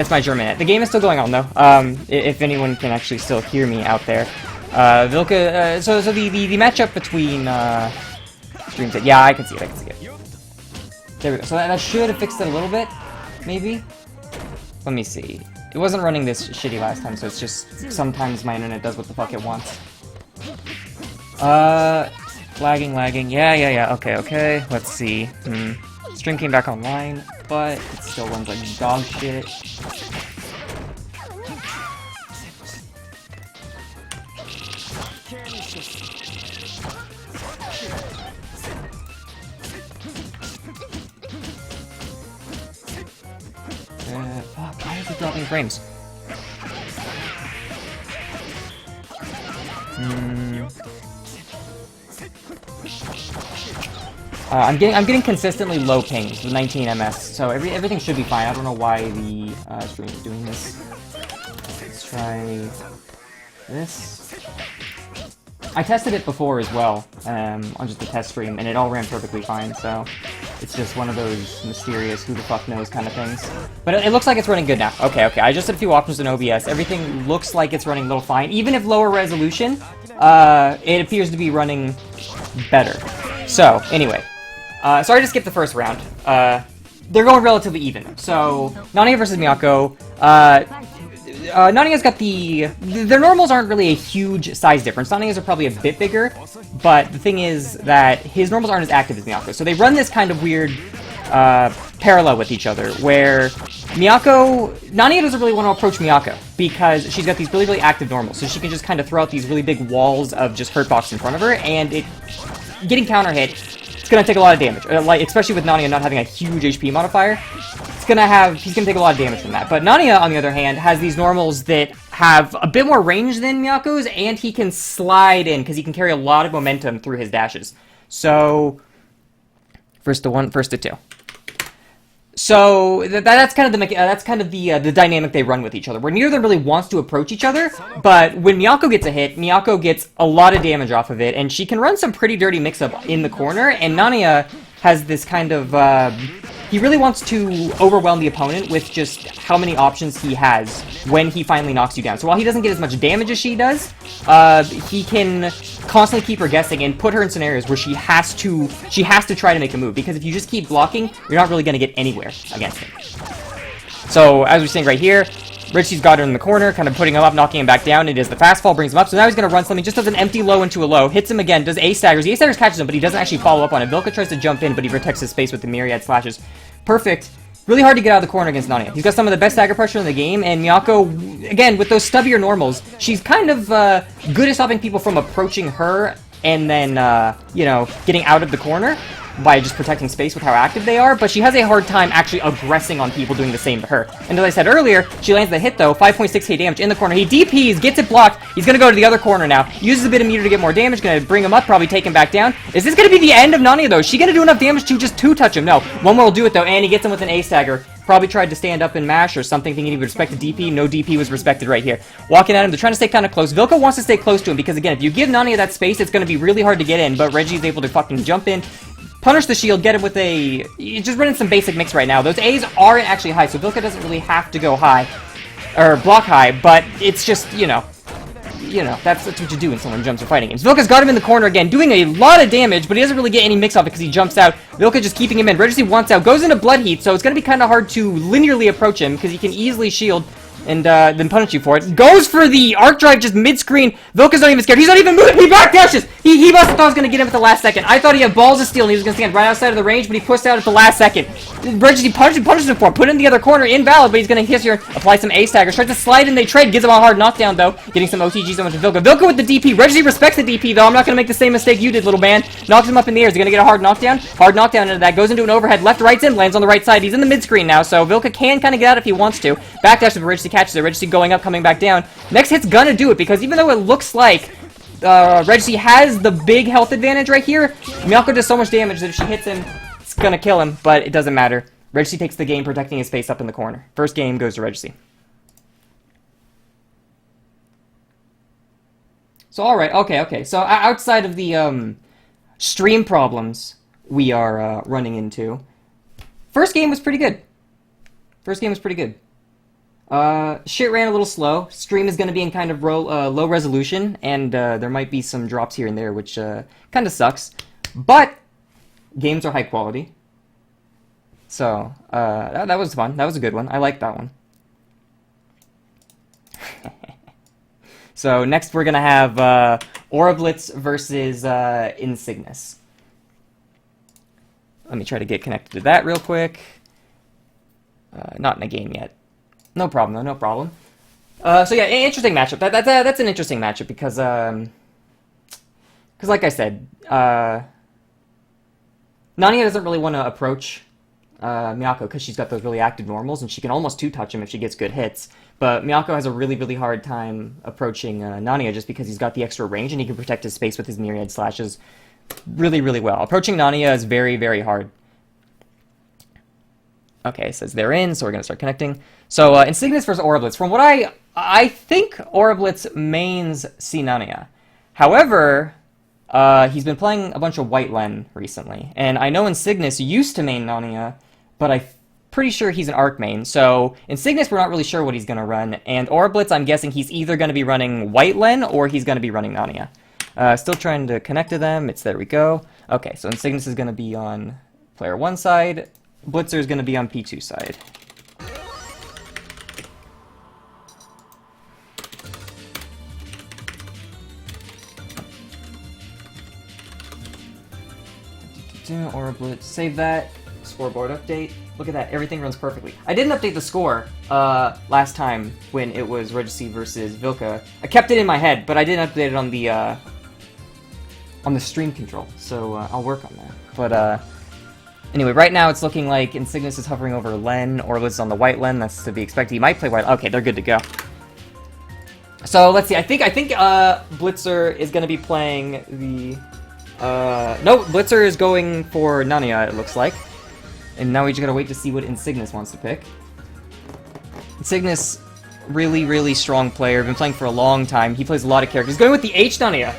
That's my German. The game is still going on though. If anyone can actually still hear me out there. Vilka, so the matchup between, streams it. Yeah, I can see it, There we go. So that should have fixed it a little bit, maybe? Let me see. It wasn't running this shitty last time, so it's just sometimes my internet does what the fuck it wants. Lagging. Yeah. Okay. Let's see. Stream came back online, but it still runs like dog shit. Fuck, why is it dropping frames? I'm getting consistently low pings with 19 ms, so everything should be fine. I don't know why the stream is doing this. Let's try this. I tested it before as well on just a test stream, and it all ran perfectly fine. So it's just one of those mysterious who the fuck knows kind of things. But it looks like it's running good now. Okay. I just did a few options in OBS. Everything looks like it's running a little fine, even if lower resolution. It appears to be running better. So anyway. Sorry to skip the first round. They're going relatively even. So, Nanaya versus Miyako. Nanaya's got their normals aren't really a huge size difference. Nanaya's are probably a bit bigger, but the thing is that his normals aren't as active as Miyako. So they run this kind of weird, parallel with each other, where Nanaya doesn't really want to approach Miyako, because she's got these really, really active normals. So she can just kind of throw out these really big walls of just hurt box in front of her, and getting counter hit, it's gonna take a lot of damage. Like, especially with Nanaya not having a huge HP modifier, he's gonna take a lot of damage from that. But Nanaya, on the other hand, has these normals that have a bit more range than Miyako's, and he can slide in, because he can carry a lot of momentum through his dashes. So, first to one, first to two. So that's kind of the dynamic they run with each other, where neither of them really wants to approach each other, but when Miyako gets a hit, Miyako gets a lot of damage off of it, and she can run some pretty dirty mix-up in the corner, and Nanaya has this kind of, he really wants to overwhelm the opponent with just how many options he has when he finally knocks you down. So while he doesn't get as much damage as she does, he can constantly keep her guessing and put her in scenarios where she has to try to make a move, because if you just keep blocking, you're not really going to get anywhere against him. So as we're seeing right here, Regeci's got her in the corner, kind of putting him up, knocking him back down. It is the fast fall, brings him up. So now he's going to run something, just does an empty low into a low, hits him again, does A-staggers. The A-staggers catches him, but he doesn't actually follow up on it. Vilka tries to jump in, but he protects his space with the myriad slashes. Perfect. Really hard to get out of the corner against Nanaya. He's got some of the best stagger pressure in the game, and Miyako, again, with those stubbier normals, she's kind of good at stopping people from approaching her and then, you know, getting out of the corner by just protecting space with how active they are, but she has a hard time actually aggressing on people doing the same to her. And as I said earlier, she lands the hit though, 5.6k damage in the corner. He DPs, gets it blocked, he's gonna go to the other corner now, uses a bit of meter to get more damage, gonna bring him up, probably take him back down. Is this gonna be the end of Nanaya though? Is she gonna do enough damage to just two-touch him? No, one more will do it though, and he gets him with an A-stagger. Probably tried to stand up and mash or something, thinking he would respect the DP. No DP was respected right here. Walking at him, they're trying to stay kind of close. Vilka wants to stay close to him because, again, if you give Nanaya that space, it's going to be really hard to get in, but Reggie is able to fucking jump in, punish the shield, get him with a... You're just running some basic mix right now. Those A's aren't actually high, so Vilka doesn't really have to go high, or block high, but it's just, you know, that's what you do when someone jumps or fighting games. Vilka's got him in the corner again, doing a lot of damage, but he doesn't really get any mix off it because he jumps out. Vilka just keeping him in. Regeci wants out, goes into blood heat, so it's going to be kind of hard to linearly approach him because he can easily shield and then punish you for it. Goes for the arc drive just mid-screen. Vilka's not even scared. He's not even moving. He backdashes. He must have thought he was going to get him at the last second. I thought he had balls of steel and he was going to stand right outside of the range, but he pushed out at the last second. Reggie punishes him for it. Put it in the other corner. Invalid, but he's going to hit here. Apply some A-staggers. Tries to slide in. They trade. Gives him a hard knockdown, though. Getting some OTGs on to Vilka. Vilka with the DP. Reggie respects the DP, though. I'm not going to make the same mistake you did, little man. Knocks him up in the air. Is he going to get a hard knockdown? Hard knockdown into that. Goes into an overhead. Left, right's in. Lands on the right side. He's in the mid-screen now, so Vilka can kind of get out if he wants to. Backdash if Reggie catches it. Reggie going up, coming back down. Next hit's gonna do it, because even though it looks like Regeci has the big health advantage right here, Miyako does so much damage that if she hits him, it's gonna kill him, but it doesn't matter. Regeci takes the game, protecting his face up in the corner. First game goes to Regeci. So, alright, okay. So, outside of the, stream problems we are, running into, first game was pretty good. Shit ran a little slow. Stream is going to be in kind of low resolution, and there might be some drops here and there, which kind of sucks. But games are high quality. So, that was fun. That was a good one. I liked that one. So, next we're going to have Aurablitz versus Insignis. Let me try to get connected to that real quick. Not in a game yet. No problem, though. No problem. So yeah, interesting matchup. That's an interesting matchup because like I said, Nania doesn't really want to approach Miyako because she's got those really active normals, and she can almost two-touch him if she gets good hits. But Miyako has a really, really hard time approaching Nania just because he's got the extra range and he can protect his space with his myriad slashes really, really well. Approaching Nania is very, very hard. Okay, it says they're in, so we're going to start connecting. So, Insignis versus Aurablitz. From what I think Aurablitz mains c-nanaya. However, he's been playing a bunch of h-w.len recently. And I know Insignis used to main Nania, but I'm pretty sure he's an arc main. So, Insignis, we're not really sure what he's going to run. And Aurablitz, I'm guessing he's either going to be running h-w.len or he's going to be running Nania. Still trying to connect to them. There we go. Okay, so Insignis is going to be on player 1 side. Blitzer is going to be on P2 side. Aurablitz, save that. Scoreboard update. Look at that, everything runs perfectly. I didn't update the score last time when it was Regeci versus Vilka. I kept it in my head, but I didn't update it on the stream control, so I'll work on that. But anyway, right now it's looking like Insignis is hovering over Len, Aurablitz is on the h-w.len. That's to be expected. He might play white. Okay, they're good to go. So let's see. I think Blitzer is going to be playing the. No, Blitzer is going for Nania, it looks like. And now we just gotta wait to see what Insignis wants to pick. Insignis, really, really strong player. Been playing for a long time. He plays a lot of characters. Going with the h-nanaya.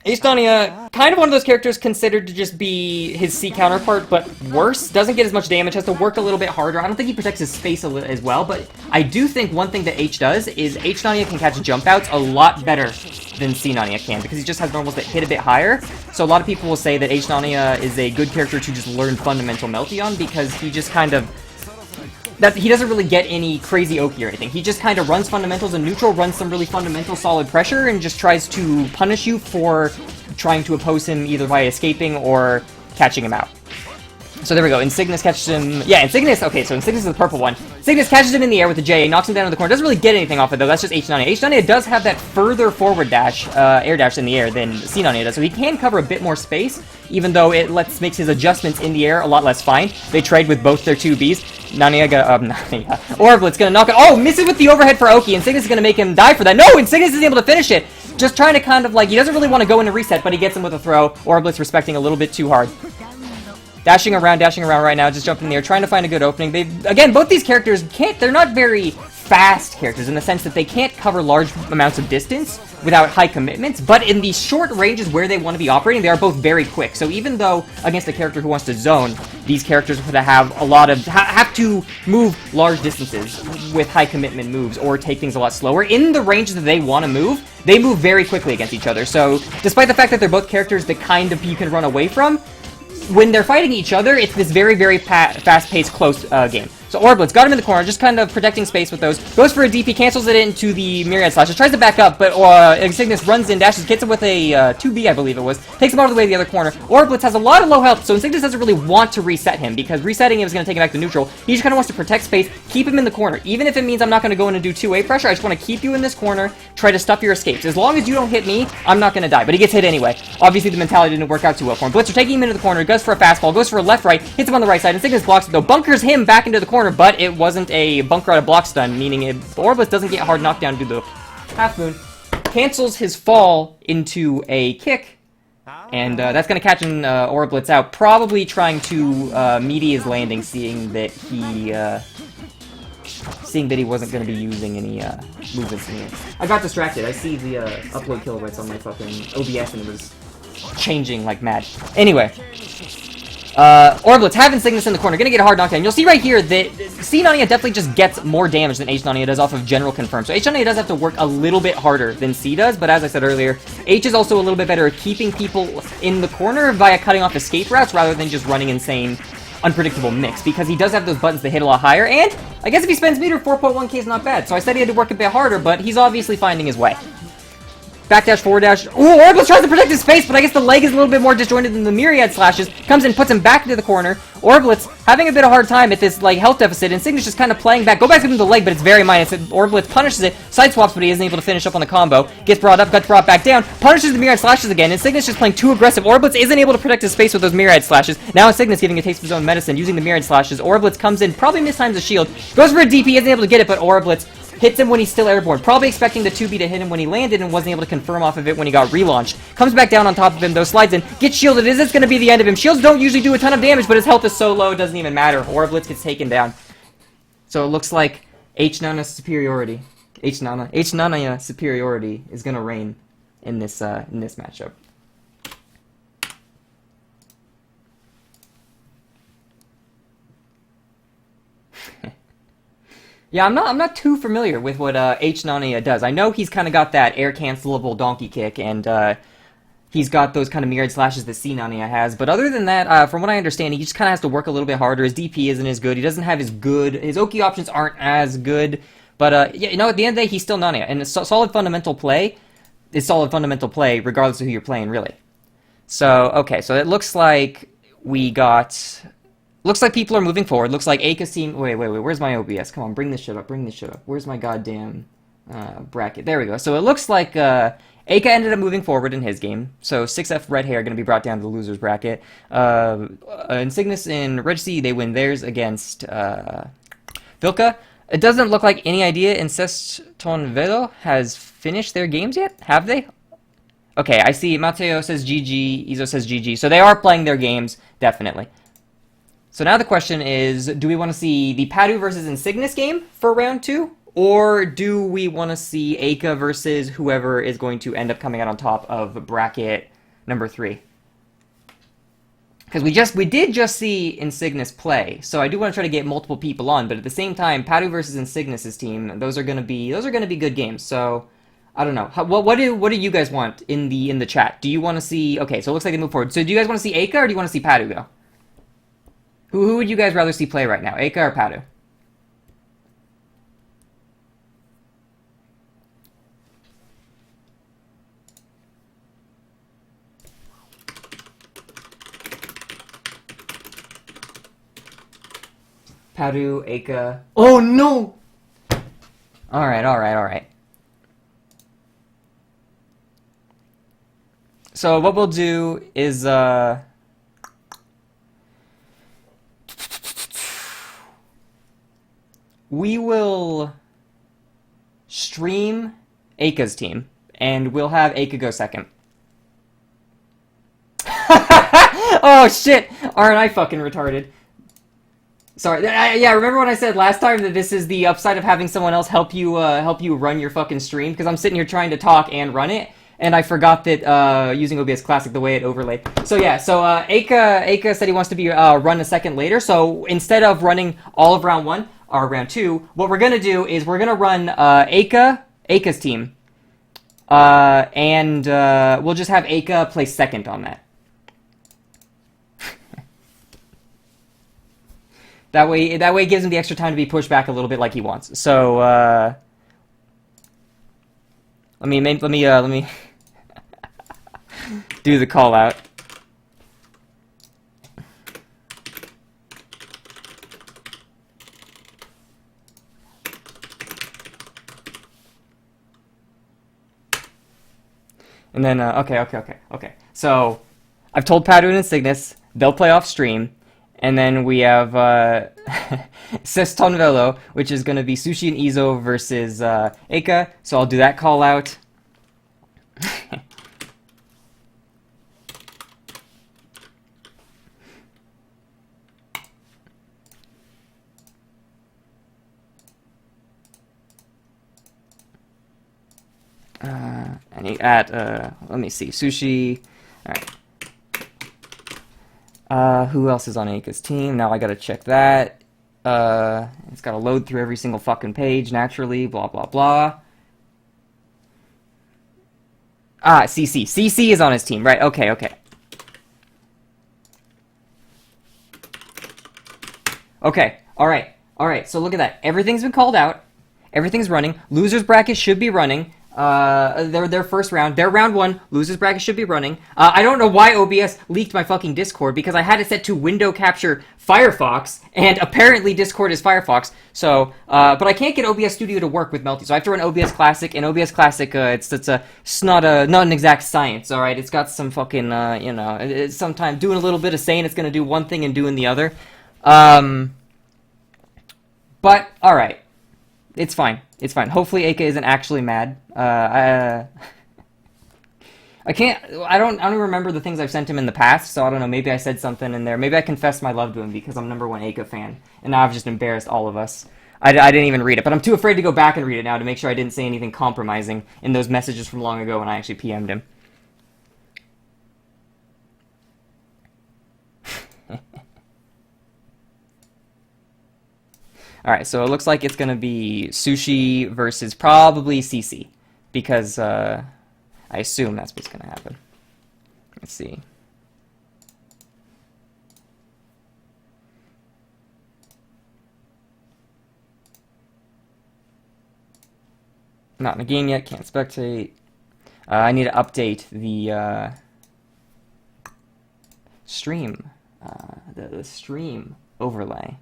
H-nanaya, kind of one of those characters considered to just be his C counterpart, but worse. Doesn't get as much damage, has to work a little bit harder. I don't think he protects his space as well, but I do think one thing that H does is H-nanaya can catch jump outs a lot better than C-nanaya can, because he just has normals that hit a bit higher. So a lot of people will say that H-nanaya is a good character to just learn fundamental melty on, because he just kind of... he doesn't really get any crazy Oki or anything. He just kind of runs fundamentals in neutral, runs some really fundamental solid pressure, and just tries to punish you for trying to oppose him either by escaping or catching him out. So there we go. Insignis catches him. Yeah, Insignis. Okay, so Insignis is the purple one. Insignis catches him in the air with the J, knocks him down in the corner. Doesn't really get anything off it, though. That's just h-nanaya. H-nanaya does have that further forward dash, air dash in the air than c-nanaya does, so he can cover a bit more space, even though it makes his adjustments in the air a lot less fine. They trade with both their 2Bs. Aurablitz gonna knock it. Oh, misses with the overhead for Oki. Insignis is gonna make him die for that. No, Insignis is able to finish it. Just trying to kind of, like, he doesn't really want to go into reset, but he gets him with a throw. Aurablitz respecting a little bit too hard. Dashing around right now, just jumping in the air, trying to find a good opening. Again, both these characters they're not very fast characters in the sense that they can't cover large amounts of distance without high commitments, but in the short ranges where they want to be operating, they are both very quick. So even though against a character who wants to zone, these characters would have a lot of, have to move large distances with high commitment moves or take things a lot slower. In the ranges that they want to move, they move very quickly against each other. So despite the fact that they're both characters that kind of you can run away from, when they're fighting each other, it's this very, very fast-paced, close game. So Aurablitz got him in the corner, just kind of protecting space with those. Goes for a DP, cancels it into the Myriad Slash. Tries to back up, but Insignis runs in, dashes, hits him with a 2B, I believe it was. Takes him out of the way to the other corner. Aurablitz has a lot of low health, so Insignis doesn't really want to reset him, because resetting him is going to take him back to neutral. He just kind of wants to protect space, keep him in the corner. Even if it means I'm not going to go in and do 2A pressure, I just want to keep you in this corner, try to stop your escapes. As long as you don't hit me, I'm not going to die. But he gets hit anyway. Obviously, the mentality didn't work out too well for him. Blitzer taking him into the corner, goes for a fastball, goes for a left-right, hits him on the right side. Insignis blocks it, though. Bunkers him back into the corner, but it wasn't a bunker out of block stun, meaning Aurablitz doesn't get hard knockdown due to the half moon. Cancels his fall into a kick, and that's going to catch Aurablitz out, probably trying to meaty his landing, seeing that he wasn't going to be using any movements in here. I got distracted. I see the upload kilobytes on my fucking OBS, and it was changing like mad. Anyway. Aurablitz have Insignis in the corner, gonna get a hard knockdown. You'll see right here that c-nanaya definitely just gets more damage than h-nanaya does off of general confirm. So h-nanaya does have to work a little bit harder than c does, but as I said earlier, h is also a little bit better at keeping people in the corner via cutting off escape routes rather than just running insane, unpredictable mix, because he does have those buttons that hit a lot higher, and I guess if he spends meter, 4.1k is not bad. So I said he had to work a bit harder, but he's obviously finding his way. Backdash, forward dash. Ooh, Aurablitz tries to protect his face, but I guess the leg is a little bit more disjointed than the myriad slashes. Comes in, puts him back into the corner. Aurablitz having a bit of hard time at this, like, health deficit. Insignis just kind of playing back. Go back to the leg, but it's very minus. Aurablitz punishes it, side swaps, but he isn't able to finish up on the combo. Gets brought up, gets brought back down. Punishes the myriad slashes again. Insignis just playing too aggressive. Aurablitz isn't able to protect his face with those myriad slashes. Now Insignis giving a taste of his own medicine, using the myriad slashes. Aurablitz comes in, probably mistimes the shield. Goes for a DP, isn't able to get it, but Aurablitz hits him when he's still airborne. Probably expecting the 2B to hit him when he landed and wasn't able to confirm off of it when he got relaunched. Comes back down on top of him, though, slides in, gets shielded. Is this going to be the end of him? Shields don't usually do a ton of damage, but his health is so low, it doesn't even matter. Aurablitz gets taken down. So it looks like h-nanaya superiority. H-nanaya superiority is going to reign in this matchup. Yeah, I'm not too familiar with what h-nanaya does. I know he's kind of got that air cancelable donkey kick, and he's got those kind of myriad slashes that c-nanaya has. But other than that, from what I understand, he just kind of has to work a little bit harder. His DP isn't as good. He doesn't have his Oki options aren't as good. But yeah, you know, at the end of the day, he's still nanaya, and solid fundamental play is solid fundamental play regardless of who you're playing, really. So okay, so it looks like we got. Looks like people are moving forward. Looks like Eika's team... Wait. Where's my OBS? Come on, bring this shit up. Where's my goddamn bracket? There we go. So it looks like Eika ended up moving forward in his game. So 6F Red Hair going to be brought down to the loser's bracket. Insignis and Regeci, they win theirs against Vilka. It doesn't look like any idea Inceston has finished their games yet. Have they? Okay, I see Mateo says GG, Iizo says GG. So they are playing their games, definitely. So now the question is, do we want to see the Paddu versus Insignis game for round 2? Or do we want to see Eika versus whoever is going to end up coming out on top of bracket number 3? Because we did just see Insignis play, so I do want to try to get multiple people on, but at the same time, Paddu versus Insignis' team, those are gonna be good games. So I don't know. What do you guys want in the chat? Do you want to see? Okay, so it looks like they move forward. So do you guys want to see Eika or do you want to see Paddu go? Who would you guys rather see play right now, Eika or Paddu? Paddu, Eika. Oh no! Alright. So what we'll do is we will stream Eika's team, and we'll have Eika go second. Oh shit! Aren't I fucking retarded? Sorry. Yeah, remember when I said last time that this is the upside of having someone else help you run your fucking stream? Because I'm sitting here trying to talk and run it, and I forgot that using OBS Classic, the way it overlaid. So yeah, so Eika said he wants to be run a second later. So instead of running all of round 1 or round 2, what we're gonna do is we're gonna run Eika's team, and we'll just have Eika play second on that. That way it gives him the extra time to be pushed back a little bit like he wants. So let me do the call out. And then okay. So I've told Paddu and Insignis they'll play off stream. And then we have Seston, which is going to be Sushi and Iizo versus Eika. So I'll do that call out. And let me see, Sushi. All right. Who else is on Eika's team? Now I gotta check that. It's gotta load through every single fucking page, naturally, blah, blah, blah. Ah, CC. CC is on his team, right? Okay, okay. Okay, alright, so look at that. Everything's been called out. Everything's running. Losers bracket should be running. Their first round. Their round one. Losers bracket should be running. I don't know why OBS leaked my fucking Discord, because I had it set to window capture Firefox, and apparently Discord is Firefox. So, but I can't get OBS Studio to work with Melty, so I have to run OBS Classic, and OBS Classic, it's not an exact science, alright? It's got some fucking, you know, it's sometimes doing a little bit of saying it's gonna do one thing and doing the other. But, alright. It's fine. It's fine. Hopefully Eika isn't actually mad. I don't even remember the things I've sent him in the past, so I don't know, maybe I said something in there. Maybe I confessed my love to him because I'm #1 Eika fan, and now I've just embarrassed all of us. I didn't even read it, but I'm too afraid to go back and read it now to make sure I didn't say anything compromising in those messages from long ago when I actually PM'd him. Alright, so it looks like it's gonna be Sushi versus probably CC, because I assume that's what's gonna happen. Let's see. Not in a game yet, can't spectate. I need to update the stream, the stream overlay.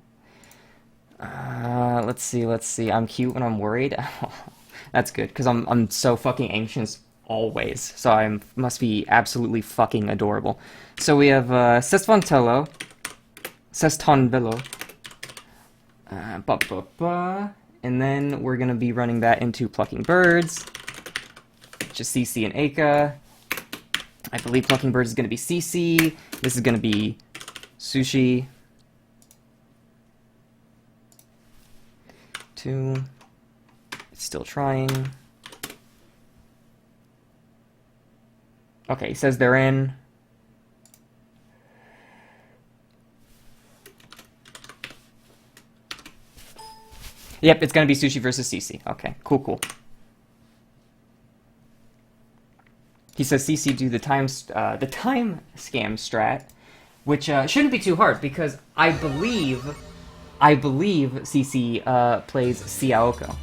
Let's see. I'm cute when I'm worried. That's good, because I'm so fucking anxious always. So I must be absolutely fucking adorable. So we have Sestonvelo, and then we're gonna be running that into Plucking Birds, just CC and Eika. I believe Plucking Birds is gonna be CC. This is gonna be Sushi. 2. It's still trying. Okay, he says they're in. Yep, it's gonna be Sushi versus CC. Okay, cool. He says CC do the time scam strat, which shouldn't be too hard because I believe CC plays c-aoko.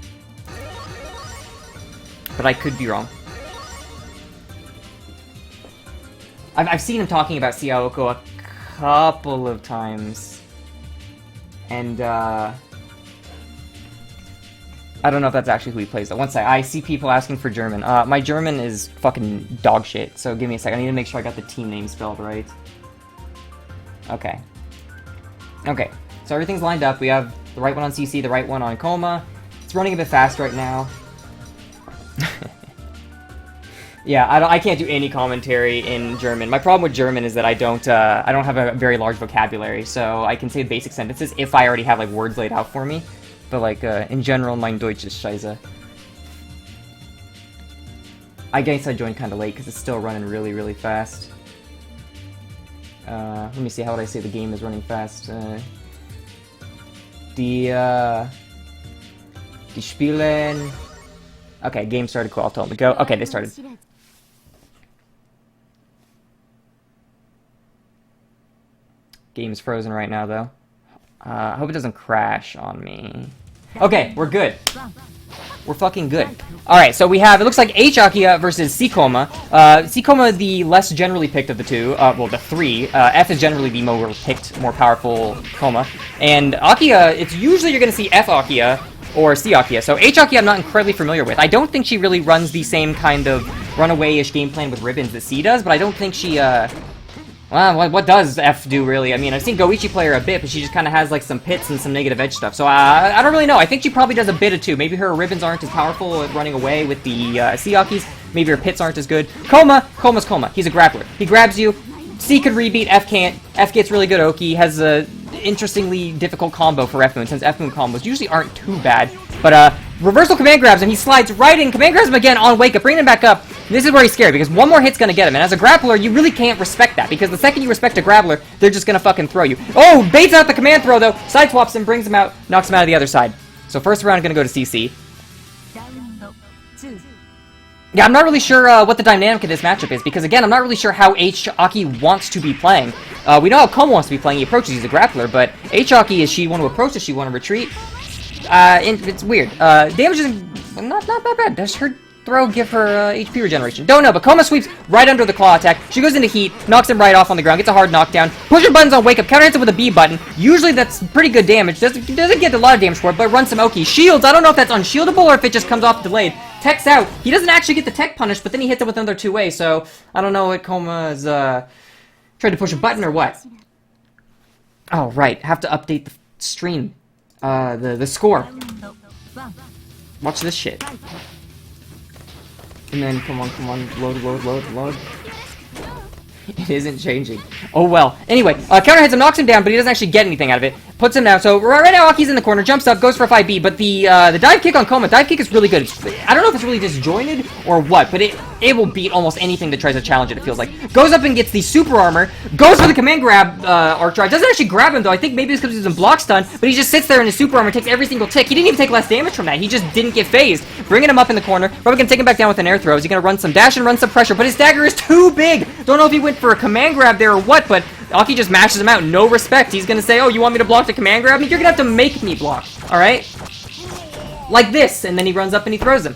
But I could be wrong. I've seen him talking about c-aoko a couple of times. And, I don't know if that's actually who he plays, though. One sec, I see people asking for German. My German is fucking dog shit, so give me a sec. I need to make sure I got the team name spelled right. Okay. Okay. So everything's lined up. We have the right one on CC, the right one on c-kouma. It's running a bit fast right now. Yeah, I can't do any commentary in German. My problem with German is that I don't have a very large vocabulary, so I can say basic sentences if I already have like words laid out for me. But like in general, mein Deutsch is scheiße. I guess I joined kind of late because it's still running really, really fast. Let me see, how would I say the game is running fast? Die Spielen... Okay, game started, cool, I'll tell them to go. Okay, they started. Game's frozen right now, though. I hope it doesn't crash on me. Okay, we're good. We're fucking good. Alright, so we have, it looks like h-akiha versus c-kouma. C-kouma, the less generally picked of the two, well, the three. F is generally the more picked, more powerful kouma. And akiha, it's usually you're gonna see f-akiha or c-akiha. So h-akiha I'm not incredibly familiar with. I don't think she really runs the same kind of runaway-ish game plan with ribbons that C does, but I don't think she, well, what does F do, really? I mean, I've seen Goichi play her a bit, but she just kind of has, like, some pits and some negative edge stuff. So, I don't really know. I think she probably does a bit of two. Maybe her ribbons aren't as powerful at running away with the C-akis. Maybe her pits aren't as good. Kouma's Kouma. He's a grappler. He grabs you. C could rebeat, F can't. F gets really good Oki. Has a interestingly difficult combo for F-moon, since F-moon combos usually aren't too bad. But, reversal command grabs him. He slides right in. Command grabs him again on wake up, bringing him back up. This is where he's scared, because one more hit's gonna get him, and as a grappler, you really can't respect that, because the second you respect a grappler, they're just gonna fucking throw you. Oh, baits out the command throw, though! Side swaps him, brings him out, knocks him out of the other side. So first round gonna go to CC. Yeah, I'm not really sure what the dynamic of this matchup is, because again, I'm not really sure how h-Aki wants to be playing. We know how c-kouma wants to be playing, he approaches, he's a grappler, but h-Aki, is she want to approach, does she want to retreat? It's weird. Damage is not bad. Does her throw give her HP regeneration? Don't know, but c-kouma sweeps right under the claw attack. She goes into heat, knocks him right off on the ground, gets a hard knockdown. Pushes buttons on wake up, counter hits him with a B button. Usually that's pretty good damage. Doesn't get a lot of damage for it, but runs some Oki. Shields, I don't know if that's unshieldable or if it just comes off delayed. Tech's out. He doesn't actually get the tech punish, but then he hits it with another 2-way, so I don't know what c-kouma is trying to push a button or what. Oh, right. Have to update the stream. The score. Watch this shit. And then, come on, load. It isn't changing. Oh well. Anyway, counter hits him, knocks him down, but he doesn't actually get anything out of it. Puts him down. So right now, Aki's in the corner, jumps up, goes for a 5B, but the dive kick on c-kouma, dive kick is really good. I don't know if it's really disjointed or what, but it will beat almost anything that tries to challenge it, it feels like. Goes up and gets the super armor, goes for the command grab, arc drive. Doesn't actually grab him, though. I think maybe it's because he's in block stun, but he just sits there in his super armor, takes every single tick. He didn't even take less damage from that. He just didn't get phased. Bringing him up in the corner. Probably gonna take him back down with an air throw. Is he gonna run some dash and run some pressure? But his dagger is too big. Don't know if he went for a command grab there or what, but Aki just mashes him out. No respect. He's gonna say, oh, you want me to block the command grab? You're gonna have to make me block. Alright? Like this. And then he runs up and he throws him.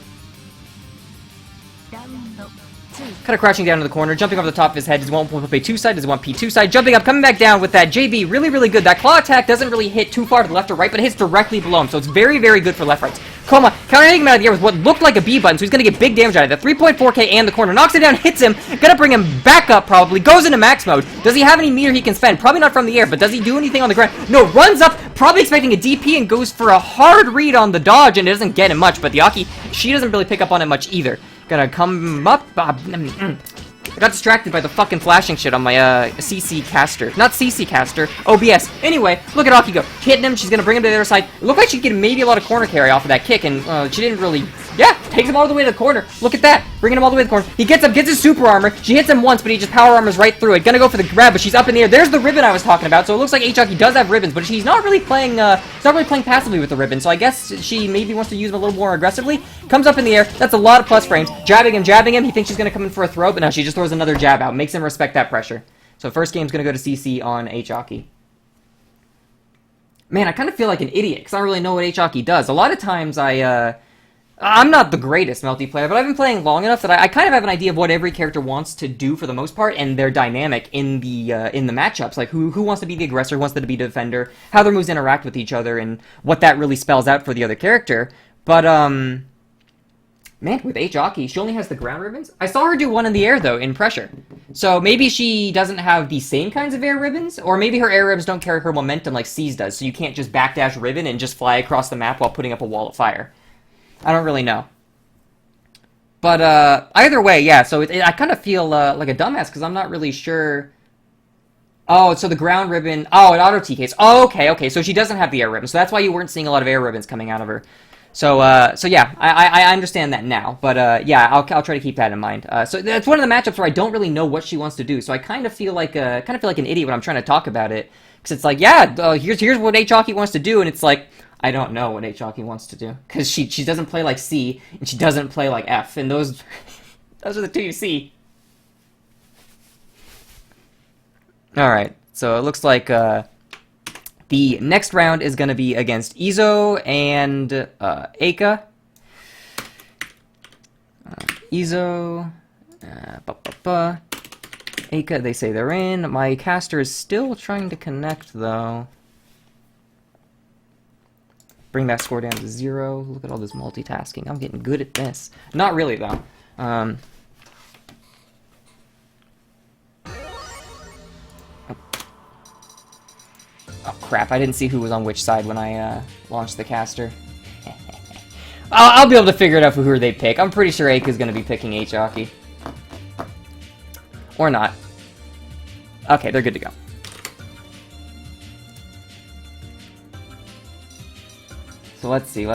Kind of crouching down to the corner, jumping over the top of his head. Does he want P2 side? Does he want P2 side? Jumping up, coming back down with that JB. Really, really good. That claw attack doesn't really hit too far to the left or right, but it hits directly below him. So it's very, very good for left-rights. c-kouma counter-hitting him out of the air with what looked like a B button, so he's going to get big damage out of it. 3.4k and the corner. Knocks it down, hits him. Gonna bring him back up, probably. Goes into max mode. Does he have any meter he can spend? Probably not from the air, but does he do anything on the ground? No, runs up, probably expecting a DP, and goes for a hard read on the dodge, and it doesn't get him much, but the Aki, she doesn't really pick up on it much either. Gonna come up. I got distracted by the fucking flashing shit on my CC caster. Not CC caster, OBS. Anyway, look at Aki go. Hitting him, she's gonna bring him to the other side. It looked like she'd get maybe a lot of corner carry off of that kick, and she didn't really... Yeah, takes him all the way to the corner. Look at that. Bringing him all the way to the corner. He gets up, gets his super armor. She hits him once, but he just power armors right through it. Gonna go for the grab, but she's up in the air. There's the ribbon I was talking about. So it looks like h-Aki does have ribbons, but she's not really playing, passively with the ribbon. So I guess she maybe wants to use them a little more aggressively. Comes up in the air. That's a lot of plus frames. Jabbing him. He thinks she's gonna come in for a throw, but no, she just throws another jab out. Makes him respect that pressure. So first game's gonna go to CC on h-Aki. Man, I kind of feel like an idiot, because I don't really know what h-Aki does. A lot of times I'm not the greatest multiplayer, but I've been playing long enough that I kind of have an idea of what every character wants to do for the most part, and their dynamic in the matchups. Like who wants to be the aggressor, who wants to be the defender, how their moves interact with each other, and what that really spells out for the other character. But man, with h-Aki, she only has the ground ribbons. I saw her do one in the air though, in pressure. So maybe she doesn't have the same kinds of air ribbons, or maybe her air ribbons don't carry her momentum like C's does. So you can't just backdash ribbon and just fly across the map while putting up a wall of fire. I don't really know. But, either way, yeah, so I kind of feel, like a dumbass, because I'm not really sure... Oh, so the ground ribbon... Oh, it auto-TKs. Oh, okay, so she doesn't have the air ribbon, so that's why you weren't seeing a lot of air ribbons coming out of her. So yeah, I understand that now, but, yeah, I'll try to keep that in mind. So that's one of the matchups where I don't really know what she wants to do, so I kind of feel like an idiot when I'm trying to talk about it, because it's like, yeah, here's what h-Aki wants to do, and it's like... I don't know what h-Aki wants to do, because she doesn't play like C, and she doesn't play like F, and those are the two you see. Alright, so it looks like the next round is going to be against Iizo and Eika. Iizo, Eika, they say they're in. My caster is still trying to connect, though. Bring that score down to 0. Look at all this multitasking. I'm getting good at this. Not really, though. Oh, crap. I didn't see who was on which side when I launched the caster. I'll be able to figure it out for who they pick. I'm pretty sure Eika's going to be picking h-Aki. Or not. Okay, they're good to go. So let's see.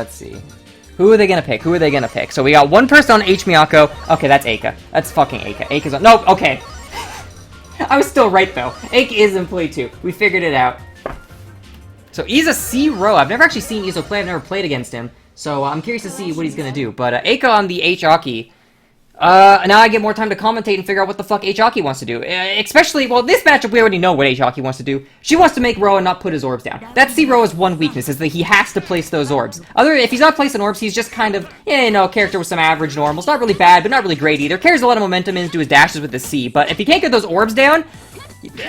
Who are they gonna pick? Who are they gonna pick? So we got one person on h-miyako. Okay, that's Eika. That's fucking Eika. Eika's on... No, okay. I was still right, though. Eika is in play, too. We figured it out. So Iizo c-roa. I've never actually seen Iizo play. I've never played against him. So I'm curious to see what he's gonna do. But Eika on the h-aki. Now I get more time to commentate and figure out what the fuck h-aki wants to do. Especially, well, this matchup, we already know what h-aki wants to do. She wants to make Roa not put his orbs down. That's c-roa's one weakness, is that he has to place those orbs. If he's not placing orbs, he's just kind of, you know, character with some average normals. Not really bad, but not really great either. Carries a lot of momentum into his dashes with the C, but if he can't get those orbs down,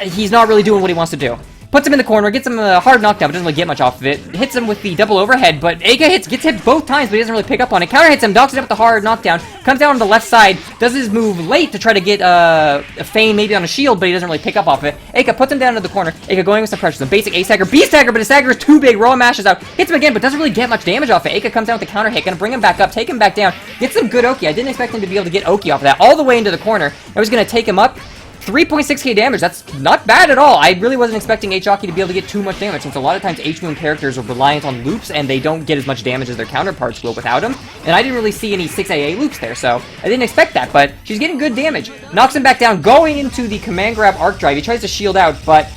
he's not really doing what he wants to do. Puts him in the corner, gets him a hard knockdown, but doesn't really get much off of it. Hits him with the double overhead, but Eika gets hit both times, but he doesn't really pick up on it. Counter hits him, docks it up with the hard knockdown, comes down on the left side, does his move late to try to get a feign maybe on a shield, but he doesn't really pick up off of it. Eika puts him down into the corner. Eika going with some pressure. Some basic A-stagger, B-stagger, but his stagger is too big. Roa mashes out, hits him again, but doesn't really get much damage off it. Eika comes down with the counter hit, gonna bring him back up, take him back down, get some good Oki. I didn't expect him to be able to get Oki off of that, all the way into the corner. I was gonna take him up. 3.6k damage, that's not bad at all. I really wasn't expecting h-aki to be able to get too much damage, since a lot of times h-moon characters are reliant on loops, and they don't get as much damage as their counterparts will without them. And I didn't really see any 6AA loops there, so I didn't expect that, but she's getting good damage. Knocks him back down, going into the command grab arc drive. He tries to shield out, but...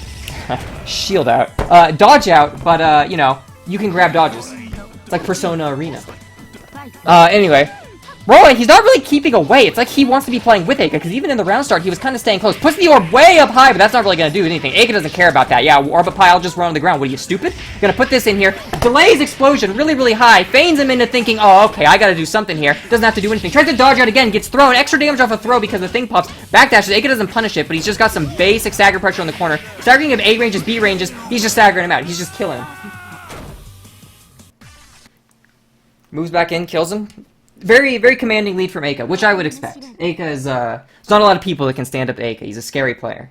dodge out, but, you know, you can grab dodges. It's like Persona Arena. Anyway... Roa, he's not really keeping away. It's like he wants to be playing with Eika, because even in the round start, he was kind of staying close. Puts the orb way up high, but that's not really going to do anything. Eika doesn't care about that. Yeah, orb up high, I'll just run on the ground. What are you, stupid? Gonna put this in here. Delays explosion really, really high. Feigns him into thinking, oh, okay, I gotta do something here. Doesn't have to do anything. Tries to dodge out again, gets thrown. Extra damage off a throw because the thing pops. Backdashes. Eika doesn't punish it, but he's just got some basic stagger pressure on the corner. Staggering him A ranges, B ranges. He's just staggering him out. He's just killing him. Moves back in, kills him. Very, very commanding lead from Eika, which I would expect. Eika is, there's not a lot of people that can stand up to Eika. He's a scary player.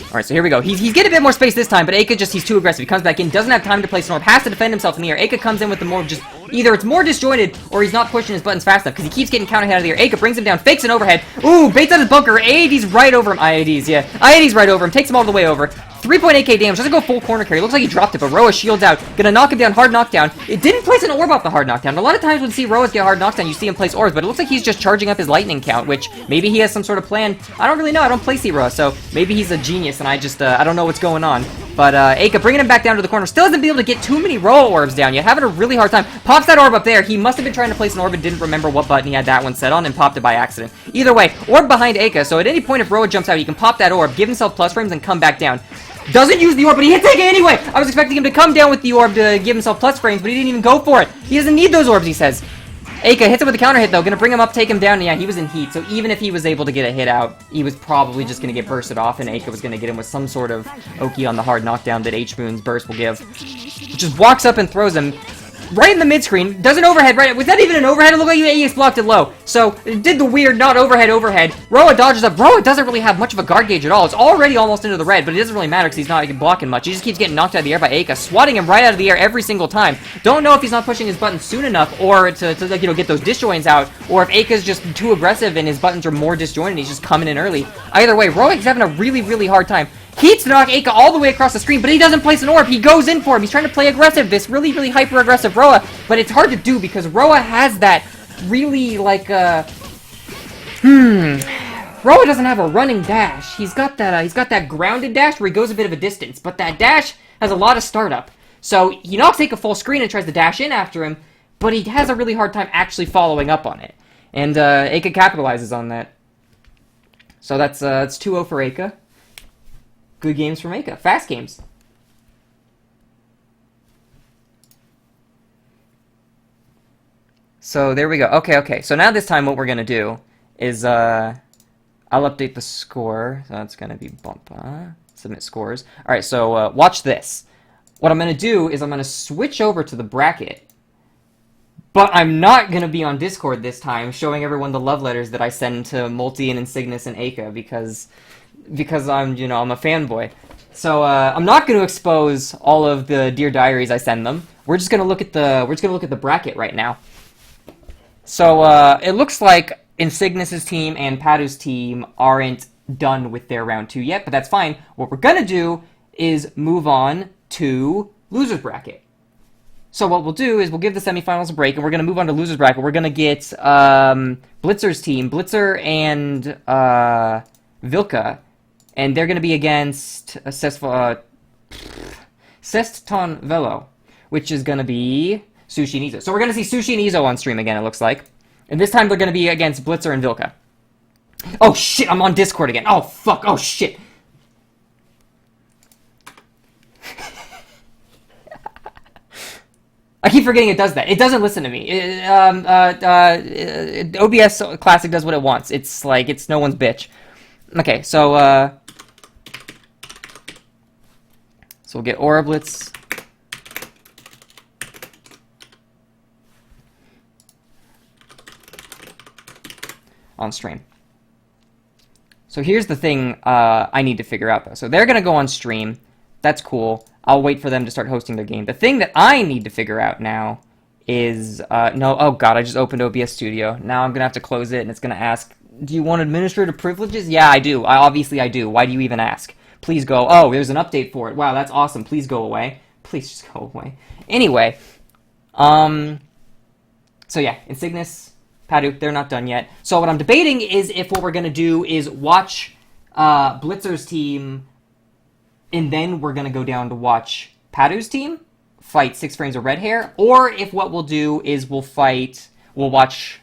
Alright, so here we go. He's getting a bit more space this time, but Eika he's too aggressive. He comes back in, doesn't have time to place an orb, has to defend himself in the air. Eika comes in with the more just, either it's more disjointed, or he's not pushing his buttons fast enough, because he keeps getting counter hit out of the air. Eika brings him down, fakes an overhead. Ooh, baits out his bunker. IAD's right over him. IAD's, yeah. IAD's right over him, takes him all the way over. 3.8k damage, doesn't go full corner carry. Looks like he dropped it, but Roa shields out. Gonna knock him down, hard knockdown. It didn't place an orb off the hard knockdown. A lot of times when c-roas get hard knockdown, you see him place orbs, but it looks like he's just charging up his lightning count, which maybe he has some sort of plan. I don't really know. I don't play c-roa, so maybe he's a genius, and I just, I don't know what's going on. But, Eika bringing him back down to the corner. Still hasn't been able to get too many Roa orbs down yet. Having a really hard time. Pops that orb up there. He must have been trying to place an orb and didn't remember what button he had that one set on and popped it by accident. Either way, orb behind Eika, so at any point if Roa jumps out, he can pop that orb, give himself plus frames, and come back down. Doesn't use the orb, but he hits Eika anyway! I was expecting him to come down with the orb to give himself plus frames, but he didn't even go for it. He doesn't need those orbs, he says. Eika hits him with a counter hit, though. Gonna bring him up, take him down. Yeah, he was in heat, so even if he was able to get a hit out, he was probably just gonna get bursted off, and Eika was gonna get him with some sort of Oki on the hard knockdown that H-Moon's burst will give. Just walks up and throws him right in the mid-screen. Does an overhead, right? Was that even an overhead? It looked like AES blocked it low. So, it did the weird not overhead. Roa dodges up. Roa doesn't really have much of a guard gauge at all. It's already almost into the red, but it doesn't really matter because he's not blocking much. He just keeps getting knocked out of the air by Eika, swatting him right out of the air every single time. Don't know if he's not pushing his buttons soon enough or to like, you know, get those disjoints out, or if Eika's just too aggressive and his buttons are more disjointed and he's just coming in early. Either way, Roa's having a really, really hard time. Heats knock Eika all the way across the screen, but he doesn't place an orb. He goes in for him. He's trying to play aggressive, this really, really hyper-aggressive Roa, but it's hard to do because Roa has that really, like, Roa doesn't have a running dash. He's got that grounded dash where he goes a bit of a distance, but that dash has a lot of startup. So he knocks Eika full screen and tries to dash in after him, but he has a really hard time actually following up on it. And Eika capitalizes on that. So that's 2-0 for Eika. Good games from Eika. Fast games. So there we go. Okay. So now this time what we're going to do is I'll update the score. So that's going to be bump. Submit scores. All right, so watch this. What I'm going to do is I'm going to switch over to the bracket. But I'm not going to be on Discord this time showing everyone the love letters that I send to Multi and Insignis and Eika because I'm, you know, I'm a fanboy. So I'm not going to expose all of the Dear Diaries I send them. We're just going to look at the bracket right now. So it looks like Insignis' team and Paddu's team aren't done with their round 2 yet, but that's fine. What we're going to do is move on to loser's bracket. So what we'll do is we'll give the semifinals a break, and we're going to move on to loser's bracket. We're going to get Blitzer's team, Blitzer and Vilka, and they're going to be against Seston Velo, which is going to be Sushi and Iizo. So we're going to see Sushi and Iizo on stream again, it looks like. And this time they're going to be against Blitzer and Vilka. Oh shit, I'm on Discord again. Oh fuck, oh shit. I keep forgetting it does that. It doesn't listen to me. OBS Classic does what it wants. It's like, it's no one's bitch. Okay, so we'll get Aurablitz. On stream. So here's the thing I need to figure out, though. So they're going to go on stream. That's cool. I'll wait for them to start hosting their game. The thing that I need to figure out now is... no, oh god, I just opened OBS Studio. Now I'm going to have to close it, and it's going to ask, do you want administrative privileges? Yeah, I do. Obviously I do. Why do you even ask? Please go. Oh, there's an update for it. Wow, that's awesome. Please go away. Please just go away. Anyway. So yeah, Insignis, Paddu, they're not done yet. So what I'm debating is if what we're going to do is watch Blitzer's team... and then we're going to go down to watch Paddu's team fight 6 Frames of Red Hair, or if what we'll do is we'll watch...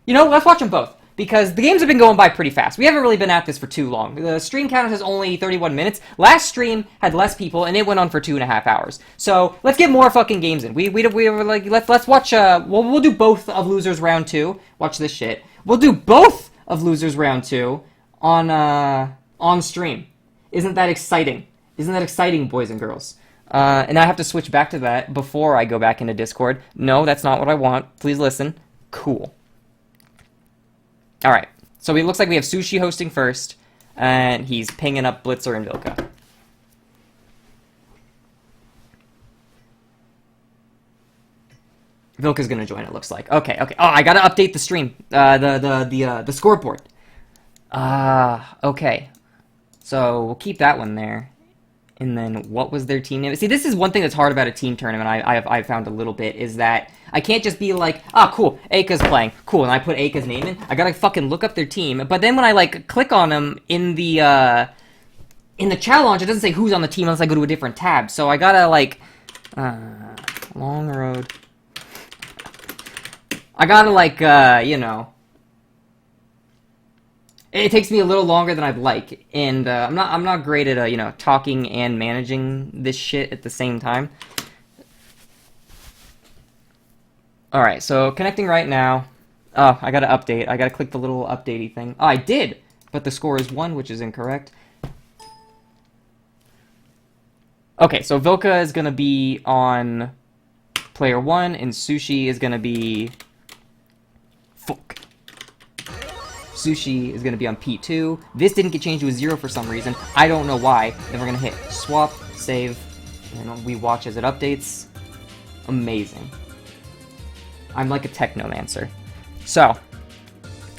You know, let's watch them both, because the games have been going by pretty fast. We haven't really been at this for too long. The stream count has only 31 minutes. Last stream had less people, and it went on for 2.5 hours. So, let's get more fucking games in. We were like, let's watch, we'll do both of Losers Round 2. Watch this shit. We'll do both of Losers Round 2 on stream. Isn't that exciting? Isn't that exciting, boys and girls? And I have to switch back to that before I go back into Discord. No, that's not what I want. Please listen. Cool. Alright, so it looks like we have Sushi hosting first, and he's pinging up Blitzer and Vilka. Vilka's gonna join, it looks like. Okay. Oh, I gotta update the stream. The scoreboard. Okay. So, we'll keep that one there. And then, what was their team name? See, this is one thing that's hard about a team tournament, I've found a little bit, is that I can't just be like, ah, cool, Eika's playing, cool, and I put Eika's name in. I gotta fucking look up their team. But then when I, like, click on them in the challenge, it doesn't say who's on the team unless I go to a different tab. So I gotta, like, long road. I gotta, like, you know... It takes me a little longer than I'd like, and I'm not great at you know, talking and managing this shit at the same time. All right, so connecting right now. Oh, I gotta update. I gotta click the little updatey thing. Oh, I did, but the score is 1, which is incorrect. Okay, so Vilka is gonna be on player 1, and Sushi is gonna be fuck. Sushi is going to be on P2. This didn't get changed to a 0 for some reason. I don't know why. Then we're going to hit swap, save, and we watch as it updates. Amazing. I'm like a technomancer. So,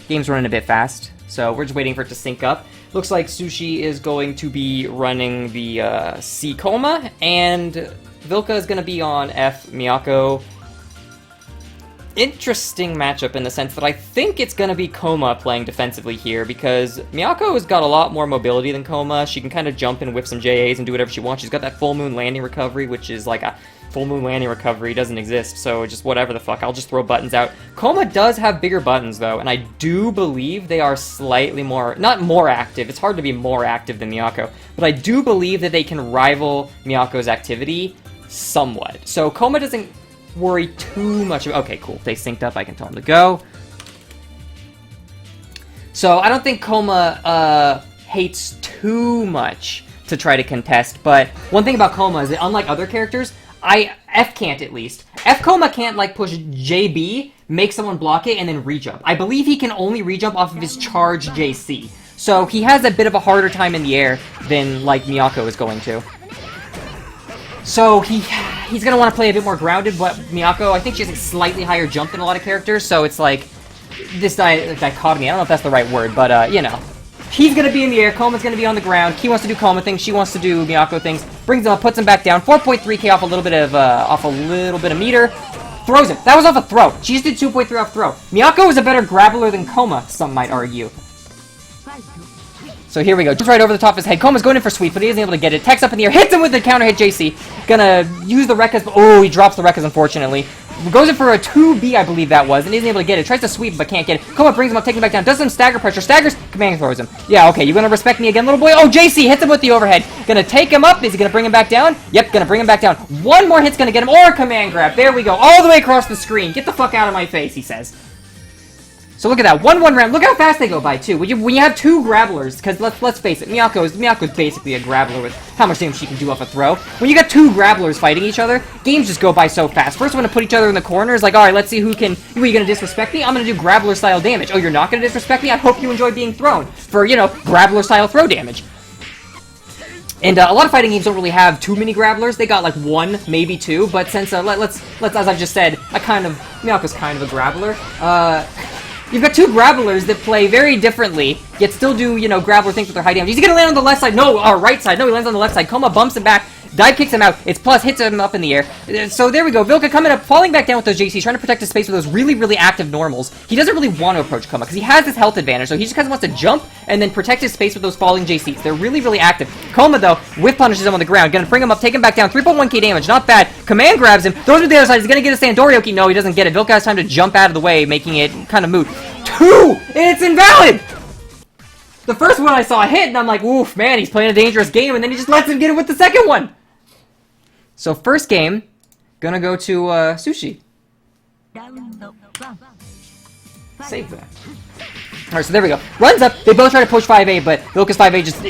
game's running a bit fast, so we're just waiting for it to sync up. Looks like Sushi is going to be running the c-kouma, and Vilka is going to be on f-miyako. Interesting matchup in the sense that I think it's going to be Kouma playing defensively here, because Miyako has got a lot more mobility than Kouma. She can kind of jump and whip some JAs and do whatever she wants. She's got that full moon landing recovery, which is like a full moon landing recovery doesn't exist, so just whatever the fuck. I'll just throw buttons out. Kouma does have bigger buttons, though, and I do believe they are slightly more... not more active. It's hard to be more active than Miyako, but I do believe that they can rival Miyako's activity somewhat. So Kouma doesn't worry too much. Okay, cool. They synced up. I can tell them to go. So I don't think Kouma hates too much to try to contest, but one thing about Kouma is that unlike other characters, F can't at least. F-kouma can't like push JB, make someone block it, and then re-jump. I believe he can only re-jump off of his charge JC. So he has a bit of a harder time in the air than like Miyako is going to. So he's going to want to play a bit more grounded, but Miyako, I think she has a slightly higher jump than a lot of characters, so it's like this dichotomy. I don't know if that's the right word, but, you know. He's gonna be in the air, Kouma's gonna be on the ground. He wants to do Kouma things, she wants to do Miyako things. Brings him up, puts him back down. 4.3k off a little bit of meter. Throws him. That was off a throw. She just did 2.3 off throw. Miyako is a better grappler than Kouma, some might argue. So here we go. Just right over the top of his head. Kouma's going in for sweep, but he isn't able to get it. Techs up in the air, hits him with the counter hit JC. Gonna use the Rekkas, but oh, he drops the Rekkas, unfortunately. Goes in for a 2B, I believe that was, and isn't able to get it. Tries to sweep, but can't get it. Kouma brings him up, taking him back down. Does some stagger pressure. Staggers, command throws him. Yeah, okay, you gonna respect me again, little boy? Oh, JC hits him with the overhead. Gonna take him up. Is he gonna bring him back down? Yep, gonna bring him back down. One more hit's gonna get him, or command grab. There we go, all the way across the screen. Get the fuck out of my face, he says. So look at that, 1-1 round. Look how fast they go by, too. When you have two grabblers, because let's face it, Miyako's basically a grabbler with how much damage she can do off a throw. When you got two grabblers fighting each other, games just go by so fast. First one to put each other in the corners, like, alright, let's see who are you gonna disrespect me? I'm gonna do grabbler-style damage. Oh, you're not gonna disrespect me? I hope you enjoy being thrown. For, you know, grabbler-style throw damage. And a lot of fighting games don't really have too many grabblers. They got like one, maybe two. But since let's as I've just said, Miyako's kind of a grabbler. You've got two grabblers that play very differently, yet still do, you know, grabbler things with their high damage. He's gonna land on the left side. No, right side. No, he lands on the left side. Kouma bumps him back. Dive kicks him out. It's plus, hits him up in the air. So there we go. Vilka coming up, falling back down with those JCs, trying to protect his space with those really, really active normals. He doesn't really want to approach Kouma because he has this health advantage, so he just kind of wants to jump and then protect his space with those falling JCs. They're really, really active. Kouma, though, whiff punishes him on the ground. Gonna bring him up, take him back down. 3.1k damage, not bad. Command grabs him, throws him to the other side. He's gonna get a Sandorioki. No, he doesn't get it. Vilka has time to jump out of the way, making it kind of moot. 2! And it's invalid! The first one I saw hit, and I'm like, oof, man, he's playing a dangerous game, and then he just lets him get it with the second one! So first game, gonna go to Sushi. Save that. Alright, so there we go. Runs up, they both try to push 5A, but Vilka's 5A just,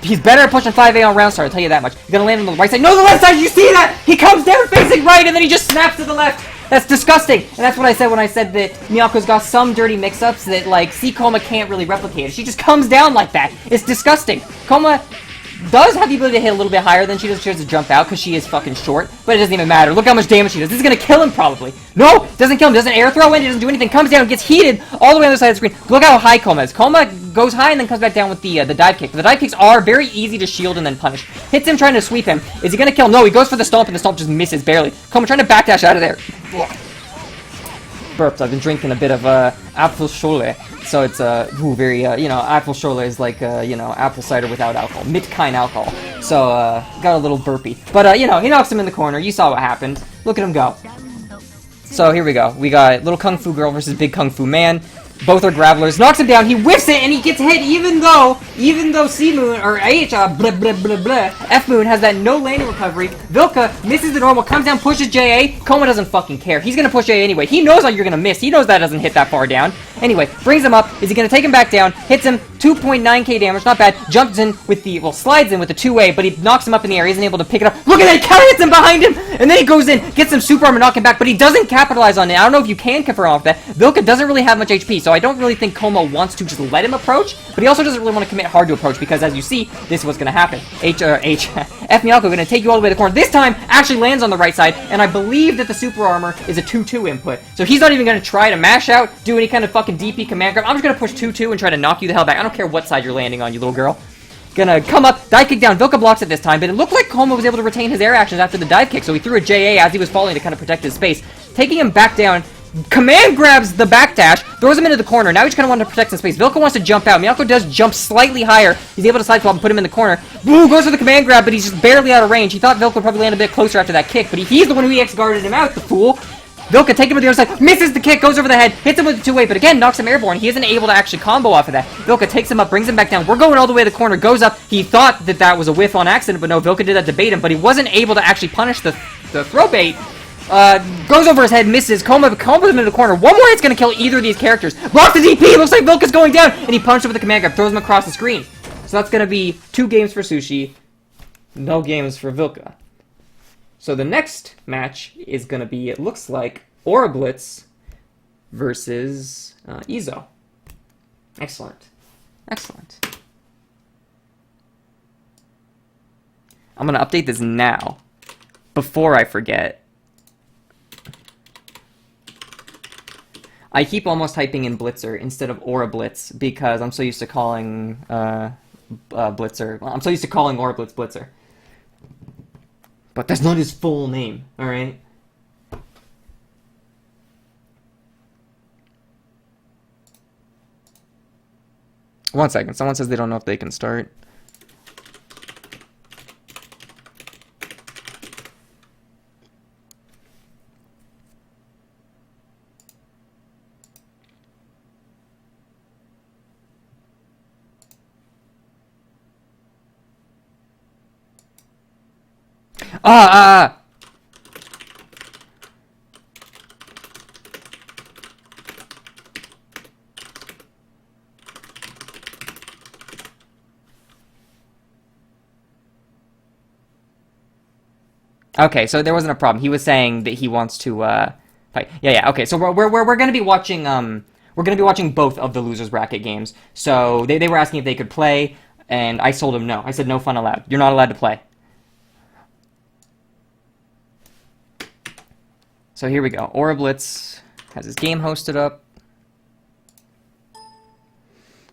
he's better at pushing 5A on round start, I'll tell you that much. He's gonna land on the right side. No, the left side, you see that? He comes down facing right, and then he just snaps to the left. That's disgusting! And that's what I said when I said that Miyako's got some dirty mix-ups that, like, c-kouma can't really replicate. She just comes down like that. It's disgusting. Kouma does have the ability to hit a little bit higher than she does. She has to jump out because she is fucking short, but it doesn't even matter. Look how much damage she does. This is gonna kill him probably. No, doesn't kill him. Doesn't air throw in. He doesn't do anything. Comes down, gets heated all the way on the other side of the screen. Look how high Kouma is. Kouma goes high and then comes back down with the dive kick. The dive kicks are very easy to shield and then punish. Hits him trying to sweep him. Is he gonna kill? No, he goes for the stomp and the stomp just misses barely. Kouma trying to backdash out of there. Burps. I've been drinking a bit of apple schole, so it's very you know, apple schole is like you know, apple cider without alcohol, mit kein alcohol. So got a little burpy, but you know, he knocks him in the corner. You saw what happened. Look at him go. So here we go. We got little kung fu girl versus big kung fu man. Both are grabblers. Knocks him down. He whiffs it, and he gets hit. Even though C-moon or F-moon has that no landing recovery. Vilka misses the normal, comes down, pushes JA. Kouma doesn't fucking care. He's gonna push JA anyway. He knows how you're gonna miss. He knows that doesn't hit that far down. Anyway, brings him up. Is he gonna take him back down? Hits him. 2.9k damage. Not bad. Jumps in with the slides in with the 2A, but he knocks him up in the air. He isn't able to pick it up. Look at that! He counter hits him behind him, and then he goes in, gets some super armor, knock him back, but he doesn't capitalize on it. I don't know if you can confirm off that. Vilka doesn't really have much HP, so I don't really think Kouma wants to just let him approach, but he also doesn't really want to commit hard to approach because, as you see, this is what's going to happen. f-miyako going to take you all the way to the corner. This time, actually lands on the right side, and I believe that the super armor is a 2-2 input. So he's not even going to try to mash out, do any kind of fucking DP command grab. I'm just going to push 2-2 and try to knock you the hell back. I don't care what side you're landing on, you little girl. Gonna come up, dive kick down. Vilka blocks it this time, but it looked like Kouma was able to retain his air actions after the dive kick, so he threw a JA as he was falling to kind of protect his space. Taking him back down, command grabs the backdash, throws him into the corner. Now he's kind of wanting to protect some space. Vilka wants to jump out. Miyako does jump slightly higher. He's able to side swap and put him in the corner. Boo, goes for the command grab, but he's just barely out of range. He thought Vilka would probably land a bit closer after that kick, but he's the one who EX guarded him out, the fool. Vilka taking him to the other side, misses the kick, goes over the head, hits him with the 2-way, but again, knocks him airborne. He isn't able to actually combo off of that. Vilka takes him up, brings him back down. We're going all the way to the corner, goes up. He thought that that was a whiff on accident, but no, Vilka did that to bait him, but he wasn't able to actually punish the throw bait. Goes over his head, misses. Kouma him into the corner. One more hit's gonna kill either of these characters. Blocks the DP, looks like Vilka's going down, and he punched him with the command grab, throws him across the screen. So that's gonna be 2 games for Sushi, no games for Vilka. So the next match is gonna be, it looks like, Aurablitz versus Iizo. Excellent. Excellent. I'm going to update this now, before I forget. I keep almost typing in Blitzer instead of Aurablitz because I'm so used to calling Blitzer. I'm so used to calling Aurablitz Blitzer. But that's not his full name, alright? One second. Someone says they don't know if they can start. Okay, so there wasn't a problem. He was saying that he wants to fight. Yeah. Okay, so we're gonna be watching both of the losers bracket games. So they were asking if they could play, and I told them no. I said no fun allowed. You're not allowed to play. So here we go. Aurablitz has his game hosted up.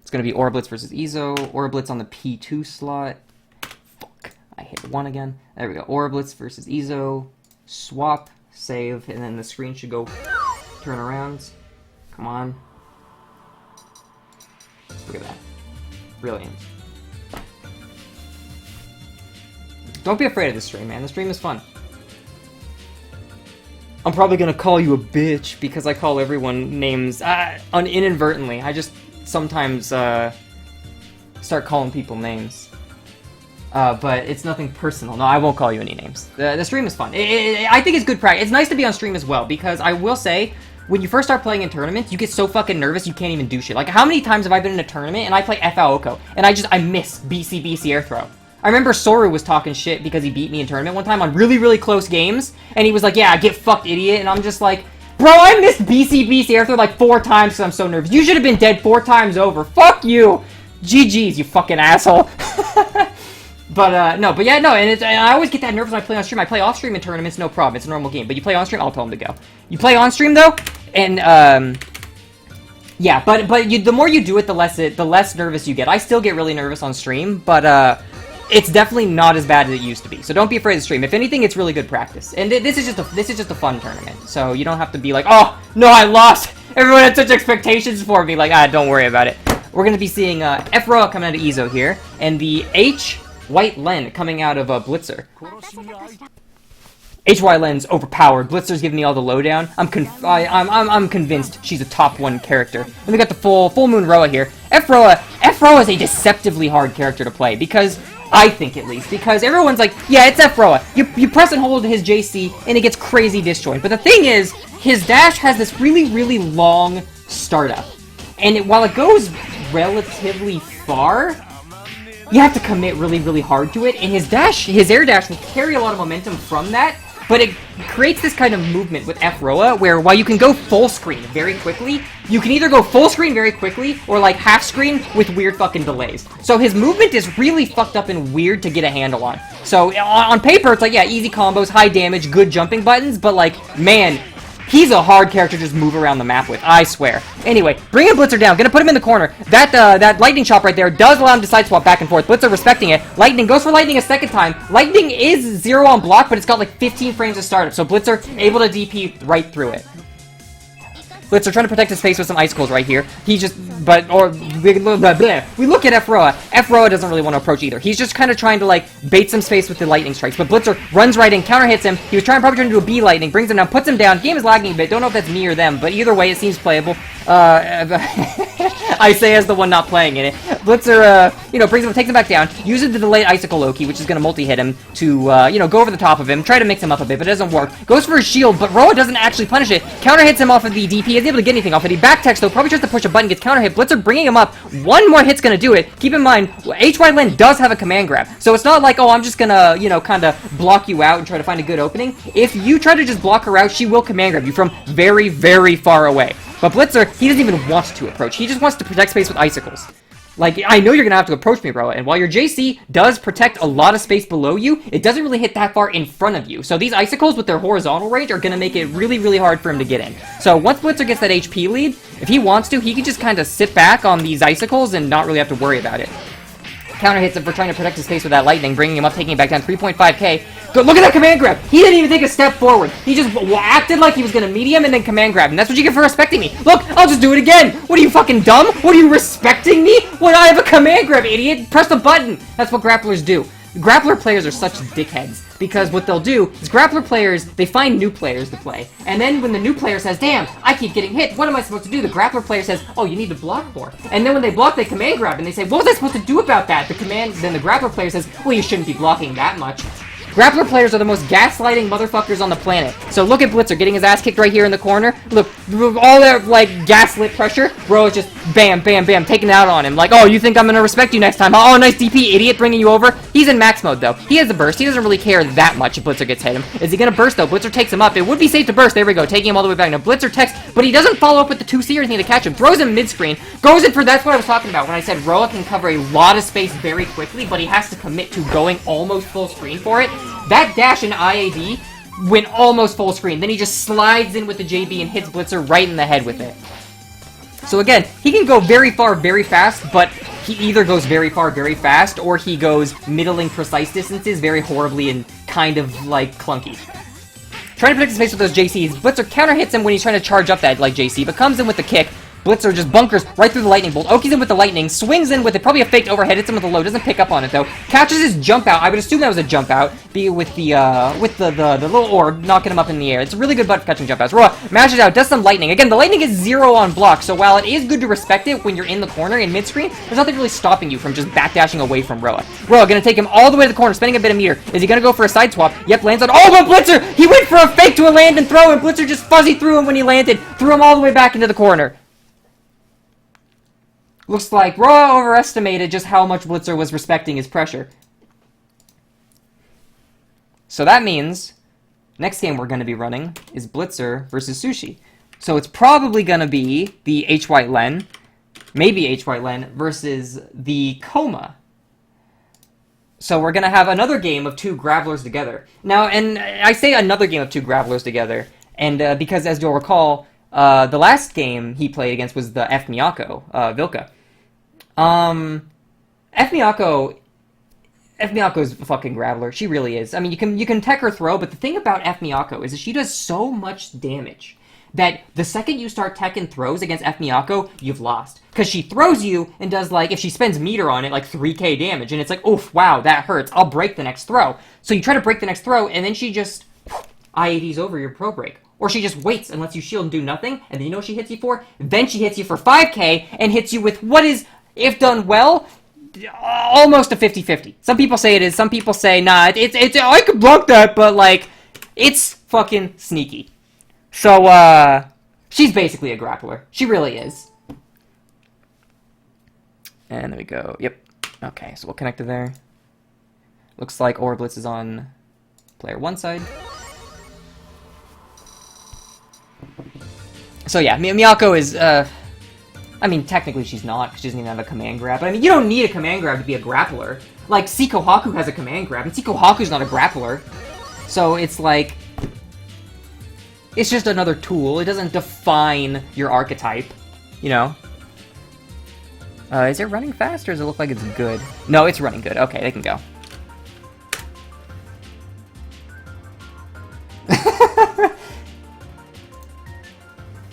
It's gonna be Aurablitz versus Iizo. Aurablitz on the P2 slot. I hit 1 again. There we go. Aurablitz versus Iizo. Swap, save, and then the screen should go turn around. Come on. Look at that. Brilliant. Don't be afraid of this stream, man. The stream is fun. I'm probably gonna call you a bitch because I call everyone names inadvertently. I just sometimes start calling people names. But it's nothing personal. No, I won't call you any names. The stream is fun. I think it's good practice. It's nice to be on stream as well, because I will say, when you first start playing in tournaments, you get so fucking nervous you can't even do shit. Like, how many times have I been in a tournament and I play f-miyako, and I miss BC air throw? I remember Soru was talking shit because he beat me in tournament one time on really, really close games, and he was like, yeah, get fucked, idiot, and I'm just like, bro, I missed BC air throw like 4 times because I'm so nervous. You should have been dead 4 times over. Fuck you! GG's, you fucking asshole. And I always get that nervous when I play on stream. I play off stream in tournaments, no problem. It's a normal game. But you play on stream, I'll tell them to go. You play on stream though, and yeah. But the more you do it, the less nervous you get. I still get really nervous on stream, but it's definitely not as bad as it used to be. So don't be afraid to stream. If anything, it's really good practice. And this is just a fun tournament. So you don't have to be like, oh no, I lost. Everyone had such expectations for me. Like, don't worry about it. We're gonna be seeing f-roa coming out of Iizo here, and the h-w.len coming out of Blitzer. h-w.len's overpowered. Blitzer's giving me all the lowdown. I'm convinced she's a top 1 character. And we got the full moon roa here. f-roa is a deceptively hard character to play, because I think at least, because everyone's like, yeah, it's f-roa. You press and hold his JC and it gets crazy disjoint. But the thing is, his dash has this really, really long startup. And while it goes relatively far, you have to commit really, really hard to it, and his air dash will carry a lot of momentum from that, but it creates this kind of movement with f-roa, where while you can go full screen very quickly, you can either go full screen very quickly, or like half screen with weird fucking delays. So his movement is really fucked up and weird to get a handle on. So on paper, it's like, yeah, easy combos, high damage, good jumping buttons, but like, man, he's a hard character to just move around the map with, I swear. Anyway, bringing Blitzer down, gonna put him in the corner. That lightning chop right there does allow him to side swap back and forth. Blitzer respecting it. Lightning goes for lightning a second time. Lightning is 0 on block, but it's got like 15 frames of startup, so Blitzer able to DP right through it. Blitzer trying to protect his face with some icicles right here. He just, we look at f-roa. f-roa doesn't really want to approach either. He's just kind of trying to like bait some space with the lightning strikes. But Blitzer runs right in, counter hits him. He was probably trying to do a B lightning, brings him down, puts him down. Game is lagging a bit. Don't know if that's me or them, but either way, it seems playable. I say as the one not playing in it. Blitzer, brings him, takes him back down, uses the delayed icicle Loki, which is going to multi-hit him to, go over the top of him, try to mix him up a bit, but it doesn't work. Goes for his shield, but Roa doesn't actually punish it. Counter hits him off of the DP, isn't able to get anything off it. He backtechs though, probably tries to push a button, gets counter hit. Blitzer bringing him up. One more hit's going to do it. Keep in mind, h-w.len does have a command grab, so it's not like, oh, I'm just going to, kind of block you out and try to find a good opening. If you try to just block her out, she will command grab you from very, very far away. But Blitzer, he doesn't even want to approach. He just wants to protect space with icicles. Like, I know you're gonna have to approach me, Roa, and while your JC does protect a lot of space below you, it doesn't really hit that far in front of you. So these icicles with their horizontal range are gonna make it really, really hard for him to get in. So once Blitzer gets that HP lead, if he wants to, he can just kind of sit back on these icicles and not really have to worry about it. Counter hits him for trying to protect his face with that lightning, bringing him up, taking him back down 3.5k. Good, look at that command grab! He didn't even take a step forward. He just acted like he was gonna medium and then command grab, and that's what you get for respecting me. Look, I'll just do it again! What are you, fucking dumb? What are you, respecting me? When I have a command grab, idiot! Press the button! That's what grapplers do. Grappler players are such dickheads, because what they'll do is grappler players, they find new players to play, and then when the new player says, damn, I keep getting hit, what am I supposed to do? The grappler player says, oh, you need to block more. And then when they block, they command grab, and they say, what was I supposed to do about that? Then the grappler player says, well, you shouldn't be blocking that much. Grappler players are the most gaslighting motherfuckers on the planet. So look at Blitzer getting his ass kicked right here in the corner. Look, all that, like, gaslit pressure. Bro is just bam, bam, bam, taking it out on him. Like, oh, you think I'm gonna respect you next time? Oh, nice DP, idiot, bringing you over. He's in max mode, though. He has a burst. He doesn't really care that much if Blitzer gets hit him. Is he gonna burst, though? Blitzer takes him up. It would be safe to burst. There we go, taking him all the way back. Now, Blitzer techs, but he doesn't follow up with the 2C or anything to catch him. Throws him mid-screen. Goes in for, that's what I was talking about when I said Roa can cover a lot of space very quickly, but he has to commit to going almost full screen for it. That dash in IAD went almost full screen. Then he just slides in with the JB and hits Blitzer right in the head with it. So again, he can go very far, very fast, but he either goes very far, very fast, or he goes middling precise distances very horribly and kind of, like, clunky. Trying to protect his face with those JCs. Blitzer counter hits him when he's trying to charge up that, like, JC, but comes in with the kick. Blitzer just bunkers right through the lightning bolt. Oki's in with the lightning, swings in with it, probably a faked overhead, hits him with a low, doesn't pick up on it though. Catches his jump out. I would assume that was a jump out, be it with the little orb knocking him up in the air. It's a really good butt for catching jump outs. Roa mashes out, does some lightning. Again, the lightning is 0 on block, so while it is good to respect it when you're in the corner in mid screen, there's nothing really stopping you from just backdashing away from Roa. Roa gonna take him all the way to the corner, spending a bit of meter. Is he gonna go for a side swap? Yep, lands on. Oh, but Blitzer! He went for a fake to a land and throw, and Blitzer just fuzzy threw him when he landed, threw him all the way back into the corner. Looks like Roa overestimated just how much Blitzer was respecting his pressure. So that means, next game we're going to be running is Blitzer versus Sushi. So it's probably going to be the h-w.len, maybe h-w.len, versus the c-kouma. So we're going to have another game of two grapplers together. Now, and I say another game of two grapplers together, and because as you'll recall, the last game he played against was the f-miyako, Vilka. f-miyako is a fucking grappler. She really is. I mean, you can tech her throw, but the thing about f-miyako is that she does so much damage that the second you start tech and throws against f-miyako, you've lost. Because she throws you and does, like, if she spends meter on it, like 3k damage, and it's like, oof, wow, that hurts. I'll break the next throw. So you try to break the next throw, and then she just IADs over your pro break. Or she just waits and lets you shield and do nothing, and then you know what she hits you for? Then she hits you for 5k and hits you with what is, if done well, almost a 50-50. Some people say it is, some people say, nah, it's I could block that, but, like, it's fucking sneaky. So, she's basically a grappler. She really is. And there we go. Yep. Okay, so we'll connect to there. Looks like Aurablitz is on player 1 side. So yeah, Miyako is, I mean, technically she's not, because she doesn't even have a command grab. But I mean, you don't need a command grab to be a grappler. Like, c-kohaku has a command grab, and c-kohaku's not a grappler. So it's like, it's just another tool. It doesn't define your archetype, you know? Is it running fast, or does it look like it's good? No, it's running good. Okay, they can go.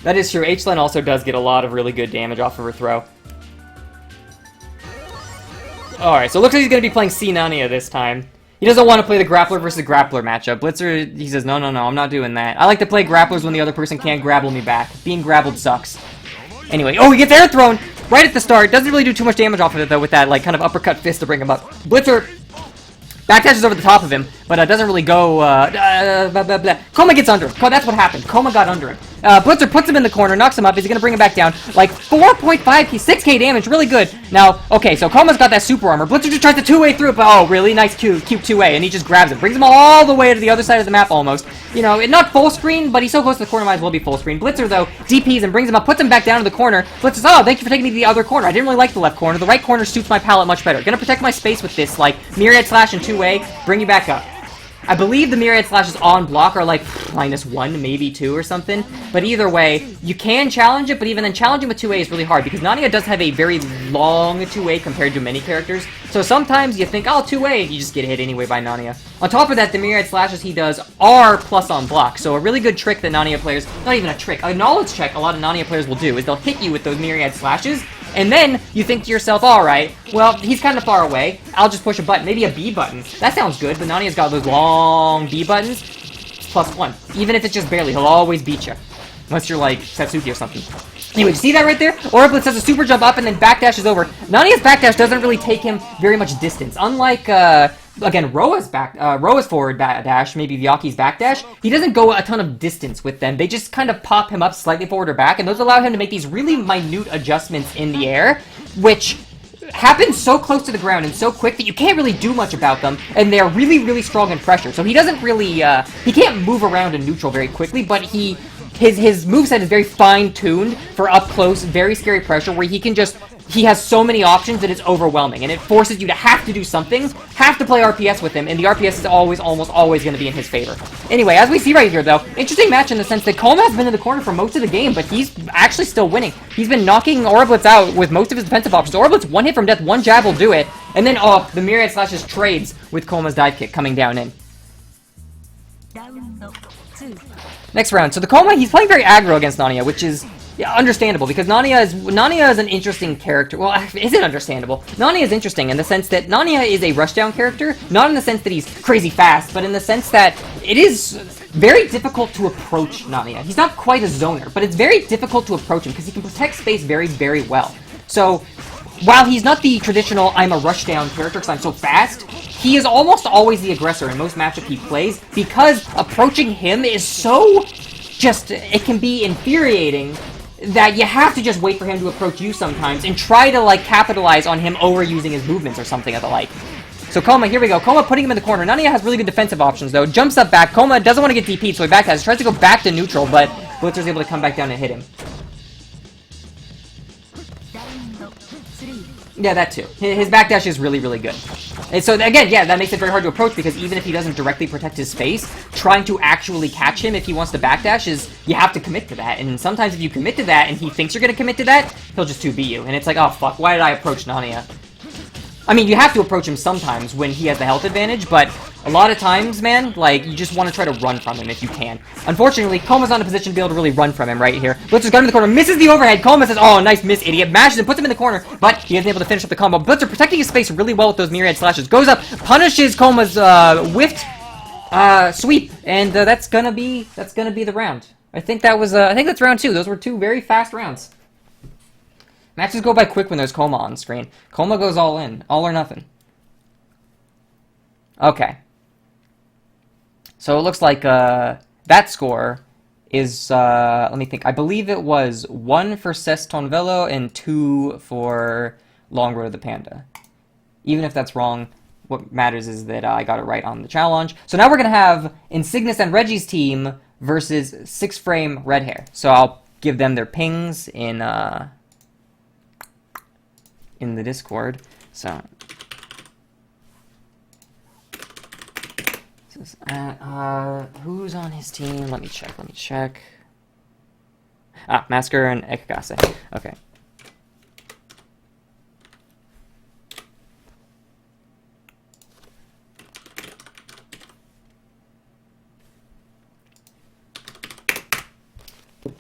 That is true. h-len also does get a lot of really good damage off of her throw. Alright, so it looks like he's going to be playing c-nanaya this time. He doesn't want to play the grappler versus grappler matchup. Blitzer, he says, no, I'm not doing that. I like to play grapplers when the other person can't grapple me back. Being grappled sucks. Anyway, oh, he gets air thrown right at the start. Doesn't really do too much damage off of it, though, with that, like, kind of uppercut fist to bring him up. Blitzer backdashes over the top of him, but doesn't really go, c-kouma gets under him. That's what happened. c-kouma got under him. Blitzer puts him in the corner, knocks him up. Is he gonna bring him back down? Like, 4.5, 6k damage, really good. Now, okay, so c-kouma's got that super armor. Blitzer just tries to two-way through it, but oh, really? Nice cube 2-way, and he just grabs it. Brings him all the way to the other side of the map, almost. you know, not full screen, but he's so close to the corner, might as well be full screen. Blitzer, though, DPs and brings him up, puts him back down to the corner. Blitzer's, oh, thank you for taking me to the other corner. I didn't really like the left corner. The right corner suits my palette much better. Gonna protect my space with this, like, Myriad Slash and two-way, bring you back up. I believe the Myriad Slashes on block are like -1, maybe 2 or something. But either way, you can challenge it, but even then challenging with 2A is really hard because Nanaya does have a very long 2A compared to many characters. So sometimes you think, oh, 2A, you just get hit anyway by Nanaya. On top of that, the Myriad Slashes he does are plus on block. So a really good trick that Nanaya players, not even a trick, a knowledge check a lot of Nanaya players will do is they'll hit you with those Myriad Slashes. And then you think to yourself, alright, well, he's kind of far away. I'll just push a button, maybe a B button. That sounds good, but Nania's got those long B buttons. +1. Even if it's just barely, he'll always beat you. Unless you're like Satsuki or something. Anyway, you see that right there? Aurablitz does a super jump up and then backdash is over. Nania's backdash doesn't really take him very much distance. Unlike, again, Roa's forward dash, maybe Vyaki's backdash, he doesn't go a ton of distance with them. They just kind of pop him up slightly forward or back, and those allow him to make these really minute adjustments in the air, which happen so close to the ground and so quick that you can't really do much about them, and they're really, really strong in pressure. So he doesn't really, he can't move around in neutral very quickly, but his moveset is very fine-tuned for up-close, very scary pressure, where he has so many options that it's overwhelming, and it forces you to have to do something, have to play RPS with him, and the RPS is almost always going to be in his favor. Anyway, as we see right here, though, interesting match in the sense that c-kouma has been in the corner for most of the game, but he's actually still winning. He's been knocking Aurablitz out with most of his defensive options. Aurablitz, one hit from death, one jab will do it, and then, oh, the Myriad Slashes trades with c-kouma's dive kick coming down in. Next round. So the c-kouma, he's playing very aggro against Nanaya, which is understandable, because Nanaya is an interesting character. Well, is it understandable? Nanaya is interesting in the sense that Nanaya is a rushdown character, not in the sense that he's crazy fast, but in the sense that it is very difficult to approach Nanaya. He's not quite a zoner, but it's very difficult to approach him, because he can protect space very, very well. So, while he's not the traditional, I'm a rushdown character because I'm so fast, he is almost always the aggressor in most matchups he plays, because approaching him is so it can be infuriating that you have to just wait for him to approach you sometimes and try to, like, capitalize on him overusing his movements or something of the like. So c-kouma, here we go. c-kouma putting him in the corner. Nanaya has really good defensive options, though. Jumps up back. c-kouma doesn't want to get DP'd, so he backdashes. Tries to go back to neutral, but Blitzer's able to come back down and hit him. Yeah, that too. His backdash is really, really good. And so, again, yeah, that makes it very hard to approach, because even if he doesn't directly protect his space, trying to actually catch him if he wants to backdash is, you have to commit to that. And sometimes if you commit to that and he thinks you're going to commit to that, he'll just 2B you. And it's like, oh, fuck, why did I approach Nanaya? I mean, you have to approach him sometimes when he has the health advantage, but a lot of times, man, like, you just want to try to run from him if you can. Unfortunately, c-kouma's not in a position to be able to really run from him right here. Blitzer's gun in the corner, misses the overhead. c-kouma says, oh, nice miss, idiot. Mashes and puts him in the corner, but he isn't able to finish up the combo. Blitzer protecting his space really well with those Myriad Slashes. Goes up, punishes c-kouma's whiffed sweep, and that's gonna be the round. I think that's round 2. Those were 2 very fast rounds. Matches go by quick when there's c-kouma on screen. c-kouma goes all in. All or nothing. Okay. So it looks like that score is, let me think. I believe it was 1 for Cestonvelo and 2 for Long Road to the Panda. Even if that's wrong, what matters is that I got it right on the challenge. So now we're going to have Insignis and Regici's team versus 6-frame Red Hair. So I'll give them their pings in the Discord. So who's on his team? Let me check. Ah, Masker and Eskagasse. Okay.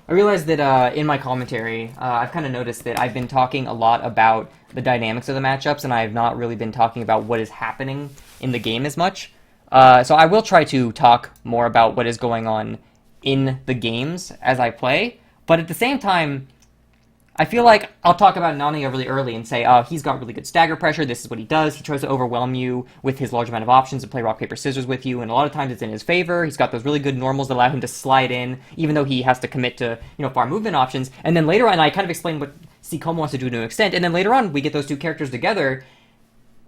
I realized that in my commentary, I've kind of noticed that I've been talking a lot about the dynamics of the matchups, and I have not really been talking about what is happening in the game as much. So I will try to talk more about what is going on in the games as I play, but at the same time, I feel like I'll talk about Nanaya really early and say, oh, he's got really good stagger pressure, this is what he does, he tries to overwhelm you with his large amount of options and play rock, paper, scissors with you, and a lot of times it's in his favor. He's got those really good normals that allow him to slide in, even though he has to commit to, you know, far movement options, and then later on, I kind of explain what c-kouma wants to do to an extent, and then later on, we get those 2 characters together,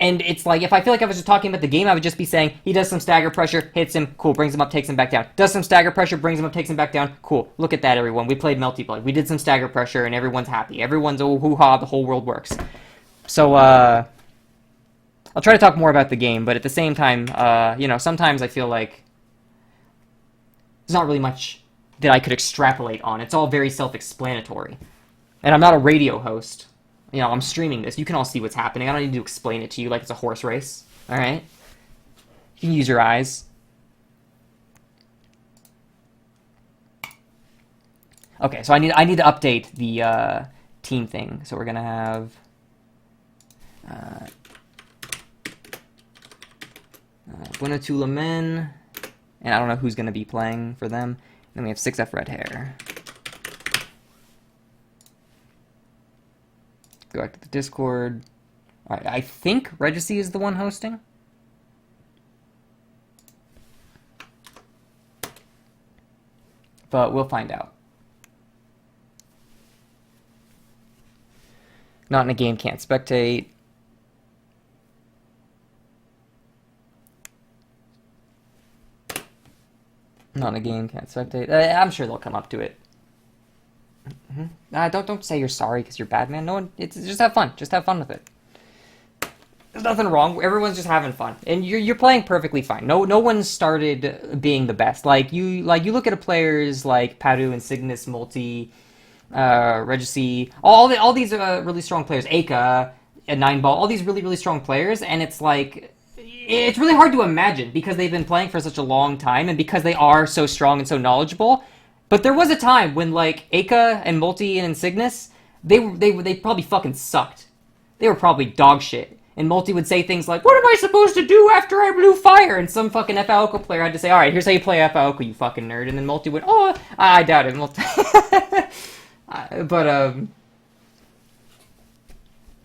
And it's like, if I feel like I was just talking about the game, I would just be saying, he does some stagger pressure, hits him, cool, brings him up, takes him back down. Does some stagger pressure, brings him up, takes him back down, cool. Look at that, everyone. We played Melty Blood. We did some stagger pressure, and everyone's happy. Everyone's, oh, hoo-ha, the whole world works. So, I'll try to talk more about the game, but at the same time, you know, sometimes I feel like there's not really much that I could extrapolate on. It's all very self-explanatory. And I'm not a radio host. You know, I'm streaming this. You can all see what's happening. I don't need to explain it to you like it's a horse race. Alright? You can use your eyes. Okay, so I need to update the team thing. So we're gonna have BUENA TULA men, and I don't know who's gonna be playing for them. Then we have 6F red hair. Go back to the Discord. Alright, I think Regeci is the one hosting. But we'll find out. Not in a game, can't spectate. Not in a game, can't spectate. I'm sure they'll come up to it. Don't say you're sorry because you're bad, man. No one. It's just have fun. Just have fun with it. There's nothing wrong. Everyone's just having fun, and you're playing perfectly fine. No one started being the best. Like you look at players like Paddu, Insignis, Multi, Regeci, all these really strong players. Eika, a 9-ball. All these really strong players, and it's like it's really hard to imagine because they've been playing for such a long time, and because they are so strong and so knowledgeable. But there was a time when, like, Eika and Multi and Insignis, they probably fucking sucked. They were probably dog shit. And Multi would say things like, what am I supposed to do after I blew fire? And some fucking f-miyako player had to say, alright, here's how you play f-miyako, you fucking nerd. And then Multi would, oh, I doubt it.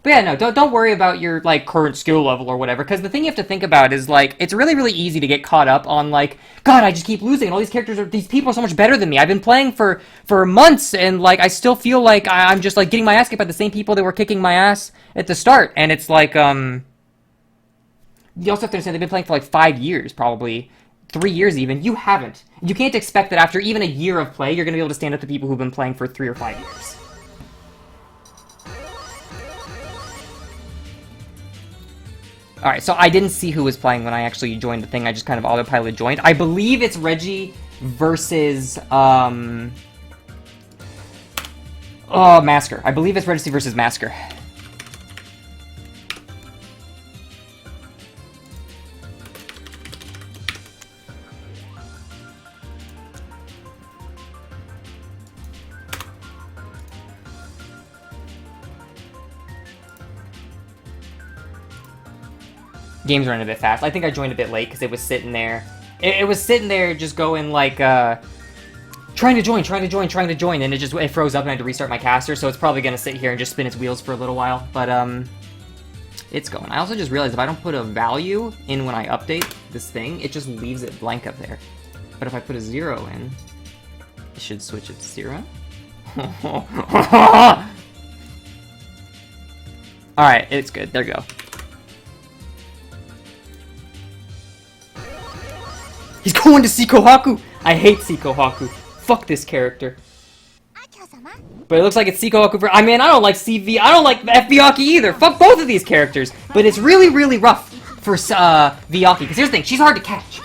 But yeah, no, don't worry about your, like, current skill level or whatever, because the thing you have to think about is, like, it's really easy to get caught up on, like, God, I just keep losing, and all these people are so much better than me. I've been playing for months, and, like, I still feel like I'm just, like, getting my ass kicked by the same people that were kicking my ass at the start, and it's, like, you also have to understand they've been playing for, like, 5 years, probably, 3 years even. You haven't. You can't expect that after even a year of play, you're gonna be able to stand up to people who've been playing for 3 or 5 years. Alright, so I didn't see who was playing when I actually joined the thing. I just kind of autopilot joined. I believe it's Reggie versus, Masker. I believe it's Reggie versus Masker. Game's running a bit fast. I think I joined a bit late because it was sitting there. It was sitting there just going like, trying to join, and it froze up and I had to restart my caster, so it's probably going to sit here and just spin its wheels for a little while, but, it's going. I also just realized if I don't put a value in when I update this thing, it just leaves it blank up there. But if I put a 0 in, it should switch it to 0. Alright, it's good. There we go. He's going to c-kohaku! I hate c-kohaku. Fuck this character. But it looks like it's c-kohaku for— I mean, I don't like I don't like f-v.akiha either. Fuck both of these characters. But it's really rough for v.akiha. Because here's the thing, she's hard to catch.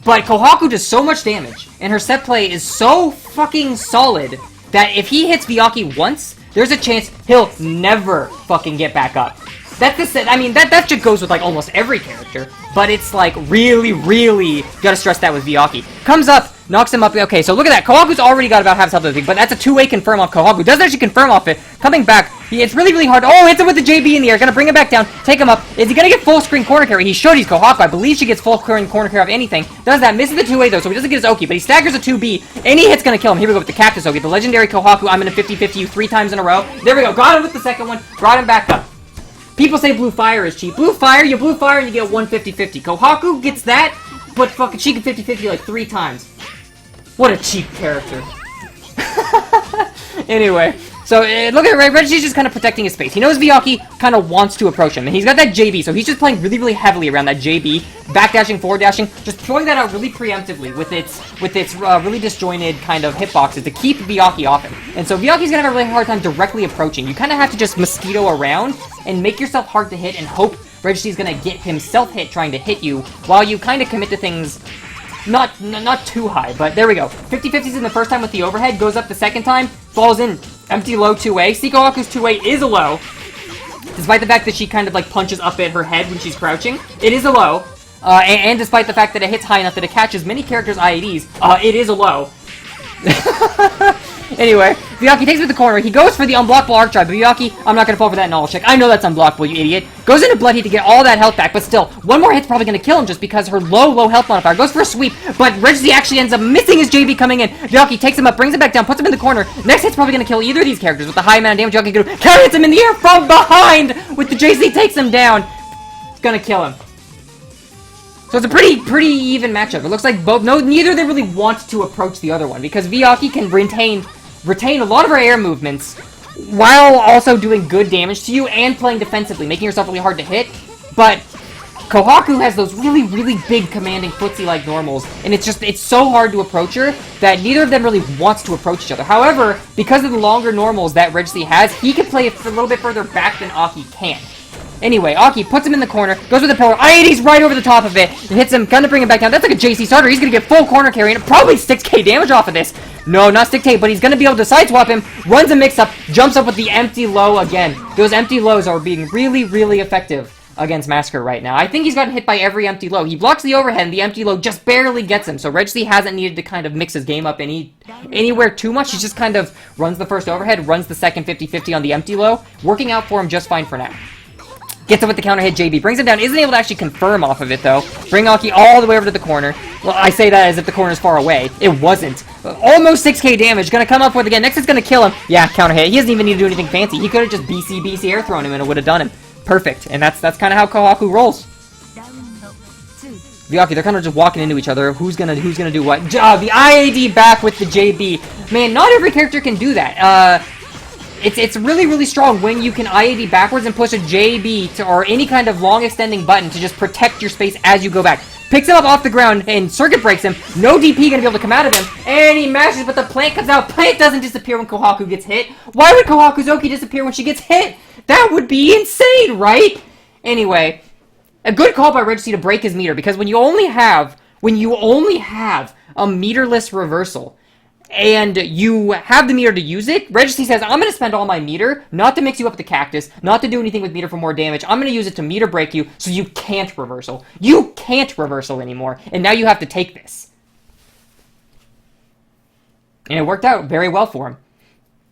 But Kohaku does so much damage, and her set play is so fucking solid, that if he hits v.akiha once, there's a chance he'll never fucking get back up. That's the set. I mean, that just goes with, like, almost every character. But it's, like, really gotta stress that with v.akiha. Comes up, knocks him up. Okay, so look at that. Kohaku's already got about half his health of the thing, but that's a two-way confirm off Kohaku. Doesn't actually confirm off it. Coming back, it's really hard. Oh, hits him with the JB in the air. Gonna bring him back down. Take him up. Is he gonna get full screen corner carry? He should. He's Kohaku. I believe she gets full screen corner carry of anything. Does that. Misses the two-way, though, so he doesn't get his Oki, but he staggers a 2B. Any hit's gonna kill him. Here we go with the Cactus Oki. The legendary Kohaku. I'm in a 50-50 you 3 times in a row. There we go. Got him with the second one. Brought him back up. People say blue fire is cheap. Blue fire, you blue fire and you get 150-50. Kohaku gets that, but fucking she can 50-50 like 3 times. What a cheap character. Anyway, So, look at Regeci's just kind of protecting his space. He knows v-aki kind of wants to approach him, and he's got that JB, so he's just playing really, really heavily around that JB, backdashing, forward dashing, just throwing that out really preemptively with its really disjointed kind of hitboxes to keep v-aki off him. And so v-aki's gonna have a really hard time directly approaching. You kind of have to just mosquito around and make yourself hard to hit and hope Regeci's gonna get himself hit trying to hit you while you kind of commit to things not too high, but there we go. 50-50s in the first time with the overhead, goes up the second time, falls in. Empty low 2A. c-kohaku's 2A is a low. Despite the fact that she kind of like punches up at her head when she's crouching, it is a low. And despite the fact that it hits high enough that it catches many characters' IEDs, it is a low. Anyway, v-aki takes it to the corner. He goes for the unblockable arc drive, but v-aki, I'm not gonna fall for that knowledge check. I know that's unblockable, you idiot. Goes into blood heat to get all that health back, but still, one more hit's probably gonna kill him just because her low health modifier. Goes for a sweep, but Regeci actually ends up missing his JB coming in. v-aki takes him up, brings him back down, puts him in the corner. Next hit's probably gonna kill either of these characters with the high amount of damage v-aki can do. Carry hits him in the air from behind with the JC, takes him down. It's gonna kill him. So it's a pretty even matchup. It looks like neither of them really want to approach the other one because v-aki can retain a lot of her air movements while also doing good damage to you and playing defensively, making yourself really hard to hit. But Kohaku has those really, really big commanding footsie-like normals, and it's so hard to approach her that neither of them really wants to approach each other. However, because of the longer normals that Regeci has, he can play a little bit further back than Aki can. Anyway, Aki puts him in the corner, goes with the pillar, IED's right over the top of it, and hits him, gonna bring him back down. That's like a JC starter. He's gonna get full corner carry, and probably 6k damage off of this. No, not 6k, but he's gonna be able to sideswap him, runs a mix-up, jumps up with the empty low again. Those empty lows are being really, really effective against Massacre right now. I think he's gotten hit by every empty low. He blocks the overhead, and the empty low just barely gets him, so Regeci hasn't needed to kind of mix his game up anywhere too much. He just kind of runs the first overhead, runs the second 50-50 on the empty low, working out for him just fine for now. Gets him with the counter hit JB, brings him down, isn't able to actually confirm off of it though. Bring Aki all the way over to the corner. Well, I say that as if the corner's far away. It wasn't. Almost 6k damage, gonna come up with again. Next it's gonna kill him. Yeah, counter hit. He doesn't even need to do anything fancy. He could have just BC air thrown him and it would have done him. Perfect. And that's kind of how Kohaku rolls. v-aki, they're kind of just walking into each other. Who's gonna do what? The IAD back with the JB. Man, not every character can do that. It's really, really strong when you can IAD backwards and push a JB or any kind of long extending button to just protect your space as you go back. Picks him up off the ground and circuit breaks him. No DP gonna be able to come out of him. And he mashes, but the plant comes out. Plant doesn't disappear when Kohaku gets hit. Why would Kohaku's Oki disappear when she gets hit? That would be insane, right? Anyway, a good call by Regeci to break his meter because when you only have a meterless reversal, and you have the meter to use it, Regeci says, I'm going to spend all my meter, not to mix you up with the cactus, not to do anything with meter for more damage. I'm going to use it to meter break you so you can't reversal. You can't reversal anymore, and now you have to take this. And it worked out very well for him.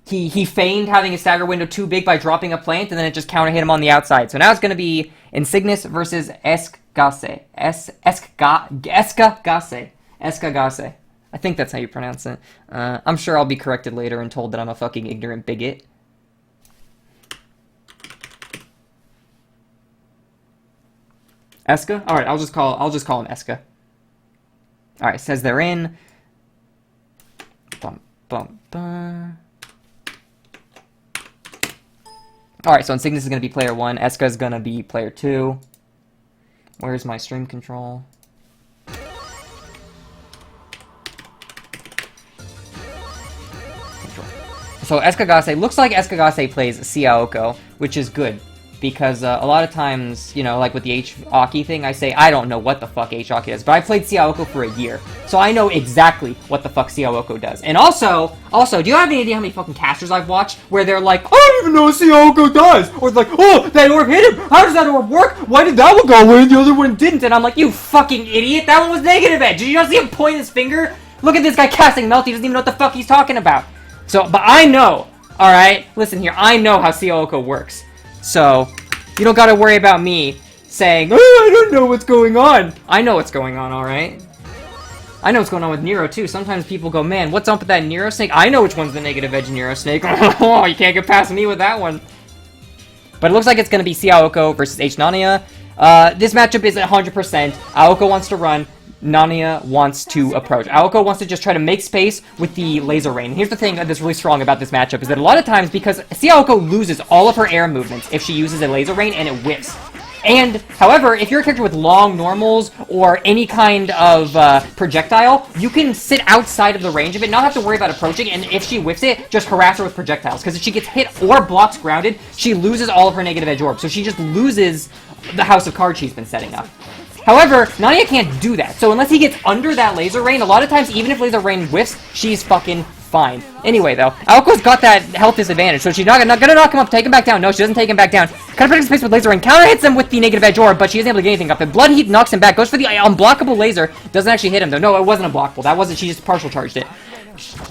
He feigned having a stagger window too big by dropping a plant, and then it just counter hit him on the outside. So now it's going to be Insignis versus Eskagasse. Eskagasse. I think that's how you pronounce it. I'm sure I'll be corrected later and told that I'm a fucking ignorant bigot. Eska? Alright, I'll just call him Eska. Alright, says they're in. Bum, bum, bum. Alright, so Insignis is gonna be player 1, Eska is gonna be player 2. Where's my stream control? So Eskagasse, looks like Eskagasse plays c-aoko, which is good, because a lot of times, you know, like with the h-aki thing, I say, I don't know what the fuck h-aki is, but I played c-aoko for a year, so I know exactly what the fuck c-aoko does. And also, do you have any idea how many fucking casters I've watched, where they're like, I don't even know what c-aoko does, or it's like, oh, that orb hit him, how does that orb work, why did that one go away and the other one didn't, and I'm like, you fucking idiot, that one was negative edge, did you not see him point his finger? Look at this guy casting melt, he doesn't even know what the fuck he's talking about. So, but I know, alright, listen here, I know how c-aoko works. So, you don't gotta worry about me saying, oh, I don't know what's going on. I know what's going on, alright? I know what's going on with Nero, too. Sometimes people go, man, what's up with that Nero snake? I know which one's the negative edge Nero snake. Oh, you can't get past me with that one. But it looks like it's gonna be c-aoko versus h-nanaya. This matchup is 100%. Aoko wants to run. Nanaya wants to approach. Aoko wants to just try to make space with the laser rain. Here's the thing that's really strong about this matchup, is that a lot of times, because c-aoko loses all of her air movements if she uses a laser rain and it whiffs. And, however, if you're a character with long normals or any kind of projectile, you can sit outside of the range of it, not have to worry about approaching, and if she whiffs it, just harass her with projectiles. Because if she gets hit or blocks grounded, she loses all of her negative edge orbs. So she just loses the house of cards she's been setting up. However, Nanaya can't do that. So unless he gets under that laser rain, a lot of times, even if laser rain whiffs, she's fucking fine. Anyway, though, Aoko's got that health disadvantage, so she's not gonna knock him up, take him back down. No, she doesn't take him back down. Kind of protects space with laser rain, counter hits him with the negative edge orb, but she isn't able to get anything up. And Blood Heat knocks him back, goes for the unblockable laser, doesn't actually hit him, though. No, it wasn't unblockable. That wasn't, she just partial charged it.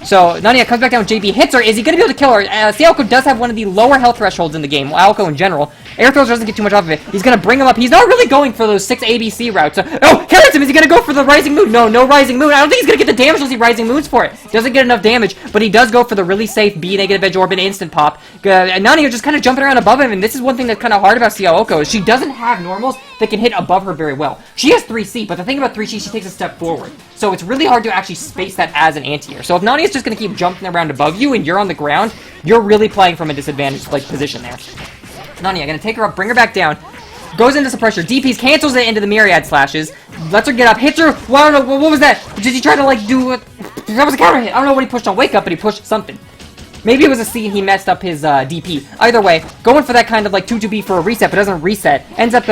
So, Nanaya comes back down, JB hits her. Is he going to be able to kill her? c-aoko does have one of the lower health thresholds in the game, Aoko in general. Air throws doesn't get too much off of it. He's going to bring him up. He's not really going for those 6 ABC routes. Oh, hits him! Is he going to go for the Rising Moon? No, no Rising Moon. I don't think he's going to get the damage unless he Rising Moons for it. Doesn't get enough damage, but he does go for the really safe B negative edge orb and instant pop. Nanaya just kind of jumping around above him, and this is one thing that's kind of hard about c-aoko, is she doesn't have normals that can hit above her very well. She has 3C, but the thing about 3C, she takes a step forward. So it's really hard to actually space that as an anti-air. So if Nania's just going to keep jumping around above you and you're on the ground, you're really playing from a disadvantaged position there. Nanaya going to take her up, bring her back down, goes into suppressor, DPs, cancels it into the myriad slashes, lets her get up, hits her. Well, I don't know, what was that? Did he try to do what? That was a counter hit. I don't know what he pushed on Wake Up, but he pushed something. Maybe it was a C and he messed up his DP. Either way, going for that kind of 2-2B for a reset, but doesn't reset. Ends up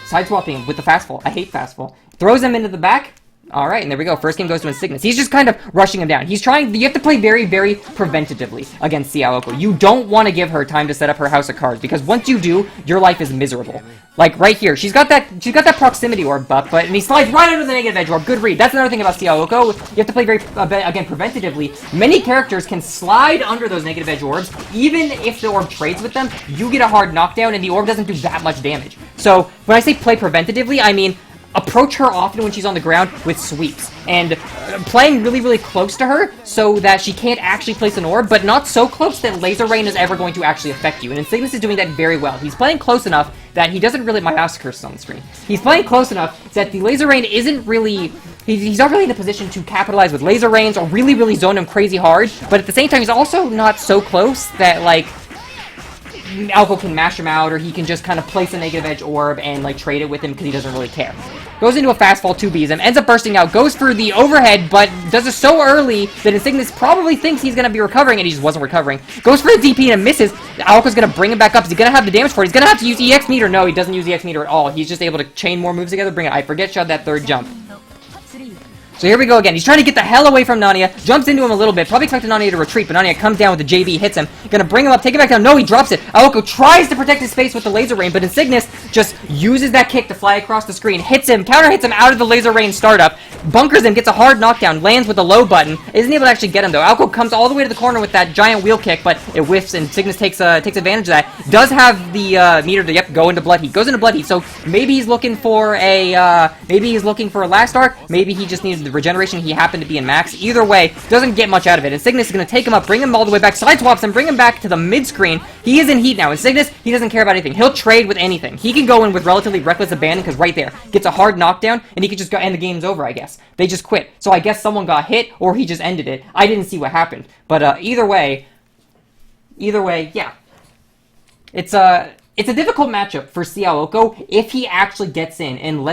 side swapping with the fastfall. I hate fastfall. Throws him into the back. Alright, and there we go. First game goes to Insignis. He's just kind of rushing him down. He's trying... You have to play very, very preventatively against c-aoko. You don't want to give her time to set up her house of cards, because once you do, your life is miserable. Like, right here. She's got that proximity orb buff, and he slides right under the negative edge orb. Good read. That's another thing about c-aoko. You have to play very, again, preventatively. Many characters can slide under those negative edge orbs. Even if the orb trades with them, you get a hard knockdown, and the orb doesn't do that much damage. So, when I say play preventatively, I mean... approach her often when she's on the ground with sweeps, and playing really, really close to her so that she can't actually place an orb, but not so close that laser rain is ever going to actually affect you. And Insignis is doing that very well. He's playing close enough that he doesn't really... My mouse cursor on the screen. He's playing close enough that the laser rain isn't really... He's not really in a position to capitalize with laser rains or really, really zone him crazy hard, but at the same time, he's also not so close that, Aoko can mash him out, or he can just kind of place a negative edge orb and trade it with him because he doesn't really care. Goes into a fastfall 2Bs him, ends up bursting out, goes for the overhead, but does it so early that Insignis probably thinks he's going to be recovering, and he just wasn't recovering. Goes for the DP and misses. Aoko's going to bring him back up. Is he going to have the damage for it? He's going to have to use EX meter. No, he doesn't use EX meter at all. He's just able to chain more moves together, bring it. I forget shot that third jump. So here we go again. He's trying to get the hell away from Nanaya. Jumps into him a little bit. Probably expected Nanaya to retreat, but Nanaya comes down with the JB, hits him. Gonna bring him up, take him back down. No, he drops it. Aoko tries to protect his space with the laser rain, but Insignis just uses that kick to fly across the screen. Hits him, counter hits him out of the laser rain startup. Bunkers him, gets a hard knockdown, lands with the low button. Isn't able to actually get him, though. Aoko comes all the way to the corner with that giant wheel kick, but it whiffs, and Insignis takes advantage of that. Does have the meter to, go into Blood Heat. Goes into Blood Heat, so maybe he's looking for a last arc. Maybe he just needs the regeneration. He happened to be in max. Either way, doesn't get much out of it. Insignis is going to take him up, bring him all the way back, side swaps him, bring him back to the mid-screen. He is in heat now. Insignis, he doesn't care about anything. He'll trade with anything. He can go in with relatively reckless abandon, because right there, gets a hard knockdown, and he can just go, and the game's over, I guess. They just quit. So I guess someone got hit, or he just ended it. I didn't see what happened. But either way, yeah. It's a difficult matchup for c-aoko if he actually gets in and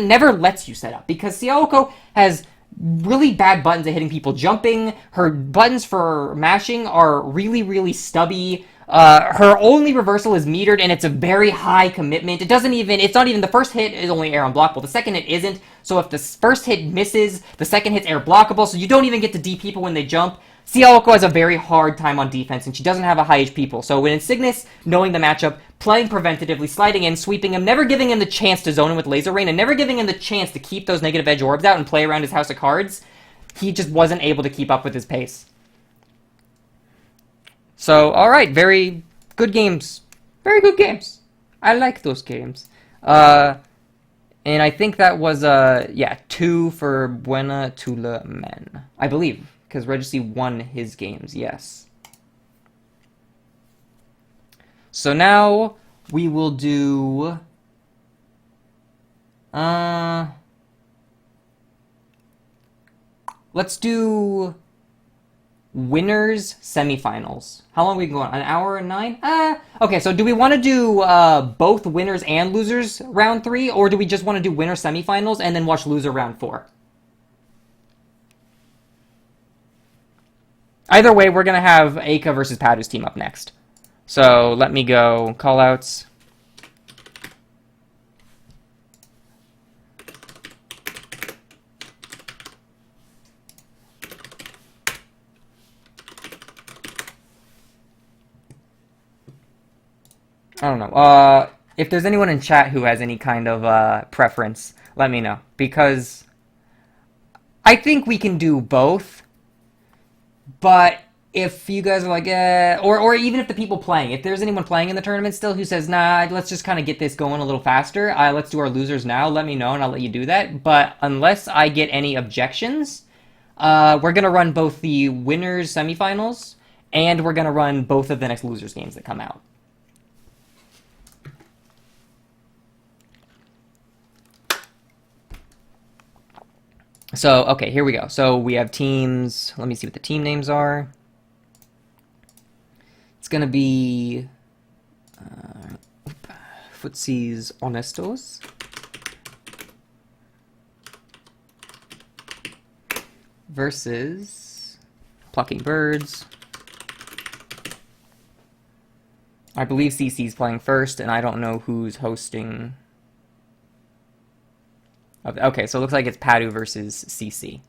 never lets you set up, because c-aoko has really bad buttons at hitting people jumping. Her buttons for mashing are really, really stubby. Her only reversal is metered, and it's a very high commitment. It's not even, the first hit is only air unblockable. The second hit isn't, so if the first hit misses, the second hit's air blockable, so you don't even get to DP people when they jump. c-aoko has a very hard time on defense, and she doesn't have a high HP pool. So when Insignis, knowing the matchup, playing preventatively, sliding in, sweeping him, never giving him the chance to zone him with laser rain, and never giving him the chance to keep those negative edge orbs out and play around his house of cards, he just wasn't able to keep up with his pace. So, alright, very good games. Very good games. I like those games. And I think that was, 2 for BUENA, TULA, men. I believe, because Regeci won his games, yes. So now, we will do... let's do winners semifinals. How long are we going? An hour and 9? Okay, so do we want to do both winners and losers round 3, or do we just want to do winner semifinals and then watch loser round 4? Either way, we're going to have Eika versus Paddu's team up next. So let me go callouts. I don't know. If there's anyone in chat who has any kind of preference, let me know. Because I think we can do both. But if you guys are like, or even if the people playing, if there's anyone playing in the tournament still who says, nah, let's just kind of get this going a little faster, let's do our losers now, let me know and I'll let you do that. But unless I get any objections, we're going to run both the winners semifinals and we're going to run both of the next losers games that come out. So, okay, here we go. So we have teams. Let me see what the team names are. It's going to be footsies honestos versus plucking birds. I believe CC's playing first, and I don't know who's hosting. Okay, so it looks like it's Paddu versus CC.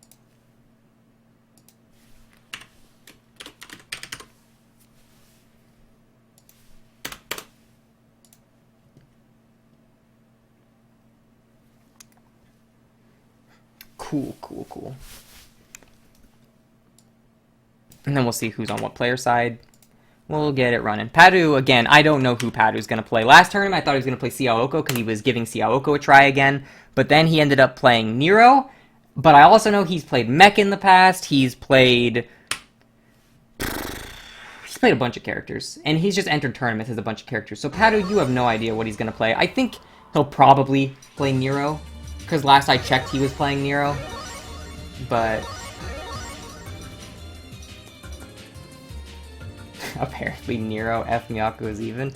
Cool, cool, cool. And then we'll see who's on what player side. We'll get it running. Paddu, again, I don't know who Paddu's going to play. Last tournament, I thought he was going to play c-aoko because he was giving c-aoko a try again. But then he ended up playing c-nero. But I also know he's played mech in the past. He's played a bunch of characters. And he's just entered tournaments as a bunch of characters. So Paddu, you have no idea what he's going to play. I think he'll probably play c-nero. Because last I checked, he was playing c-nero. But apparently c-nero f-miyako is even.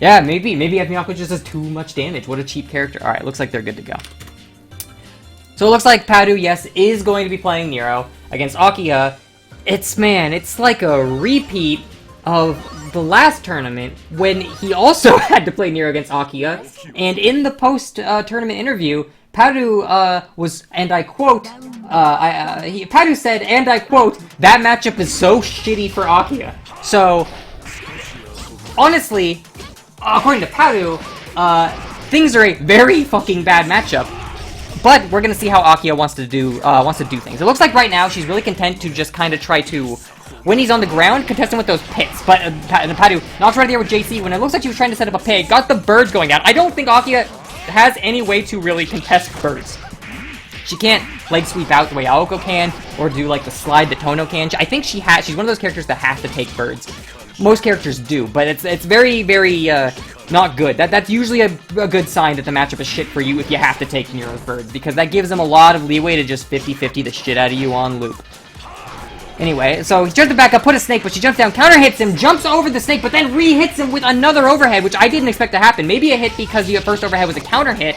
Yeah, maybe f-miyako just does too much damage. What a cheap character. Alright, looks like they're good to go. So it looks like Paddu, yes, is going to be playing c-nero against Akiha. It's like a repeat of the last tournament when he also had to play c-nero against Akiha. And in the post-tournament interview, Paddu was, and I quote, Paddu said, and I quote, that matchup is so shitty for Akiha. So, honestly, according to Paddu, things are a very fucking bad matchup. But we're gonna see how Akiha wants to do things. It looks like right now she's really content to just kind of try to, when he's on the ground, contest him with those pits. But Paddu knocks right there with JC when it looks like she was trying to set up a pig, got the birds going out. I don't think Akiha has any way to really contest birds. She can't leg sweep out the way Aoko can, or do like the slide that Tono can. I think she's one of those characters that has to take birds. Most characters do, but it's very, very not good. That's usually a good sign that the matchup is shit for you if you have to take c-nero's birds, because that gives them a lot of leeway to just 50-50 the shit out of you on loop. Anyway, so he tries to back up, put a snake, but she jumps down, counter hits him, jumps over the snake, but then re-hits him with another overhead, which I didn't expect to happen. Maybe a hit because the first overhead was a counter hit.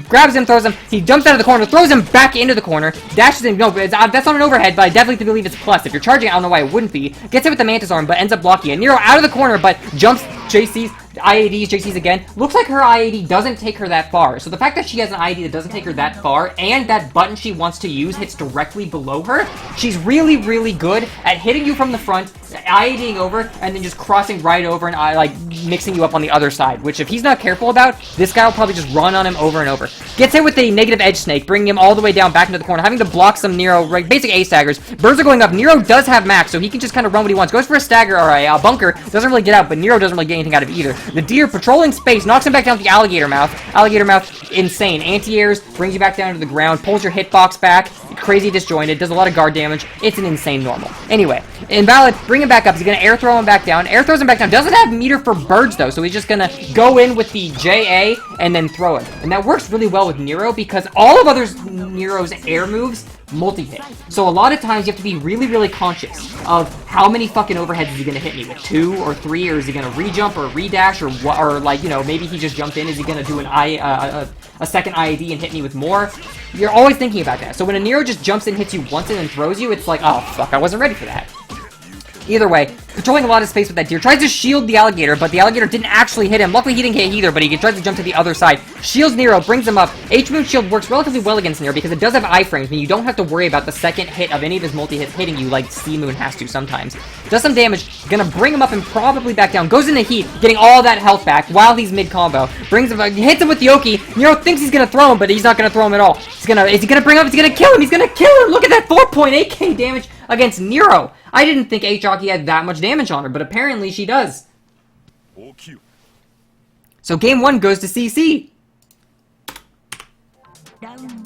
Grabs him, throws him, he jumps out of the corner, throws him back into the corner, dashes him, no, that's not an overhead, but I definitely believe it's plus. If you're charging, I don't know why it wouldn't be. Gets hit with the Mantis arm, but ends up blocking it. c-nero out of the corner, but jumps JC's, IADs, JC's again. Looks like her IAD doesn't take her that far. So the fact that she has an IAD that doesn't take her that far, and that button she wants to use hits directly below her, she's really, really good at hitting you from the front, IADing over, and then just crossing right over and like mixing you up on the other side, which if he's not careful about, this guy will probably just run on him over and over. Gets hit with the negative edge snake, bringing him all the way down back into the corner, having to block some c-nero, right, basic A staggers. Birds are going up. c-nero does have max, so he can just kind of run what he wants. Goes for a stagger or a bunker, doesn't really get out, but c-nero doesn't really get anything out of either. The deer patrolling space, knocks him back down with the alligator mouth. Alligator mouth, insane. Anti-airs, brings you back down to the ground, pulls your hitbox back, crazy disjointed, does a lot of guard damage. It's an insane normal. Anyway, Invalid, bring him back up. He's gonna air throw him back down. Air throws him back down. Doesn't have meter for birds though, so he's just gonna go in with the JA and then throw it. And that works really well with c-nero because all of c-nero's air moves multi-hit. So a lot of times you have to be really, really conscious of how many fucking overheads is he gonna hit me with, 2 or 3, or is he gonna re-jump or re-dash, or what, or like, you know, maybe he just jumped in, is he gonna do a second IAD and hit me with more? You're always thinking about that. So when a Nero just jumps in, hits you once and then throws you, it's like, oh fuck, I wasn't ready for that. Either way, controlling a lot of space with that deer. Tries to shield the alligator, but the alligator didn't actually hit him. Luckily, he didn't get either, but he tries to jump to the other side. Shields Nero, brings him up. H-Moon Shield works relatively well against Nero because it does have iframes, and you don't have to worry about the second hit of any of his multi-hits hitting you like C-Moon has to sometimes. Does some damage, gonna bring him up and probably back down. Goes into heat, getting all that health back while he's mid-combo. Brings him, hits him with the Oki. Nero thinks he's gonna throw him, but he's not gonna throw him at all. Is he gonna bring him up? He's gonna kill him! He's gonna kill him! Look at that 4.8k damage against Nero! I didn't think h-akiha had that much damage on her, but apparently she does. So game 1 goes to CC.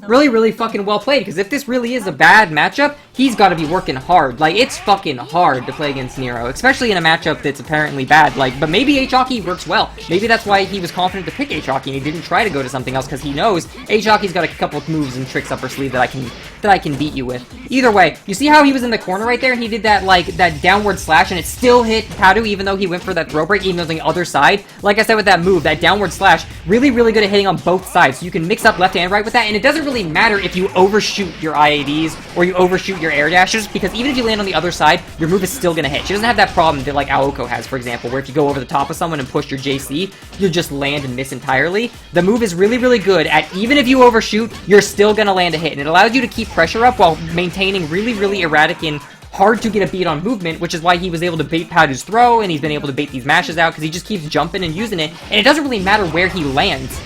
Really, really fucking well played, because if this really is a bad matchup, he's got to be working hard. Like, it's fucking hard to play against Nero, especially in a matchup that's apparently bad. Like, but maybe h-akiha works well. Maybe that's why he was confident to pick h-akiha and he didn't try to go to something else, because he knows h-akiha's got a couple of moves and tricks up her sleeve that I can beat you with. Either way, you see how he was in the corner right there and he did that, like, that downward slash and it still hit Paddu even though he went for that throw break, even though it was on the other side? Like I said with that move, that downward slash, really, really good at hitting on both sides. So you can mix up left and right with that, and it doesn't really matter if you overshoot your IADs or you overshoot your air dashes, because even if you land on the other side, your move is still gonna hit. She doesn't have that problem that like Aoko has, for example, where if you go over the top of someone and push your JC, you'll just land and miss entirely. The move is really, really good at, even if you overshoot, you're still gonna land a hit, and it allows you to keep pressure up while maintaining really, really erratic and hard to get a beat on movement, which is why he was able to bait Paddu's throw, and he's been able to bait these mashes out, because he just keeps jumping and using it, and it doesn't really matter where he lands.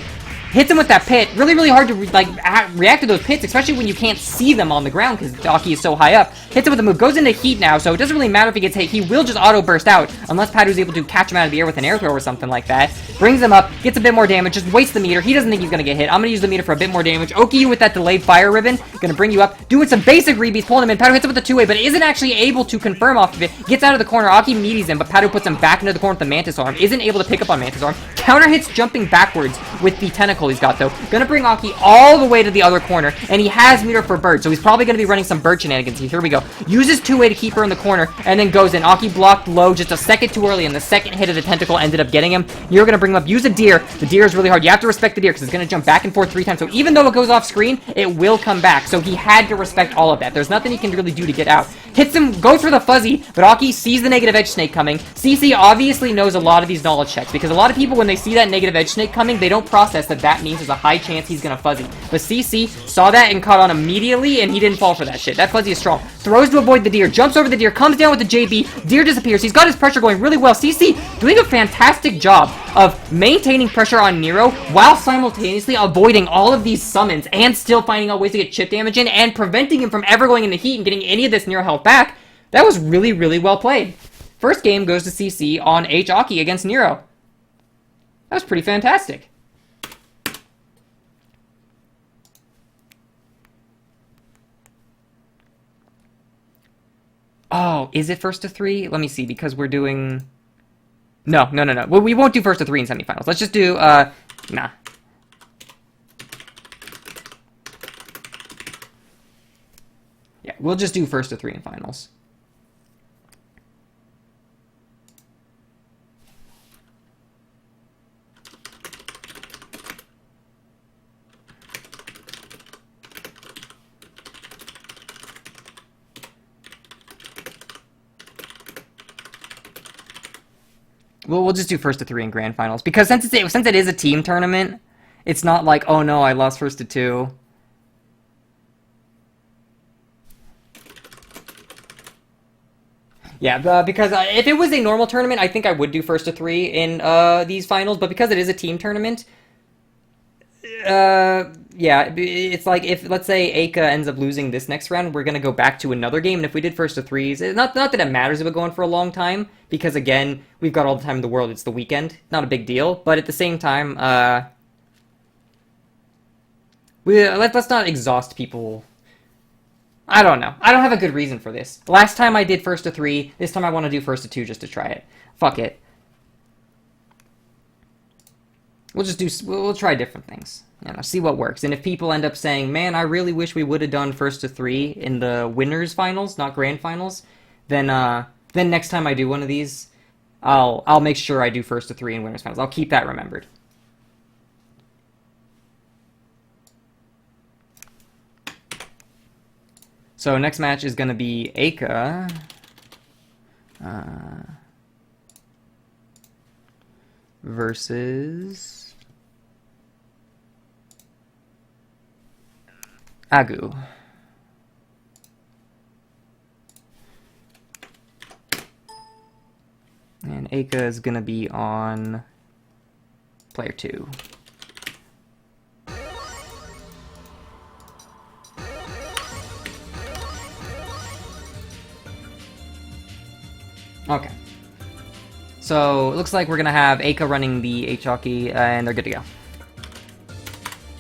Hits him with that pit. Really, really hard to react to those pits, especially when you can't see them on the ground because Aki is so high up. Hits him with the move. Goes into heat now, so it doesn't really matter if he gets hit. He will just auto burst out unless Paddu's able to catch him out of the air with an air throw or something like that. Brings him up, gets a bit more damage, just wastes the meter. He doesn't think he's going to get hit. I'm going to use the meter for a bit more damage. Oki with that delayed fire ribbon. Going to bring you up. Doing some basic rebeats, pulling him in. Paddu hits him with the two-way, but isn't actually able to confirm off of it. Gets out of the corner. Aki meaties him, but Paddu puts him back into the corner with the Mantis Arm. Isn't able to pick up on Mantis Arm. Counter hits jumping backwards with the tentacle he's got, though. Gonna bring Aki all the way to the other corner, and he has meter for bird, so he's probably gonna be running some bird shenanigans. Here we go. Uses two-way to keep her in the corner, and then goes in. Aki blocked low just a second too early, and the second hit of the tentacle ended up getting him. You're gonna bring him up. Use a deer. The deer is really hard. You have to respect the deer, because it's gonna jump back and forth 3 times, so even though it goes off screen, it will come back, so he had to respect all of that. There's nothing he can really do to get out. Hits him, goes for the fuzzy, but Aki sees the negative edge snake coming. CC obviously knows a lot of these knowledge checks, because a lot of people, when they see that negative edge snake coming, they don't process that that means there's a high chance he's gonna fuzzy. But CC saw that and caught on immediately, and he didn't fall for that shit. That fuzzy is strong. Throws to avoid the deer, jumps over the deer, comes down with the JB, deer disappears. He's got his pressure going really well. CC doing a fantastic job of maintaining pressure on Nero while simultaneously avoiding all of these summons and still finding out ways to get chip damage in and preventing him from ever going into heat and getting any of this Nero health back. That was really, really well played. First game goes to CC on h-akiha against Nero. That was pretty fantastic. Oh, is it first to 3? Let me see, because we're doing... No. Well, we won't do first to 3 in semifinals. Let's just do, nah. Yeah, we'll just do first to 3 in finals. Well, we'll just do first to 3 in grand finals, because since it is a team tournament, it's not like, oh no, I lost first to 2. Yeah, because if it was a normal tournament, I think I would do first to 3 in these finals, but because it is a team tournament, yeah, it's like if, let's say, Eika ends up losing this next round, we're going to go back to another game, and if we did first to 3s, not that it matters if it going for a long time, because, again, we've got all the time in the world, it's the weekend, not a big deal, but at the same time, let's not exhaust people. I don't know. I don't have a good reason for this. Last time I did first to 3, this time I want to do first to 2 just to try it. Fuck it. we'll try different things. You know, see what works. And if people end up saying, man, I really wish we would have done first to 3 in the winners finals, not grand finals, then next time I do one of these, I'll make sure I do first to 3 in winners finals. I'll keep that remembered. So next match is going to be Eika versus Agu. And Eika is going to be on player 2. Okay. So, it looks like we're going to have Eika running the h-aki, and they're good to go.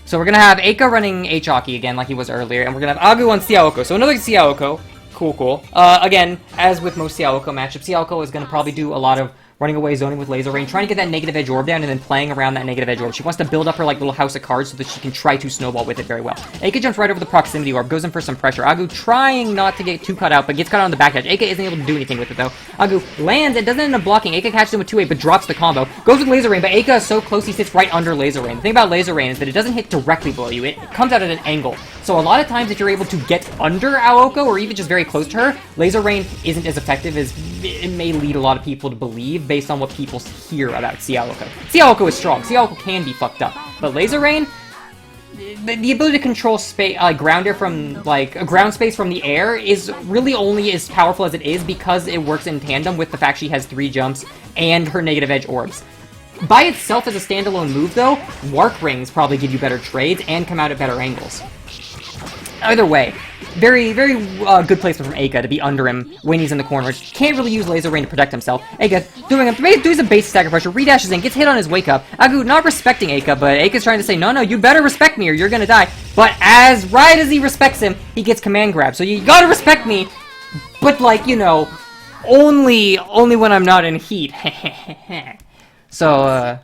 So we're going to have Eika running h-aki again, like he was earlier, and we're going to have Agu on c-aoko. So another c-aoko. Cool. Again, as with most c-aoko matchups, c-aoko is going to probably do a lot of running away, zoning with laser rain, trying to get that negative edge orb down, and then playing around that negative edge orb. She wants to build up her like little house of cards so that she can try to snowball with it very well. Eika jumps right over the proximity orb, goes in for some pressure. Agu trying not to get too cut out, but gets cut out on the back edge. Eika isn't able to do anything with it though. Agu lands and doesn't end up blocking. Eika catches him with 2-8, but drops the combo. Goes with laser rain, but Eika is so close he sits right under laser rain. The thing about laser rain is that it doesn't hit directly below you. It comes out at an angle. So a lot of times if you're able to get under Aoko, or even just very close to her, laser rain isn't as effective as it may lead a lot of people to believe based on what people hear about c-aoko. C-aoko is strong. C-aoko can be fucked up. But laser rain, the ability to control space, ground air from, ground space from the air is really only as powerful as it is because it works in tandem with the fact she has 3 jumps and her negative edge orbs. By itself as a standalone move though, Warp Rings probably give you better trades and come out at better angles. Either way, very good placement from Eika to be under him when he's in the corner. Can't really use laser rain to protect himself. Eika doing some basic stagger pressure, redashes in, gets hit on his wake up. Agu not respecting Eika, but Eika's trying to say, no, you better respect me or you're gonna die. But right as he respects him, he gets command grab. So you gotta respect me, but only when I'm not in heat. So,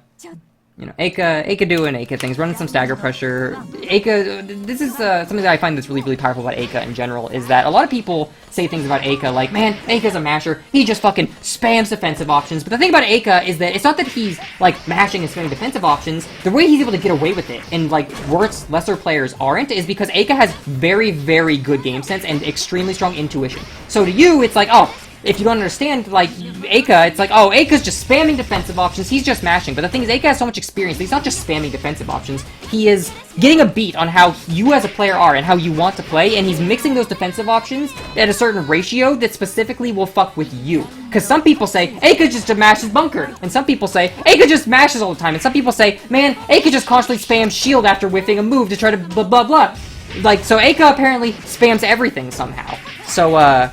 Eika doing Eika things, running some stagger pressure. Eika, this is something that I find that's really powerful about Eika in general, is that a lot of people say things about Eika like, man, Eika's a masher, he just fucking spams defensive options. But the thing about Eika is that it's not that he's, mashing and spamming defensive options. The way he's able to get away with it, and, where lesser players aren't, is because Eika has very good game sense and extremely strong intuition. So to you, it's like, oh, if you don't understand, Eika, it's like, oh, Eika's just spamming defensive options, he's just mashing. But the thing is, Eika has so much experience that he's not just spamming defensive options, he is getting a beat on how you as a player are and how you want to play, and he's mixing those defensive options at a certain ratio that specifically will fuck with you. Because some people say, Eika just mashes bunker, and some people say, Eika just mashes all the time, and some people say, man, Eika just constantly spams shield after whiffing a move to try to blah. So Eika apparently spams everything somehow. So,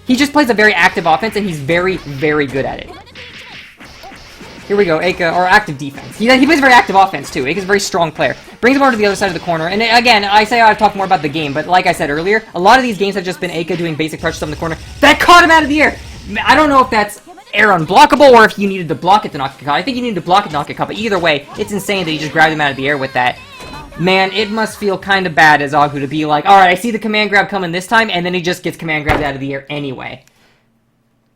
he just plays a very active offense, and he's very good at it. Here we go, Eika, or active defense. He plays very active offense, too. Eika's a very strong player. Brings him over to the other side of the corner, and again, I say I've talked more about the game, but like I said earlier, a lot of these games have just been Eika doing basic pressure stuff in the corner. That caught him out of the air! I don't know if that's air unblockable, or if you needed to block it to knock it cut. I think you needed to block it to knock it cut, but either way, it's insane that he just grabbed him out of the air with that. Man, it must feel kind of bad as Agu to be like, alright, I see the command grab coming this time, and then he just gets command grabbed out of the air anyway.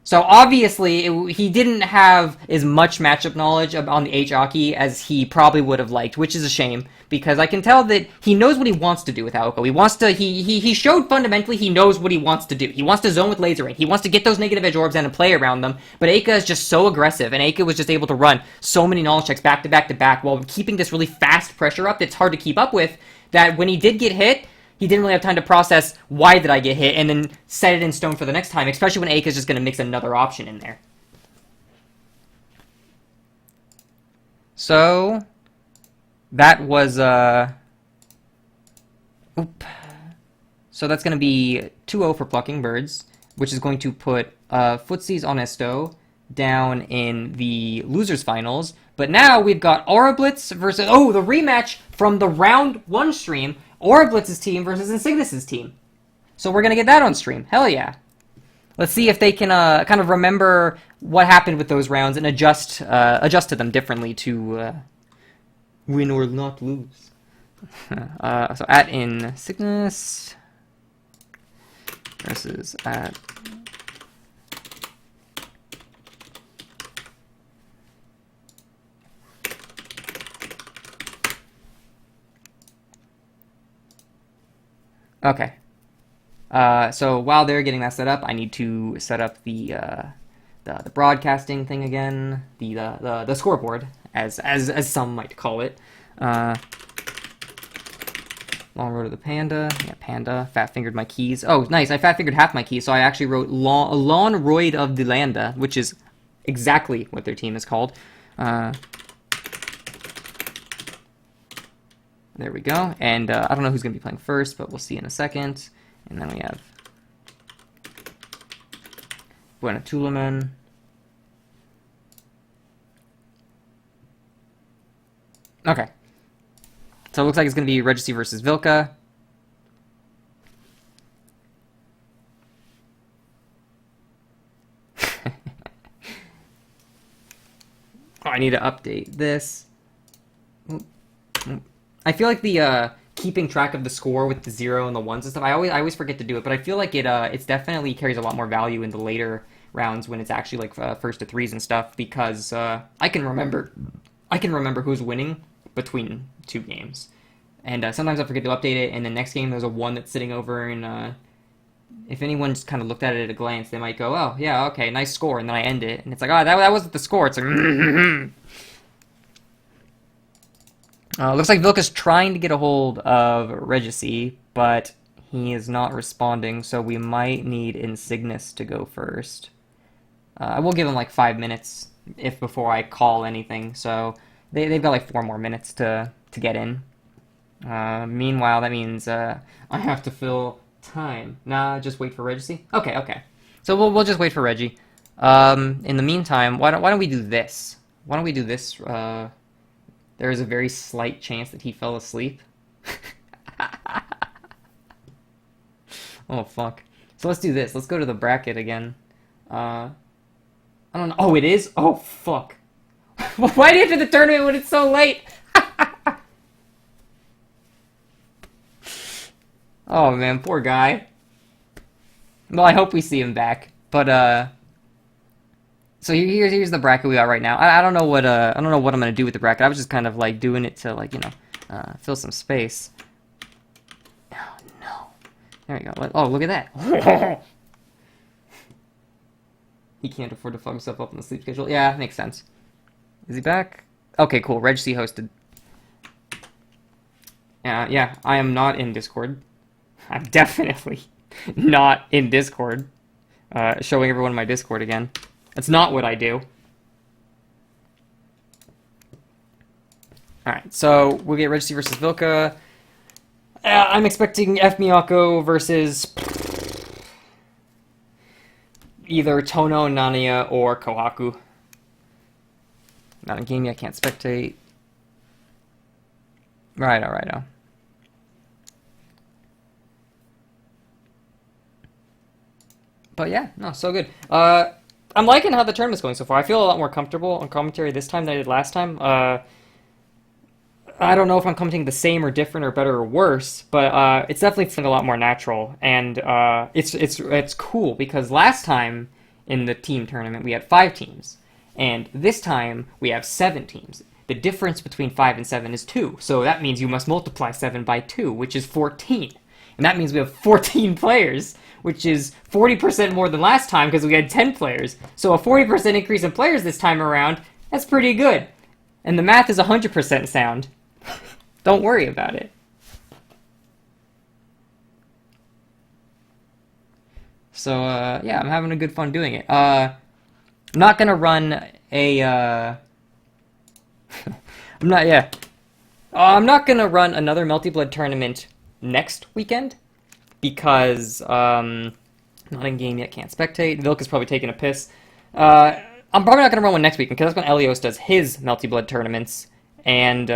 So obviously, he didn't have as much matchup knowledge on the h-aki as he probably would have liked, which is a shame, because I can tell that he knows what he wants to do with Aoko. He wants to, he showed fundamentally he knows what he wants to do. He wants to zone with laser rain. He wants to get those negative edge orbs and to play around them, but Eika is just so aggressive, and Eika was just able to run so many knowledge checks back to back while keeping this really fast pressure up that's hard to keep up with, that when he did get hit, he didn't really have time to process, why did I get hit, and then set it in stone for the next time, especially when Eika's just going to mix another option in there. So, that was, So that's going to be 2-0 for Plucking Birds, which is going to put footsies honesto down in the losers finals. But now we've got Aurablitz versus, the rematch from the round 1 stream, Aurablitz's team versus Insignis' team. So we're going to get that on stream. Hell yeah. Let's see if they can kind of remember what happened with those rounds and adjust to them differently to Win or not lose. So at Insignis versus at okay. So while they're getting that set up, I need to set up the broadcasting thing again, the scoreboard, as some might call it. Long road to the panda. Yeah, panda. Fat-fingered my keys. Oh, nice. I fat-fingered half my keys, so I actually wrote Long Roid of the Landa, which is exactly what their team is called. There we go. And I don't know who's going to be playing first, but we'll see in a second. And then we have BUENA. Okay. So it looks like it's going to be Regeci versus Vilka. Oh, I need to update this. I feel like the keeping track of the score with the 0 and the 1s and stuff, I always forget to do it, but I feel like it's definitely carries a lot more value in the later rounds when it's actually like first to 3s and stuff, because I can remember who's winning between 2 games. And sometimes I forget to update it, and the next game there's a 1 that's sitting over, and if anyone just kind of looked at it at a glance, they might go, oh, yeah, okay, nice score, and then I end it, and it's like, oh, that wasn't the score. It's like, looks like Vilka's trying to get a hold of Regeci, but he is not responding, so we might need Insignis to go first. I will give him like 5 minutes before I call anything, so they've got like 4 more minutes to get in. Meanwhile, that means I have to fill time. Nah, just wait for Regeci. Okay. So we'll just wait for Reggie. In the meantime, why don't we do this? Why don't we do this? There is a very slight chance that he fell asleep. Oh fuck. So let's do this. Let's go to the bracket again. I don't know. Oh, it is? Oh fuck. Why do you have to the tournament when it's so late? Oh man, poor guy. Well, I hope we see him back. But so here's the bracket we got right now. I don't know what I'm gonna do with the bracket. I was just kind of like doing it to like, you know, fill some space. Oh no. There we go. Oh, look at that. He can't afford to fuck himself up on the sleep schedule. Yeah, makes sense. Is he back? Okay, cool. Regeci hosted. Yeah, I am not in Discord. I'm definitely not in Discord. Showing everyone my Discord again. That's not what I do. Alright, so we'll get Regeci versus Vilka. I'm expecting f-miyako versus either Tono, Nanaya, or Kohaku. Not in game yet, can't spectate. Righto. But yeah, no, so good. I'm liking how the tournament's going so far. I feel a lot more comfortable on commentary this time than I did last time. I don't know if I'm commenting the same or different or better or worse, but it's definitely feeling a lot more natural. And it's cool because last time in the team tournament we had 5 teams, and this time we have 7 teams. The difference between 5 and 7 is 2, so that means you must multiply 7 by 2, which is 14. And that means we have 14 players, which is 40% more than last time because we had 10 players. So a 40% increase in players this time around, that's pretty good. And the math is 100% sound. Don't worry about it. So, yeah, I'm having a good fun doing it. I'm not gonna run a, I'm not gonna run another Multi-Blood tournament next weekend because, not in game yet, can't spectate. Vilka's probably taking a piss. I'm probably not gonna run one next weekend because that's when Elios does his Multi-Blood tournaments, and,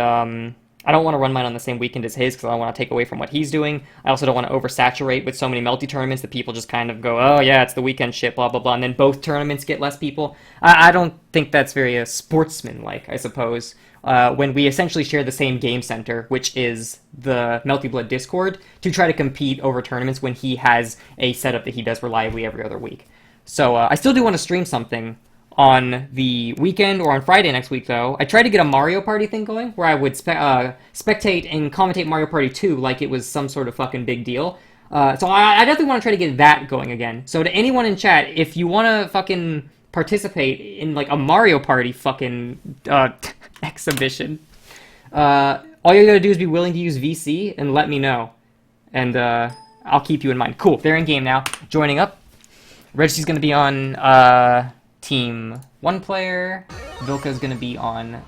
I don't want to run mine on the same weekend as his because I don't want to take away from what he's doing. I also don't want to oversaturate with so many multi-tournaments that people just kind of go, oh yeah, it's the weekend shit, blah, blah, blah, and then both tournaments get less people. I don't think that's very sportsman-like, I suppose. when we essentially share the same game center, which is the Melty Blood Discord, to try to compete over tournaments when he has a setup that he does reliably every other week. So I still do want to stream something on the weekend or on Friday next week, though. I tried to get a Mario Party thing going, where I would spectate and commentate Mario Party 2 like it was some sort of fucking big deal. So I definitely want to try to get that going again. So to anyone in chat, if you want to fucking participate in, like, a Mario Party fucking exhibition, all you gotta do is be willing to use VC and let me know. And I'll keep you in mind. Cool, they're in game now. Joining up. Regici's gonna be on team 1 player. Vilka's gonna be on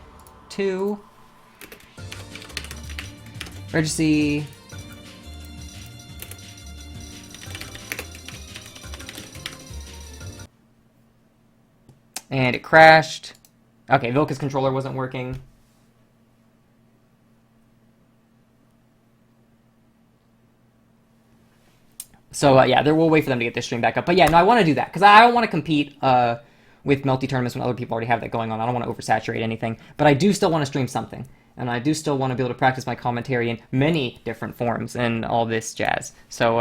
2. Regeci. And it crashed. Okay, Vilka's controller wasn't working. So, yeah, we'll wait for them to get their stream back up. But yeah, no, I want to do that, because I don't want to compete with multi tournaments when other people already have that going on. I don't want to oversaturate anything. But I do still want to stream something. And I do still want to be able to practice my commentary in many different forms and all this jazz. So,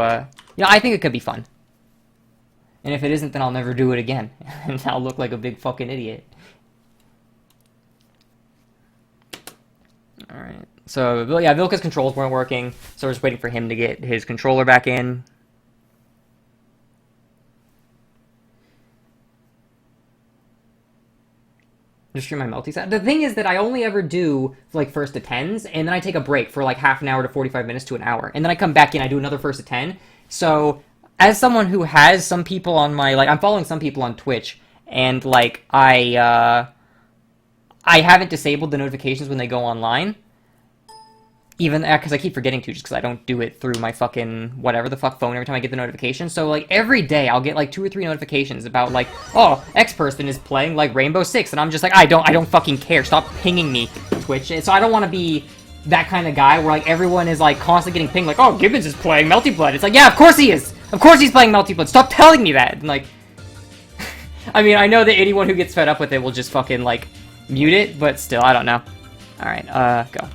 yeah, I think it could be fun. And if it isn't, then I'll never do it again. And I'll look like a big fucking idiot. Alright. So, yeah, Vilka's controls weren't working. So we're just waiting for him to get his controller back in. Just stream my multi-set. The thing is that I only ever do, like, first to 10s, and then I take a break for, like, half an hour to 45 minutes to an hour. And then I come back in, I do another first to 10. So, as someone who has some people on my, like, I'm following some people on Twitch, and, like, I haven't disabled the notifications when they go online. Even, because I keep forgetting to, just because I don't do it through my fucking whatever the fuck phone every time I get the notification. So, like, every day I'll get, like, 2 or 3 notifications about, like, oh, X person is playing, like, Rainbow Six, and I'm just like, I don't fucking care. Stop pinging me, Twitch. And so I don't want to be that kind of guy where, like, everyone is, like, constantly getting pinged, like, oh, Gibbons is playing Melty Blood. It's like, yeah, of course he is! Of course he's playing Melty Blood. Stop telling me that! And, like, I mean, I know that anyone who gets fed up with it will just fucking, like, mute it, but still, I don't know. Alright, go.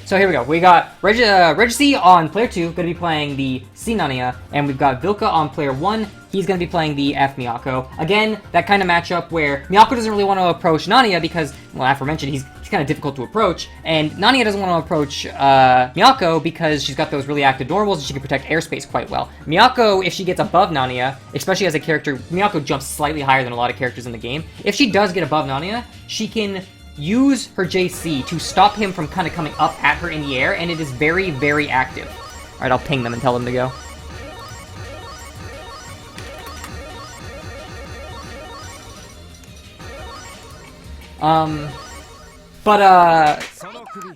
So here we go. We got Regeci on player 2, going to be playing the c-nanaya, and we've got Vilka on player 1. He's going to be playing the f-miyako. Again, that kind of matchup where Miyako doesn't really want to approach Nanaya because, well, aforementioned, he's kind of difficult to approach, and Nanaya doesn't want to approach Miyako because she's got those really active normals and she can protect airspace quite well. Miyako, if she gets above Nanaya, especially as a character, Miyako jumps slightly higher than a lot of characters in the game. If she does get above Nanaya, she can use her JC to stop him from kind of coming up at her in the air, and it is very, very active. Alright, I'll ping them and tell them to go.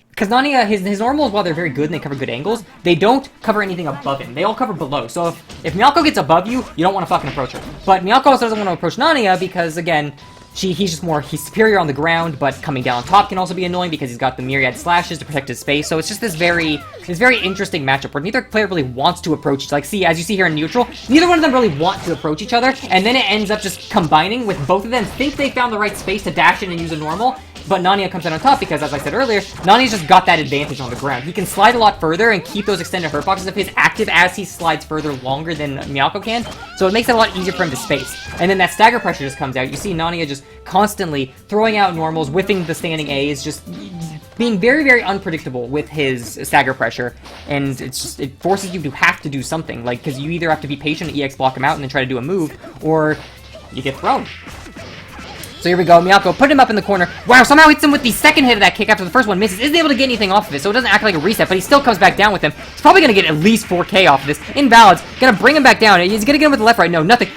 Because Nanaya, his normals, while they're very good and they cover good angles, they don't cover anything above him. They all cover below. So if Miyako gets above you, you don't want to fucking approach her. But Miyako also doesn't want to approach Nanaya because, again, he's superior on the ground, but coming down on top can also be annoying because he's got the myriad slashes to protect his space. So it's just this very interesting matchup where neither player really wants to approach. Like, see, as you see here in neutral, neither one of them really want to approach each other, and then it ends up just combining with both of them think they found the right space to dash in and use a normal, but Nanaya comes out on top because, as I said earlier, Nania's just got that advantage on the ground. He can slide a lot further and keep those extended hurt boxes if he's active as he slides further longer than Miyako can, so it makes it a lot easier for him to space. And then that stagger pressure just comes out. You see Nanaya just constantly throwing out normals, whiffing the standing A's, just being very, very unpredictable with his stagger pressure, and it forces you to have to do something, like, because you either have to be patient and EX block him out and then try to do a move, or you get thrown. So here we go, Miyako put him up in the corner. Wow, somehow hits him with the second hit of that kick after the first one misses. Isn't able to get anything off of it, so it doesn't act like a reset, but he still comes back down with him. He's probably going to get at least 4K off of this. In balance, going to bring him back down. He's going to get him with the left, right. No, nothing.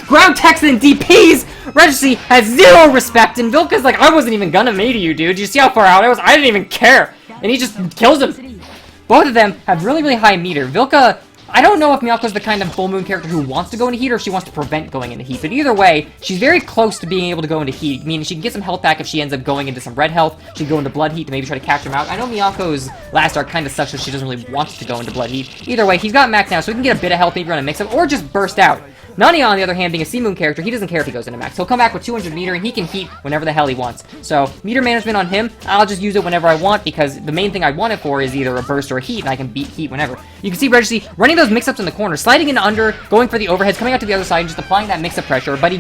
Ground techs and DPs! Regeci has zero respect, and Vilka's like, I wasn't even gonna mate you, dude. You see how far out I was? I didn't even care. And he just kills him. Both of them have really, really high meter. Vilka, I don't know if Miyako's the kind of full moon character who wants to go into heat or if she wants to prevent going into heat, but either way, she's very close to being able to go into heat, meaning she can get some health back if she ends up going into some red health. She can go into blood heat to maybe try to catch him out. I know Miyako's last arc kind of sucks, so she doesn't really want to go into blood heat. Either way, he's got max now, so he can get a bit of health, maybe run a mix-up, or just burst out. Nanaya, on the other hand, being a C-Moon character, he doesn't care if he goes into max. He'll come back with 200 meter, and he can heat whenever the hell he wants. So, meter management on him, I'll just use it whenever I want, because the main thing I want it for is either a burst or a heat, and I can beat heat whenever. You can see Regeci running those mix-ups in the corner, sliding in under, going for the overheads, coming out to the other side, and just applying that mix-up pressure, but he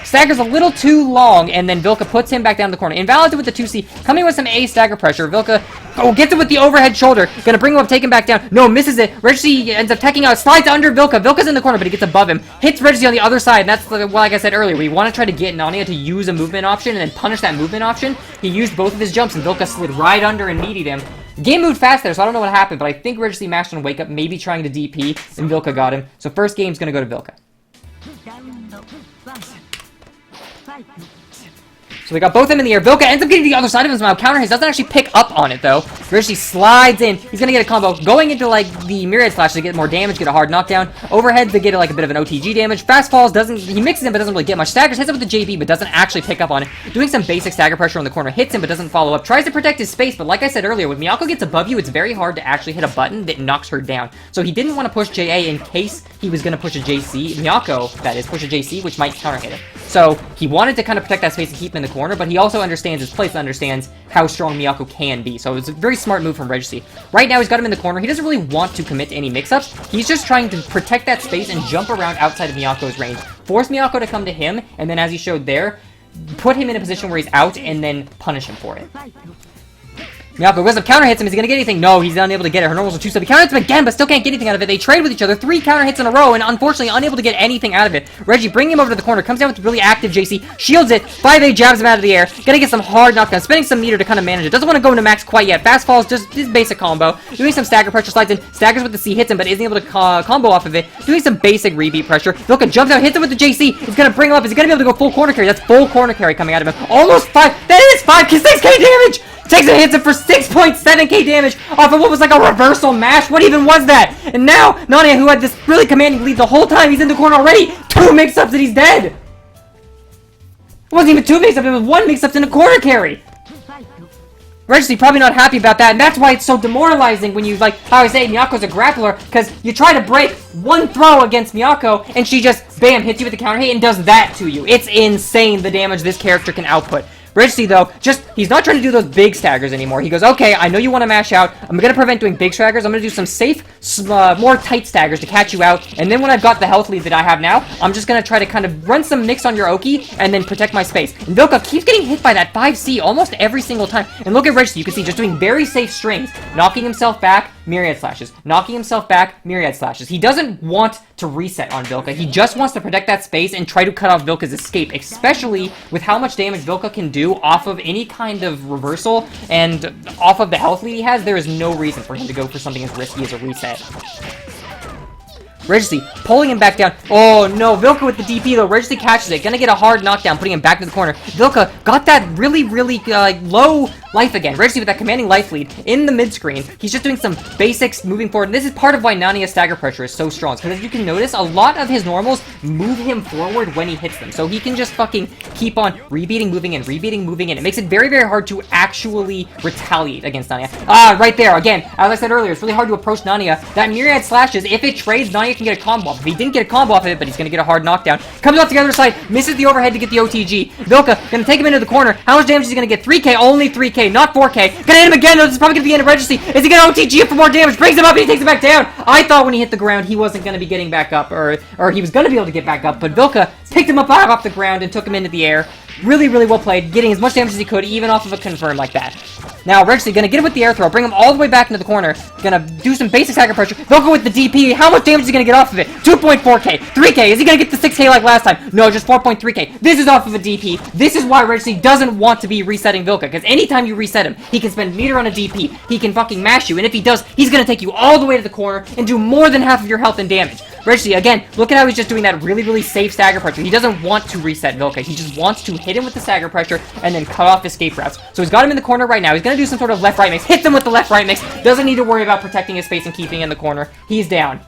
staggers a little too long, and then Vilka puts him back down the corner. Invalid with the 2C, coming with some A stagger pressure. Vilka gets it with the overhead shoulder, gonna bring him up, take him back down. No, misses it. Regeci ends up teching out, slides under Vilka. Vilka's in the corner, but he gets above him. Hits Regeci on the other side, and that's like I said earlier, we want to try to get Nanaya to use a movement option and then punish that movement option. He used both of his jumps, and Vilka slid right under and meatied him. Game moved fast there, so I don't know what happened, but I think Regeci mashed on Wake Up, maybe trying to DP, and Vilka got him. So first game's gonna go to Vilka. So we got both of them in the air. Vilka ends up getting the other side of him somehow. Counter hits. Doesn't actually pick up on it, though. Regeci slides in. He's going to get a combo. Going into, like, the Myriad Slash to get more damage, get a hard knockdown. Overhead to get, like, a bit of an OTG damage. Fast falls, he mixes him, but doesn't really get much. Staggers, hits him with the JB, but doesn't actually pick up on it. Doing some basic stagger pressure on the corner. Hits him, but doesn't follow up. Tries to protect his space, but like I said earlier, when Miyako gets above you, it's very hard to actually hit a button that knocks her down. So he didn't want to push JA in case he was going to push a JC. Miyako, that is, push a JC, which might counter hit it. So he wanted to kind of protect that space and keep him in the corner, but he also understands his place and understands how strong Miyako can be. So it's a very smart move from Regeci. Right now, he's got him in the corner. He doesn't really want to commit to any mix-ups. He's just trying to protect that space and jump around outside of Miyako's range. Force Miyako to come to him, and then as he showed there, put him in a position where he's out and then punish him for it. Miyako goes up, counter hits him. Is he gonna get anything? No, he's unable to get it. Her normals are 2-step. He counter hits him again, but still can't get anything out of it. They trade with each other. 3 counter hits in a row, and unfortunately unable to get anything out of it. Reggie bringing him over to the corner, comes down with really active JC, shields it, 5A jabs him out of the air. Gonna get some hard knockdown, spending some meter to kind of manage it. Doesn't want to go into max quite yet. Fast falls, just his basic combo. Doing some stagger pressure, slides in, staggers with the C, hits him, but isn't able to combo off of it. Doing some basic rebeat pressure. Vilka jumps out, hits him with the JC. It's gonna bring him up. Is he gonna be able to go full corner carry? That's full corner carry coming out of him. Almost 5. That is 6K damage! Takes it, hits it for 6.7k damage off of what was like a reversal mash. What even was that? And now, Nanaya, who had this really commanding lead the whole time, he's in the corner already. 2 mix-ups and he's dead. It wasn't even 2 mix-ups, it was 1 mix-ups in a corner carry. Regeci probably not happy about that, and that's why it's so demoralizing when you, like, how I say Miyako's a grappler, because you try to break one throw against Miyako, and she just, bam, hits you with the counter hit and does that to you. It's insane the damage this character can output. Regeci, though, he's not trying to do those big staggers anymore. He goes, okay, I know you want to mash out. I'm going to prevent doing big staggers. I'm going to do some safe, more tight staggers to catch you out. And then when I've got the health lead that I have now, I'm just going to try to kind of run some mix on your Oki and then protect my space. And Vilka keeps getting hit by that 5C almost every single time. And look at Regeci. You can see just doing very safe strings, knocking himself back, myriad slashes, knocking himself back, myriad slashes. He doesn't want to reset on Vilka. He just wants to protect that space and try to cut off Vilka's escape, especially with how much damage Vilka can do off of any kind of reversal and off of the health lead he has. There is no reason for him to go for something as risky as a reset. Regeci pulling him back down. Oh no, Vilka with the DP though. Regeci catches it. Gonna get a hard knockdown, putting him back to the corner. Vilka got that really low life again. Regeci with that commanding life lead in the mid screen. He's just doing some basics moving forward. And this is part of why Nanaya's stagger pressure is so strong. Because as you can notice, a lot of his normals move him forward when he hits them. So he can just fucking keep on rebeating, moving in, rebeating, moving in. It makes it very, very hard to actually retaliate against Nanaya. Right there. Again, as I said earlier, it's really hard to approach Nanaya. That myriad slashes, if it trades, Nanaya can get a combo off. If he didn't get a combo off of it, but he's gonna get a hard knockdown. Comes out to the other side, misses the overhead to get the OTG. Vilka gonna take him into the corner. How much damage is he gonna get? 3k, only 3k, not 4k. Gonna hit him again. No, this is probably gonna be the end of Regeci. Is he gonna OTG for more damage? Brings him up and he takes him back down. I thought when he hit the ground he wasn't gonna be getting back up, or he was gonna be able to get back up, but Vilka picked him up off the ground and took him into the air. Really, really well played, getting as much damage as he could, even off of a confirm like that. Now, Regeci gonna get him with the air throw, bring him all the way back into the corner, gonna do some basic stagger pressure. Vilka with the DP, how much damage is he gonna get off of it? 2.4k, 3k, is he gonna get the 6k like last time? No, just 4.3k. This is off of a DP. This is why Regeci doesn't want to be resetting Vilka, because anytime you reset him, he can spend meter on a DP, he can fucking mash you, and if he does, he's gonna take you all the way to the corner and do more than half of your health and damage. Regeci, again, look at how he's just doing that really, really safe stagger pressure. He doesn't want to reset Vilka. He just wants to hit him with the stagger pressure and then cut off escape routes. So he's got him in the corner right now. He's going to do some sort of left-right mix. Hits him with the left-right mix. Doesn't need to worry about protecting his space and keeping in the corner. He's down.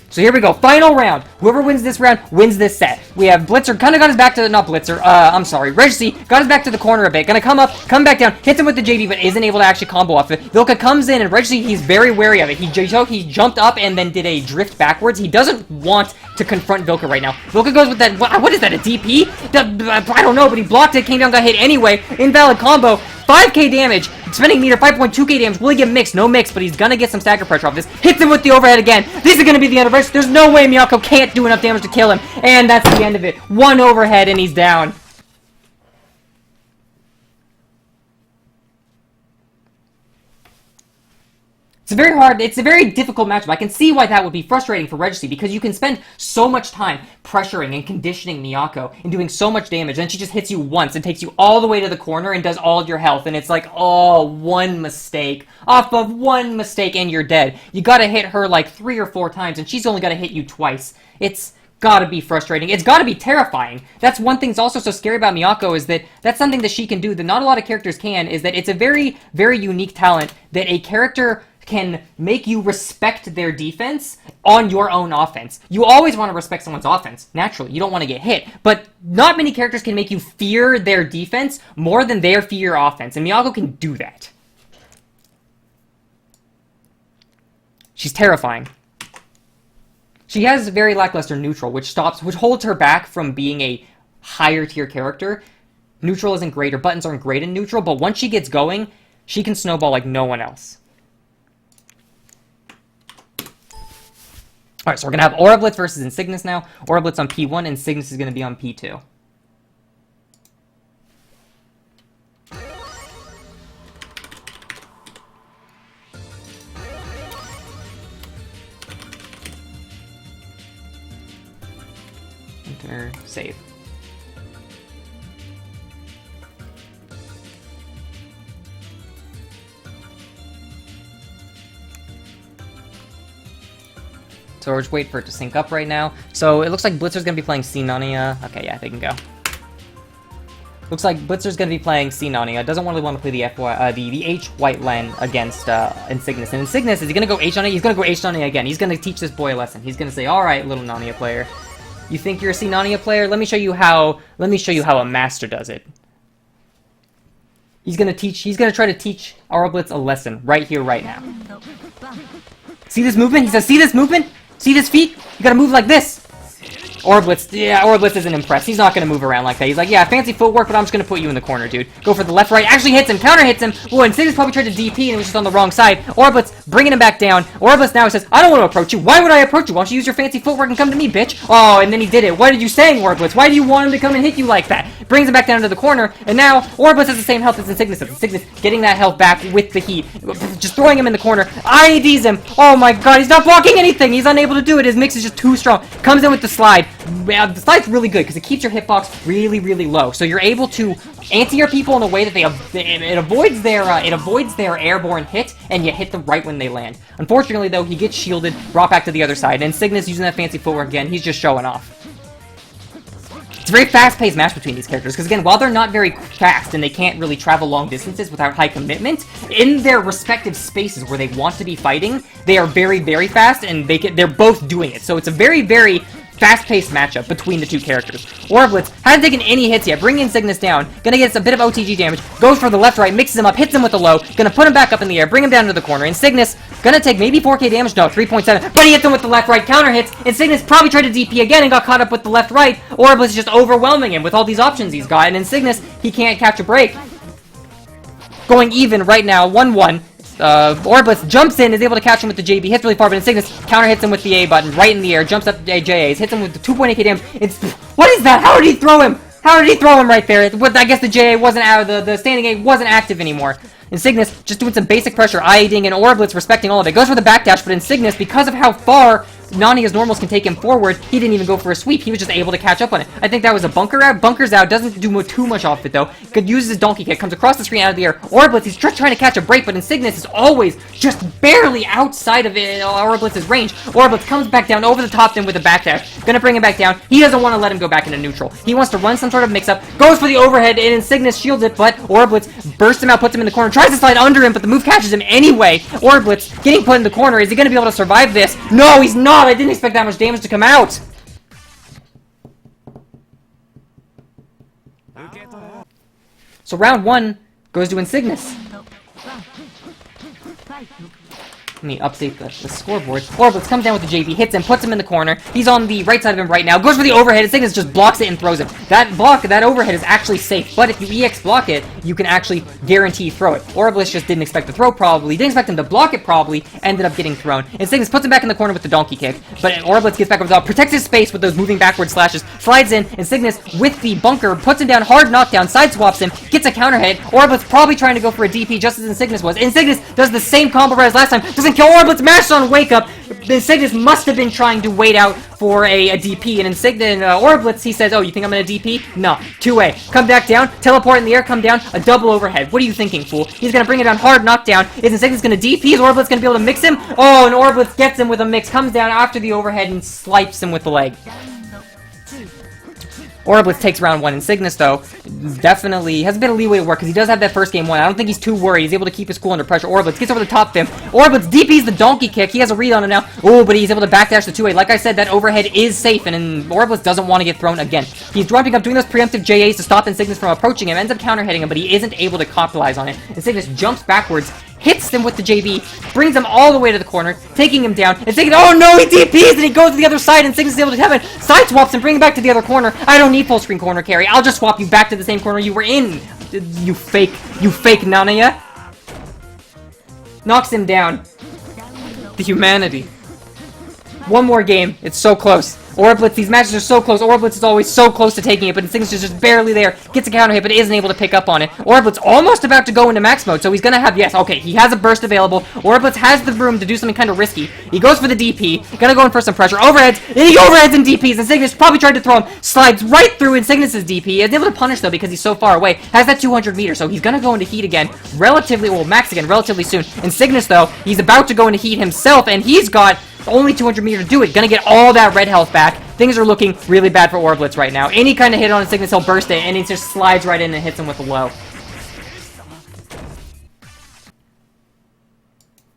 So here we go, final round. Whoever wins this round wins this set. We have Blitzer, kind of got his back to, not Blitzer, I'm sorry, Regeci got his back to the corner a bit. Gonna come up, come back down, hits him with the JB, but isn't able to actually combo off it. Vilka comes in, and Regeci, he's very wary of it. He jumped up and then did a drift backwards. He doesn't want to confront Vilka right now. Vilka goes with that, what is that, a DP? I don't know, but he blocked it, came down, got hit anyway. Invalid combo. 5k damage, spinning meter, 5.2k damage. Will he get mixed? No mix, but he's gonna get some stagger pressure off this. Hits him with the overhead again. This is gonna be the end of it. There's no way Miyako can't do enough damage to kill him. And that's the end of it. One overhead and he's down. It's a very difficult matchup. I can see why that would be frustrating for Regeci, because you can spend so much time pressuring and conditioning Miyako and doing so much damage, and she just hits you once and takes you all the way to the corner and does all of your health, and it's like, oh, one mistake. Off of one mistake and you're dead. You gotta hit her like 3 or 4 times, and she's only gotta hit you twice. It's gotta be frustrating. It's gotta be terrifying. That's one thing that's also so scary about Miyako, is that that's something that she can do that not a lot of characters can, is that it's a very, very unique talent that a character can make you respect their defense on your own offense. You always want to respect someone's offense, naturally. You don't want to get hit. But not many characters can make you fear their defense more than they fear your offense, and Miyako can do that. She's terrifying. She has very lackluster neutral, which holds her back from being a higher tier character. Neutral isn't great, her buttons aren't great in neutral, but once she gets going, she can snowball like no one else. Alright, so we're going to have Aurablitz versus Insignis now. Aurablitz on P1, Insignis is going to be on P2. Enter, save. So we're just waiting for it to sync up right now. So it looks like Blitzer's going to be playing c-nanaya. Okay, yeah, they can go. Looks like Blitzer's going to be playing c-nanaya. Doesn't really want to play the h-w.len against Insignis. And Insignis, is he going to go h-nanaya? He's going to go h-nanaya again. He's going to teach this boy a lesson. He's going to say, all right, little Nanaya player. You think you're a c-nanaya player? Let me show you how a master does it. He's going to try to teach Aurablitz a lesson right here, right now. See this movement? He says, see this movement? See this feet? You gotta move like this. Aurablitz, yeah, Aurablitz isn't impressed. He's not gonna move around like that. He's like, yeah, fancy footwork, but I'm just gonna put you in the corner, dude. Go for the left, right. Actually hits him, counter hits him. Oh, Insignis probably tried to DP and it was just on the wrong side. Aurablitz bringing him back down. Aurablitz now says, I don't want to approach you. Why would I approach you? Why don't you use your fancy footwork and come to me, bitch? Oh, and then he did it. What are you saying, Aurablitz? Why do you want him to come and hit you like that? Brings him back down to the corner, and now Aurablitz has the same health as Insignis. Insignis getting that health back with the heat. Just throwing him in the corner. IEDs him. Oh my god, he's not blocking anything. He's unable to do it. His mix is just too strong. Comes in with the slide. The slide's really good because it keeps your hitbox really, really low. So you're able to anti-air people in a way that it avoids their airborne hit, and you hit them right when they land. Unfortunately, though, he gets shielded, brought back to the other side, and Insignis using that fancy footwork again. He's just showing off. It's a very fast-paced match between these characters, because again, while they're not very fast and they can't really travel long distances without high commitment, in their respective spaces where they want to be fighting, they are very, very fast, and they're both doing it. So it's a very, very fast-paced matchup between the two characters. Aurablitz hasn't taken any hits yet, bringing Insignis down, gonna get a bit of OTG damage, goes for the left-right, mixes him up, hits him with the low, gonna put him back up in the air, bring him down to the corner. Insignis gonna take maybe 4k damage, no, 3.7, but he hits him with the left-right, counter hits. Insignis probably tried to DP again and got caught up with the left-right. Aurablitz is just overwhelming him with all these options he's got, and Insignis, he can't catch a break. Going even right now, 1-1. Aurablitz jumps in, is able to catch him with the JB, hits really far, but Insignis counter hits him with the A button, right in the air, jumps up to JAs, hits him with the 2.8k damage. What is that? How did he throw him? How did he throw him right there? I guess the JA wasn't out, the standing A wasn't active anymore. Insignis just doing some basic pressure, IEDing, and Aurablitz respecting all of it. Goes for the backdash, but Insignis, because of how far Nania's normals can take him forward, he didn't even go for a sweep. He was just able to catch up on it. I think that was a bunker out. Bunkers out. Doesn't do too much off it, though. Could use his donkey kick. Comes across the screen out of the air. Aurablitz, he's just trying to catch a break, but Insignis is always just barely outside of Aurablitz's range. Aurablitz comes back down over the top then with a backdash. Gonna bring him back down. He doesn't want to let him go back into neutral. He wants to run some sort of mix-up. Goes for the overhead, and Insignis shields it, but Aurablitz bursts him out, puts him in the corner, tries to slide under him, but the move catches him anyway. Aurablitz getting put in the corner. Is he going to be able to survive this? No, he's not. god, I didn't expect that much damage to come out! So round 1 goes to Insignis. Let me update the scoreboard. Aurablitz comes down with the JV, hits him, puts him in the corner. He's on the right side of him right now. Goes for the overhead. Insignis just blocks it and throws him. That overhead is actually safe, but if you EX block it, you can actually guarantee throw it. Aurablitz just didn't expect the throw probably. Didn't expect him to block it probably. Ended up getting thrown. Insignis puts him back in the corner with the donkey kick, but Aurablitz gets back over the top, protects his space with those moving backward slashes, slides in. Insignis with the bunker, puts him down, hard knockdown, side swaps him, gets a counter hit. Aurablitz probably trying to go for a DP just as Insignis was. Insignis does the same combo as last time. Doesn't kill Aurablitz, mashes on wake up. Insignis must have been trying to wait out for a DP, and Aurablitz, he says, oh, you think I'm gonna DP? No. 2A. Come back down, teleport in the air, come down, a double overhead. What are you thinking, fool? He's gonna bring it down, hard knockdown. Is Insignis gonna DP? Is Aurablitz gonna be able to mix him? Oh, and Aurablitz gets him with a mix, comes down after the overhead and swipes him with the leg. Aurablitz takes round 1. Insignis, though, definitely has a bit of leeway to work because he does have that first game won. I don't think he's too worried. He's able to keep his cool under pressure. Aurablitz gets over the top of him. Aurablitz DPs the donkey kick. He has a read on it now. Oh, but he's able to backdash the 2A. Like I said, that overhead is safe, and Aurablitz doesn't want to get thrown again. He's ramping up, doing those preemptive JAs to stop Insignis from approaching him. Ends up counter-hitting him, but he isn't able to capitalize on it. Insignis jumps backwards, hits him with the JB, brings him all the way to the corner, taking him down, and thinking, oh no, he DPs, and he goes to the other side, and Insignis is able to have it, side swaps and bring him back to the other corner. I don't need full screen corner carry, I'll just swap you back to the same corner you were in, you fake nanaya. Knocks him down. The humanity. One more game, it's so close. Aurablitz, these matches are so close. Aurablitz is always so close to taking it, but Insignis is just barely there. Gets a counter hit, but isn't able to pick up on it. Aurablitz almost about to go into max mode, so he's gonna have, yes, okay, he has a burst available. Aurablitz has the room to do something kind of risky. He goes for the DP, gonna go in for some pressure. Overheads, and he overheads and DPs. Insignis probably tried to throw him, slides right through Insignis' DP. Is able to punish, though, because he's so far away. Has that 200 meters, so he's gonna go into heat again relatively, well, max again relatively soon. Insignis, though, he's about to go into heat himself, and he's got only 200 meters to do it. Gonna get all that red health back. Things are looking really bad for Aurablitz right now. Any kind of hit on Insignis, he'll burst it, and he just slides right in and hits him with a low.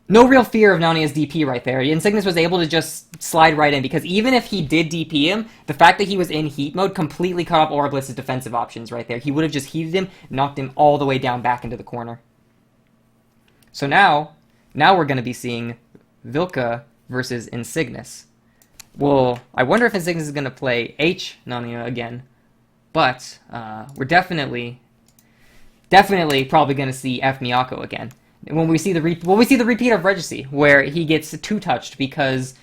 No real fear of Nanaya's DP right there. Insignis was able to just slide right in, because even if he did DP him, the fact that he was in heat mode completely cut off Aurablitz's defensive options right there. He would have just heated him, knocked him all the way down back into the corner. So now we're going to be seeing Vilka versus Insignis. Well, I wonder if Insignis is going to play h-nanaya again, but we're definitely probably going to see f-miyako again. When we see the repeat of Regeci, where he gets two-touched because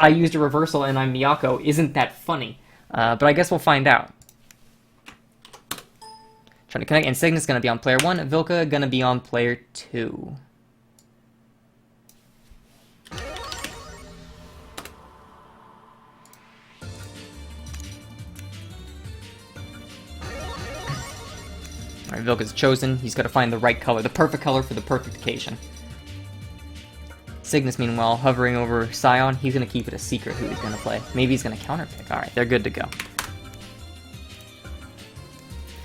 I used a reversal and I'm Miyako, isn't that funny? But I guess we'll find out. Trying to connect. Insignis is going to be on player 1, Vilka going to be on player 2. Alright, Vilka's chosen. He's got to find the right color, the perfect color for the perfect occasion. Insignis, meanwhile, hovering over Scion. He's going to keep it a secret who he's going to play. Maybe he's going to counterpick. Alright, they're good to go.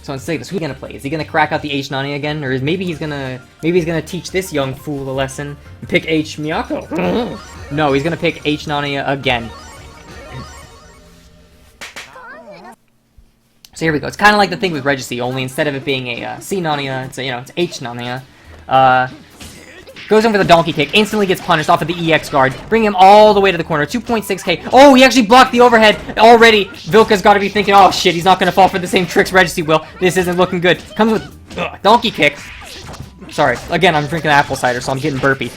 So Insignis, who's he going to play? Is he going to crack out the h-nanaya again? Or maybe he's going to teach this young fool a lesson and pick h-miyako? No, he's going to pick h-nanaya again. So here we go. It's kind of like the thing with Regeci, only instead of it being a c-nanaya, it's it's h-nanaya. Goes in for the donkey kick, instantly gets punished off of the EX guard, bring him all the way to the corner, 2.6k. Oh, he actually blocked the overhead already. Vilka's got to be thinking, oh shit, he's not going to fall for the same tricks Regeci will. This isn't looking good. Comes with donkey kick. Sorry, again, I'm drinking apple cider, so I'm getting burpy.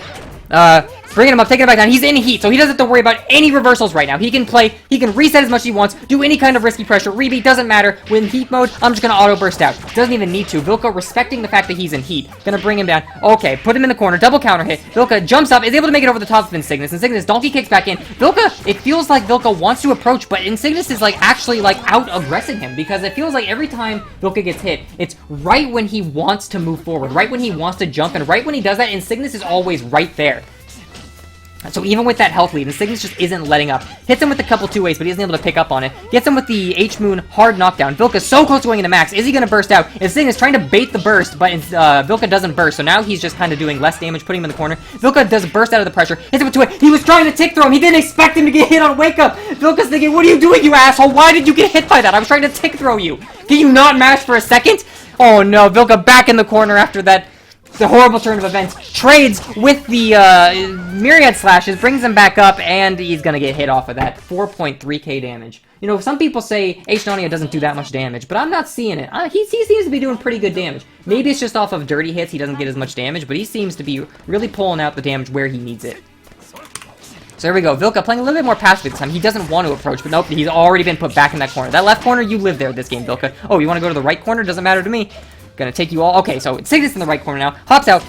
Bringing him up, taking him back down. He's in heat, so he doesn't have to worry about any reversals right now. He can play, he can reset as much as he wants, do any kind of risky pressure, rebeat, doesn't matter. When heat mode, I'm just gonna auto burst out. Doesn't even need to. Vilka, respecting the fact that he's in heat, gonna bring him down. Okay, put him in the corner, double counter hit. Vilka jumps up, is able to make it over the top of Insignis. Insignis donkey kicks back in. Vilka, it feels like Vilka wants to approach, but Insignis is actually out-aggressing him, because it feels like every time Vilka gets hit, it's right when he wants to move forward, right when he wants to jump, and right when he does that, Insignis is always right there. So even with that health lead, Insignis just isn't letting up. Hits him with a couple two ways, but he isn't able to pick up on it. Gets him with the H-Moon hard knockdown. Vilka's so close to going into max. Is he going to burst out? Insignis trying to bait the burst, but Vilka doesn't burst. So now he's just kind of doing less damage, putting him in the corner. Vilka does burst out of the pressure. Hits him with two-way. He was trying to tick throw him. He didn't expect him to get hit on wake up. Vilka's thinking, what are you doing, you asshole? Why did you get hit by that? I was trying to tick throw you. Can you not mash for a second? Oh no, Vilka back in the corner after that. The horrible turn of events, trades with the myriad slashes, brings him back up, and he's gonna get hit off of that. 4.3k damage. You know, some people say h-nanaya doesn't do that much damage, but I'm not seeing it. He seems to be doing pretty good damage. Maybe it's just off of dirty hits, he doesn't get as much damage, but he seems to be really pulling out the damage where he needs it. So there we go. Vilka playing a little bit more passively this time. He doesn't want to approach, but nope, he's already been put back in that corner. That left corner, you live there this game, Vilka. Oh, you want to go to the right corner? Doesn't matter to me. Gonna take you all. Okay, so Insignis in the right corner now. Hops out.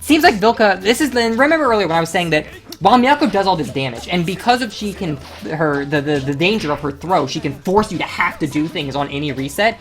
Seems like Vilka. This is the. Remember earlier when I was saying that while Miyako does all this damage, and because of the danger of her throw, she can force you to have to do things on any reset.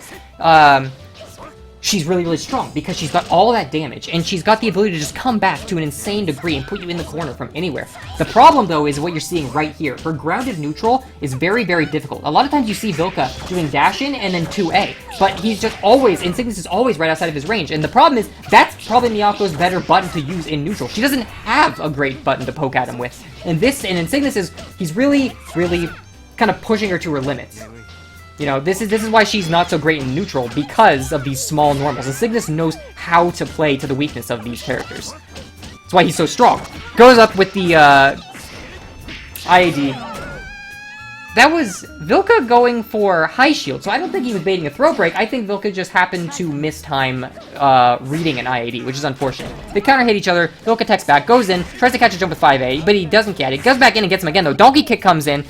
She's really, really strong because she's got all that damage, and she's got the ability to just come back to an insane degree and put you in the corner from anywhere. The problem, though, is what you're seeing right here. Her grounded neutral is very, very difficult. A lot of times you see Vilka doing dash-in and then 2A, but he's just always, Insignis is always right outside of his range, and the problem is, that's probably Miyako's better button to use in neutral. She doesn't have a great button to poke at him with. And Insignis is, he's really, really kind of pushing her to her limits. You know, this is why she's not so great in neutral, because of these small normals. Insignis knows how to play to the weakness of these characters. That's why he's so strong. Goes up with the, IAD. That was Vilka going for high shield, so I don't think he was baiting a throw break. I think Vilka just happened to mistime reading an IAD, which is unfortunate. They counter hit each other. Vilka techs back, goes in, tries to catch a jump with 5A, but he doesn't get it. Goes back in and gets him again, though. Donkey kick comes in.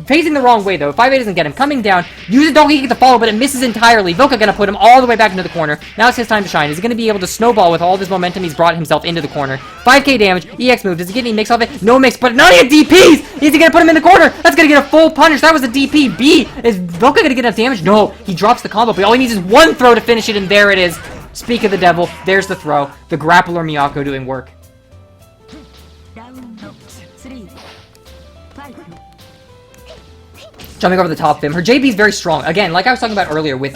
Facing the wrong way, though. 5A doesn't get him. Coming down. Uses donkey kick to follow, but it misses entirely. Vilka gonna put him all the way back into the corner. Now it's his time to shine. Is he gonna be able to snowball with all of his momentum he's brought himself into the corner? 5k damage. EX move. Does he get any mix off it? No mix, but not any DPs! Is he gonna put him in the corner? That's gonna get a full punish. That was a DP. B. Is Vilka gonna get enough damage? No. He drops the combo, but all he needs is one throw to finish it, and there it is. Speak of the devil. There's the throw. The grappler Miyako doing work. Jumping over the top of him. Her JB is very strong. Again, like I was talking about earlier with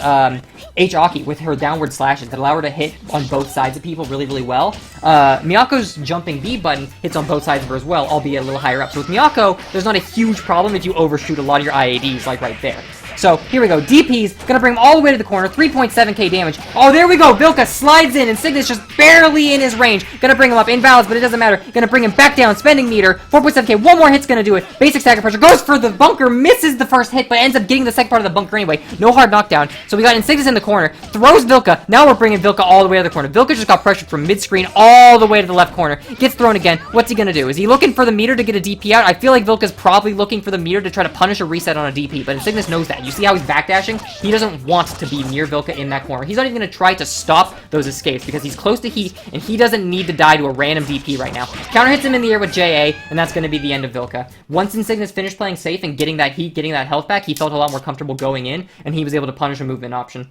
h-aki, with her downward slashes that allow her to hit on both sides of people really, really well. Miyako's jumping B button hits on both sides of her as well, albeit a little higher up. So with Miyako, there's not a huge problem if you overshoot a lot of your IADs, like right there. So, here we go. DP's gonna bring him all the way to the corner. 3.7k damage. Oh, there we go. Vilka slides in. Insignis just barely in his range. Gonna bring him up. Invalid, but it doesn't matter. Gonna bring him back down. Spending meter. 4.7k. One more hit's gonna do it. Basic stagger pressure. Goes for the bunker. Misses the first hit, but ends up getting the second part of the bunker anyway. No hard knockdown. So we got Insignis in the corner. Throws Vilka. Now we're bringing Vilka all the way to the corner. Vilka just got pressured from mid-screen all the way to the left corner. Gets thrown again. What's he gonna do? Is he looking for the meter to get a DP out? I feel like Vilka's probably looking for the meter to try to punish a reset on a DP, but Insignis knows that. You see how he's backdashing? He doesn't want to be near Vilka in that corner. He's not even going to try to stop those escapes because he's close to heat, and he doesn't need to die to a random DP right now. Counter hits him in the air with JA, and that's going to be the end of Vilka. Once Insignis finished playing safe and getting that heat, getting that health back, he felt a lot more comfortable going in, and he was able to punish a movement option.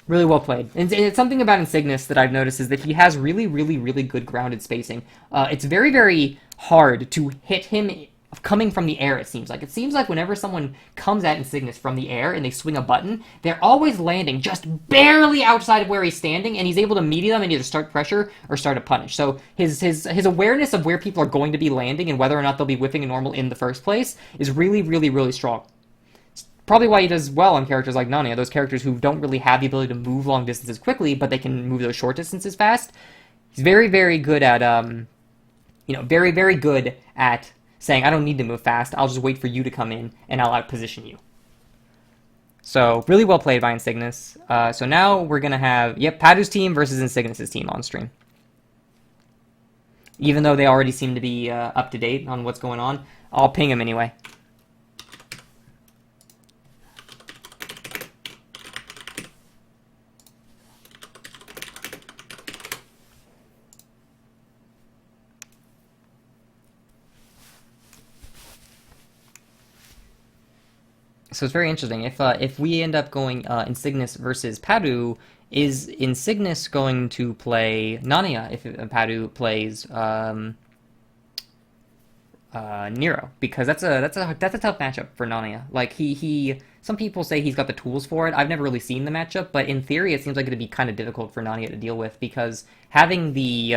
Really well played. And it's something about Insignis that I've noticed is that he has really, really, really good grounded spacing. It's very, very hard to hit him coming from the air, it seems like. It seems like whenever someone comes at Insignis from the air and they swing a button, they're always landing just barely outside of where he's standing, and he's able to meet them and either start pressure or start a punish. So his awareness of where people are going to be landing and whether or not they'll be whipping a normal in the first place is really, really, really strong. It's probably why he does well on characters like Nanaya, those characters who don't really have the ability to move long distances quickly, but they can move those short distances fast. He's very, very good at, very, very good at saying, I don't need to move fast, I'll just wait for you to come in, and I'll outposition you. So, really well played by Insignis. So now we're going to have, Paddu's team versus Insignis' team on stream. Even though they already seem to be up to date on what's going on, I'll ping them anyway. So it's very interesting. If we end up going Insignis versus Paddu, is Insignis going to play Nanaya if Paddu plays Nero, because that's a tough matchup for Nanaya. Like some people say he's got the tools for it. I've never really seen the matchup, but in theory it seems like it'd be kind of difficult for Nanaya to deal with, because having the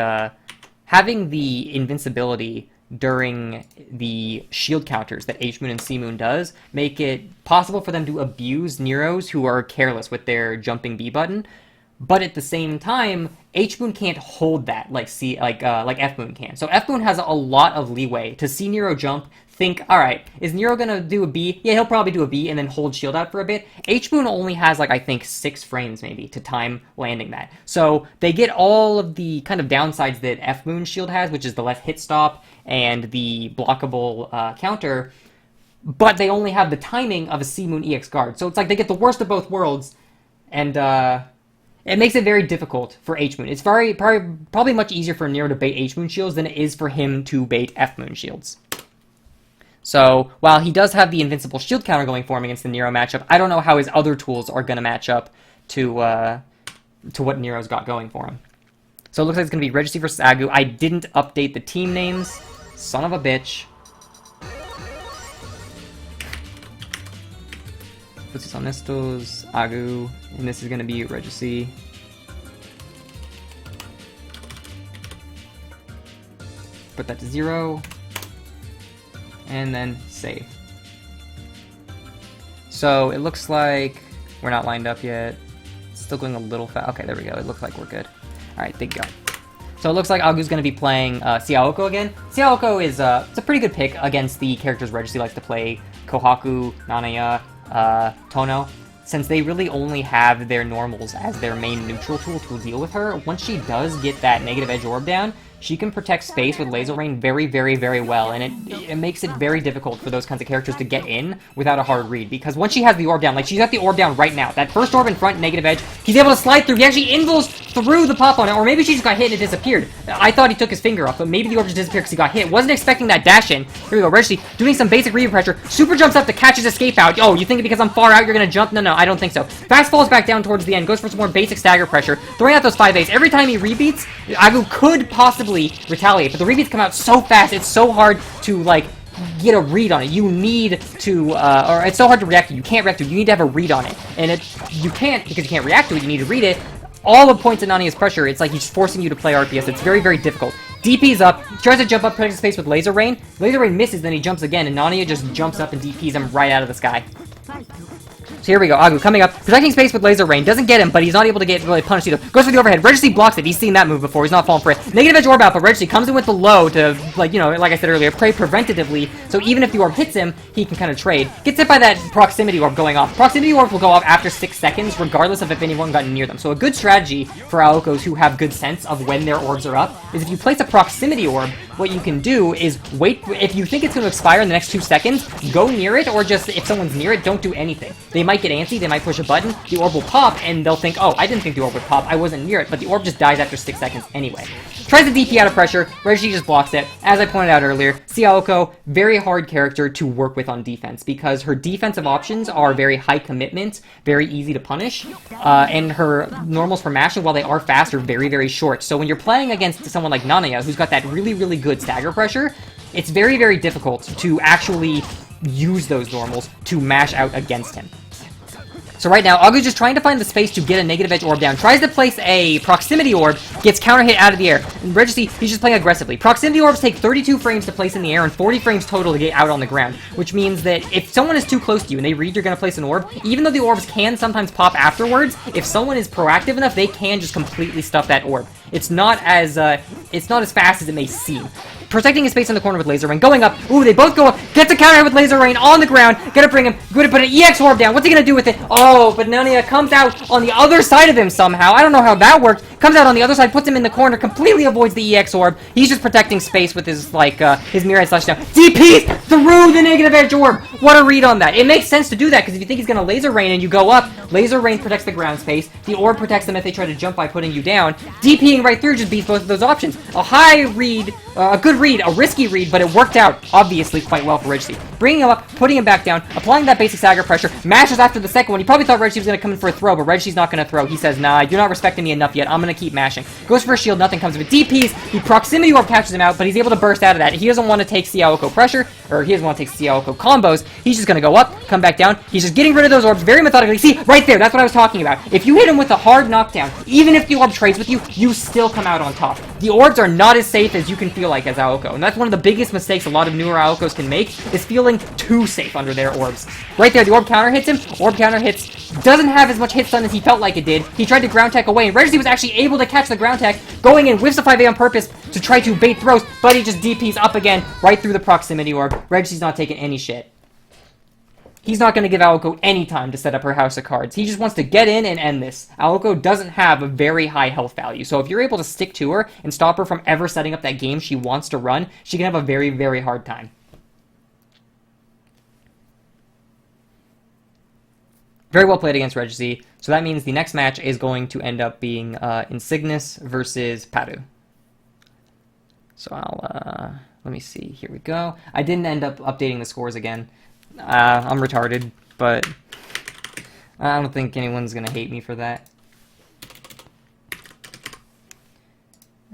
invincibility during the shield counters that H-Moon and C-Moon does make it possible for them to abuse Neros who are careless with their jumping B button. But at the same time, H-Moon can't hold that like F-Moon can. So F-Moon has a lot of leeway to see Nero jump, think, alright, is Nero gonna do a B? Yeah, he'll probably do a B and then hold shield out for a bit. H-Moon only has, like, I think 6 frames maybe to time landing that. So they get all of the kind of downsides that F-Moon shield has, which is the left hit stop and the blockable counter, but they only have the timing of a C-Moon EX guard. So it's like they get the worst of both worlds, and it makes it very difficult for H-Moon. It's probably much easier for Nero to bait H-Moon shields than it is for him to bait F-Moon shields. So, while he does have the invincible shield counter going for him against the Nero matchup, I don't know how his other tools are going to match up to what Nero's got going for him. So it looks like it's going to be Regeci versus Agu. I didn't update the team names. Son of a bitch. Footsies, honestos, Agu, and this is going to be Regeci. Put that to 0. And then save. So it looks like we're not lined up yet. It's still going a little fast. Okay, there we go. It looks like we're good. Alright, big go. So it looks like Agu's going to be playing c-aoko again. C-aoko is it's a pretty good pick against the characters Regeci likes to play, Kohaku, Nanaya, Tono. Since they really only have their normals as their main neutral tool to deal with her, once she does get that negative edge orb down, she can protect space with laser rain very, very, very well, and it makes it very difficult for those kinds of characters to get in without a hard read, because once she has the orb down, like she's got the orb down right now, that first orb in front, negative edge, he's able to slide through, he actually invulns through the pop on it, or maybe she just got hit and it disappeared. I thought he took his finger off, but maybe the orb just disappeared because he got hit. Wasn't expecting that dash in. Here we go, Regeci doing some basic read pressure, super jumps up to catch his escape out. Oh, you think because I'm far out you're gonna jump? No, I don't think so. Fast falls back down towards the end, goes for some more basic stagger pressure, throwing out those 5As. Every time he rebeats, Agu could possibly retaliate, but the rebeats come out so fast, it's so hard to, like, get a read on it. You need to, or it's so hard to react to. You can't react to it. You need to have a read on it. And you can't, because you can't react to it, you need to read it. All the points in Nania's pressure, it's like he's forcing you to play RPS. It's very, very difficult. DP's up, tries to jump up, protects space with Laser Rain. Laser Rain misses, then he jumps again, and Nania just jumps up and DP's him right out of the sky. So here we go, Agu coming up, protecting space with Laser Rain, doesn't get him, but he's not able to get really punished either. Goes for the overhead, Regeci blocks it, he's seen that move before, he's not falling for it. Negative edge orb out, but Regeci comes in with the low to, like, you know, like I said earlier, prey preventatively, so even if the orb hits him, he can kind of trade. Gets hit by that proximity orb going off. Proximity orb will go off after 6 seconds, regardless of if anyone got near them. So a good strategy for Aokos who have good sense of when their orbs are up is if you place a proximity orb, what you can do is wait, if you think it's going to expire in the next 2 seconds, go near it, or just, if someone's near it, don't do anything. They might get antsy, they might push a button, the orb will pop, and they'll think, oh, I didn't think the orb would pop, I wasn't near it, but the orb just dies after 6 seconds anyway. Tries to DP out of pressure, Regeci just blocks it. As I pointed out earlier, c-aoko, very hard character to work with on defense, because her defensive options are very high commitment, very easy to punish, and her normals for mashing, while they are fast, are very, very short. So when you're playing against someone like Nanaya, who's got that really, really good stagger pressure, it's very, very difficult to actually use those normals to mash out against him. So right now, Agu's just trying to find the space to get a negative edge orb down. Tries to place a proximity orb, gets counter hit out of the air. And Regeci, he's just playing aggressively. Proximity orbs take 32 frames to place in the air and 40 frames total to get out on the ground. Which means that if someone is too close to you and they read you're going to place an orb, even though the orbs can sometimes pop afterwards, if someone is proactive enough, they can just completely stuff that orb. It's not as fast as it may seem. Protecting his space in the corner with Laser Rain. Going up. Ooh, they both go up. Gets a counter hit with Laser Rain on the ground. Gonna bring him. Gonna put an EX orb down. What's he gonna do with it? Oh, but Nanaya comes out on the other side of him somehow. I don't know how that worked. Comes out on the other side, puts him in the corner, completely avoids the EX orb. He's just protecting space with his, like, his mirror slash down. DPs through the negative edge orb. What a read on that. It makes sense to do that, because if you think he's gonna Laser Rain and you go up, Laser Rain protects the ground space. The Orb protects them if they try to jump by putting you down. DPing right through just beats both of those options. A high read, a good read, a risky read, but it worked out, obviously, quite well for Regeci. Bringing him up, putting him back down, applying that basic stagger pressure, mashes after the second one. He probably thought Regeci was going to come in for a throw, but Regeci's not going to throw. He says, nah, you're not respecting me enough yet. I'm going to keep mashing. Goes for a shield, nothing comes of it. DPs, the proximity orb catches him out, but he's able to burst out of that. He doesn't want to take c-aoko pressure, or he doesn't want to take c-aoko combos. He's just going to go up, come back down. He's just getting rid of those orbs very methodically. See, right there, that's what I was talking about. If you hit him with a hard knockdown, even if the orb trades with you, you still come out on top. The orbs are not as safe as you can feel like as Aoko, and that's one of the biggest mistakes a lot of newer Aokos can make, is feeling too safe under their orbs. Right there, the orb counter hits him. Orb counter hits. Doesn't have as much hit stun as he felt like it did. He tried to ground tech away, and Regeci was actually able to catch the ground tech, going in, whiffs the 5A on purpose to try to bait throws, but he just DPs up again, right through the proximity orb. Regeci's not taking any shit. He's not going to give Aoko any time to set up her house of cards. He just wants to get in and end this. Aoko doesn't have a very high health value, so if you're able to stick to her and stop her from ever setting up that game she wants to run, she can have a very, very hard time. Very well played against Regeci, so that means the next match is going to end up being Insignis versus Paddu. So let me see, here we go. I didn't end up updating the scores again. I'm retarded, but I don't think anyone's gonna hate me for that.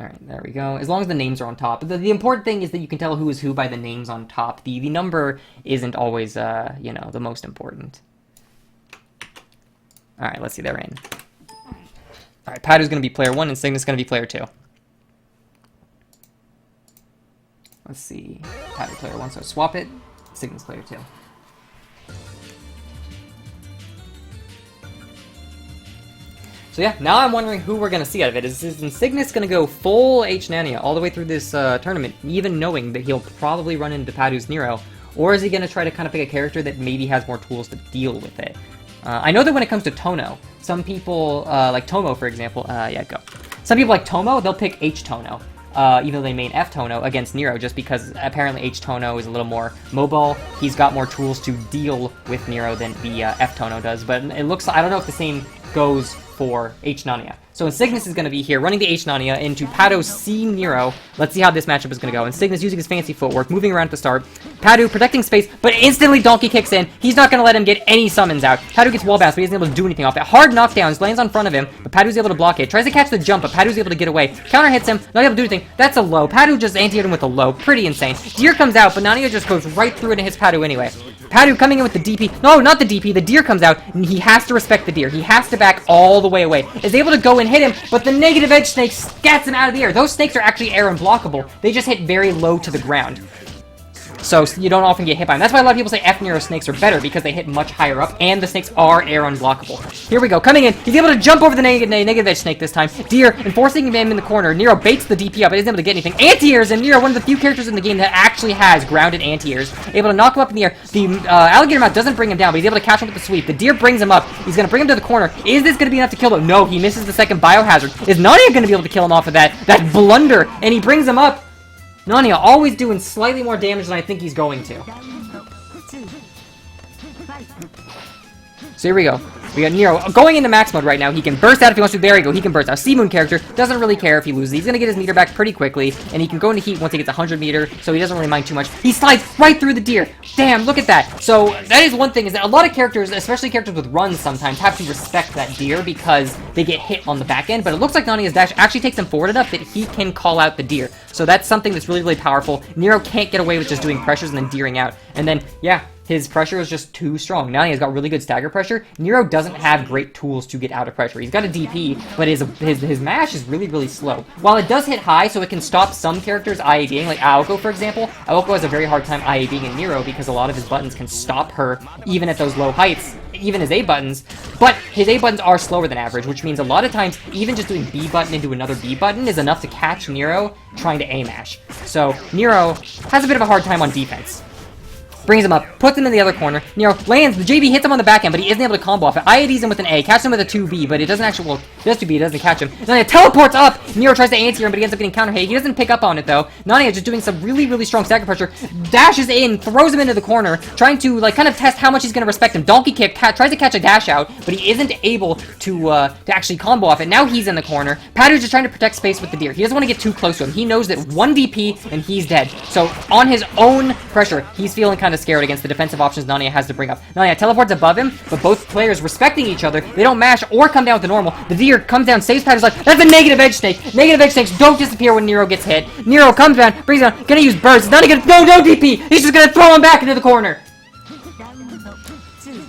Alright, there we go. As long as the names are on top. The important thing is that you can tell who is who by the names on top. The number isn't always, you know, the most important. Alright, let's see, they're in. Alright, Paddu's gonna be player 1, and Insignis gonna be player 2. Let's see. Paddu player 1, so swap it. Insignis player 2. So yeah, now I'm wondering who we're going to see out of it. Is Insignis going to go full h-nanaya all the way through this tournament, even knowing that he'll probably run into Paddu's Nero? Or is he going to try to kind of pick a character that maybe has more tools to deal with it? I know that when it comes to Tono, some people, like Tomo for example, yeah, go. Some people like Tomo, they'll pick H-Tono. Even though they main F-Tono against Nero, just because apparently H-Tono is a little more mobile. He's got more tools to deal with Nero than the F-Tono does, but it looks, I don't know if the same goes for h-nanaya. So Insignis is going to be here, running the h-nanaya into Paddu's c-nero. Let's see how this matchup is going to go. Insignis using his fancy footwork, moving around at the start. Paddu protecting space, but instantly donkey kicks in. He's not going to let him get any summons out. Paddu gets wall bounced, but he isn't able to do anything off it. Hard knockdowns, lands on front of him, but Paddu's able to block it. Tries to catch the jump, but Paddu's able to get away. Counter hits him, not able to do anything. That's a low. Paddu just anti-hit him with a low. Pretty insane. Deer comes out, but Nania just goes right through it and hits Paddu anyway. Paddu coming in with the DP. No, not the DP. The deer comes out, and he has to respect the deer. He has to back all the way away. Is able to go and hit him, but the negative edge snake scats him out of the air. Those snakes are actually air unblockable. They just hit very low to the ground. So you don't often get hit by them. That's why a lot of people say F-Nero snakes are better, because they hit much higher up, and the snakes are air unblockable. Here we go, coming in. He's able to jump over the negative edge snake this time. Deer, enforcing him in the corner. Nero baits the DP up, but isn't able to get anything. Anti-airs, and Nero, one of the few characters in the game that actually has grounded anti-airs. Able to knock him up in the air. The alligator mouth doesn't bring him down, but he's able to catch him with the sweep. The deer brings him up. He's going to bring him to the corner. Is this going to be enough to kill him? No, he misses the second biohazard. Is Nania going to be able to kill him off of that blunder? And he brings him up. Nania always doing slightly more damage than I think he's going to. So here we go. We got Nero going into max mode right now. He can burst out if he wants to. There we go. He can burst out. C-Moon character doesn't really care if he loses. He's going to get his meter back pretty quickly, and he can go into heat once he gets 100 meter, so he doesn't really mind too much. He slides right through the deer. Damn, look at that. So that is one thing, is that a lot of characters, especially characters with runs sometimes, have to respect that deer because they get hit on the back end, but it looks like Nania's dash actually takes him forward enough that he can call out the deer. So that's something that's really, really powerful. Nero can't get away with just doing pressures and then deering out. And then, yeah, his pressure is just too strong. Nania's got really good stagger pressure. Nero doesn't have great tools to get out of pressure. He's got a DP, but his mash is really, really slow. While it does hit high, so it can stop some characters IADing, like Aoko, for example. Aoko has a very hard time IADing in Nero because a lot of his buttons can stop her even at those low heights, even his A buttons. But his A buttons are slower than average, which means a lot of times even just doing B button into another B button is enough to catch Nero trying to A mash. So Nero has a bit of a hard time on defense. brings him up, puts him in the other corner. Nero lands, the JB hits him on the back end, but he isn't able to combo off it. IADs him with an A, catches him with a 2B, but it doesn't actually, well, it does 2B, it doesn't catch him. Then it teleports up, Nero tries to anti-him, but he ends up getting counter hit. He doesn't pick up on it, though. Nanaya just doing some really, really strong stagger pressure, dashes in, throws him into the corner, trying to, like, kind of test how much he's gonna respect him. Donkey kick, tries to catch a dash out, but he isn't able to actually combo off it. Now he's in the corner. Paddu's just trying to protect space with the deer. He doesn't want to get too close to him. He knows that 1 DP and he's dead. So on his own pressure, he's feeling kind of scared against the defensive options Nanaya has to bring up. Nanaya teleports above him, but both players respecting each other. They don't mash or come down with the normal. The deer comes down, saves Paddu's life. That's a negative edge snake. Negative edge snakes don't disappear when Nero gets hit. Nero comes down, brings down, gonna use burst. Not gonna, no DP. He's just gonna throw him back into the corner.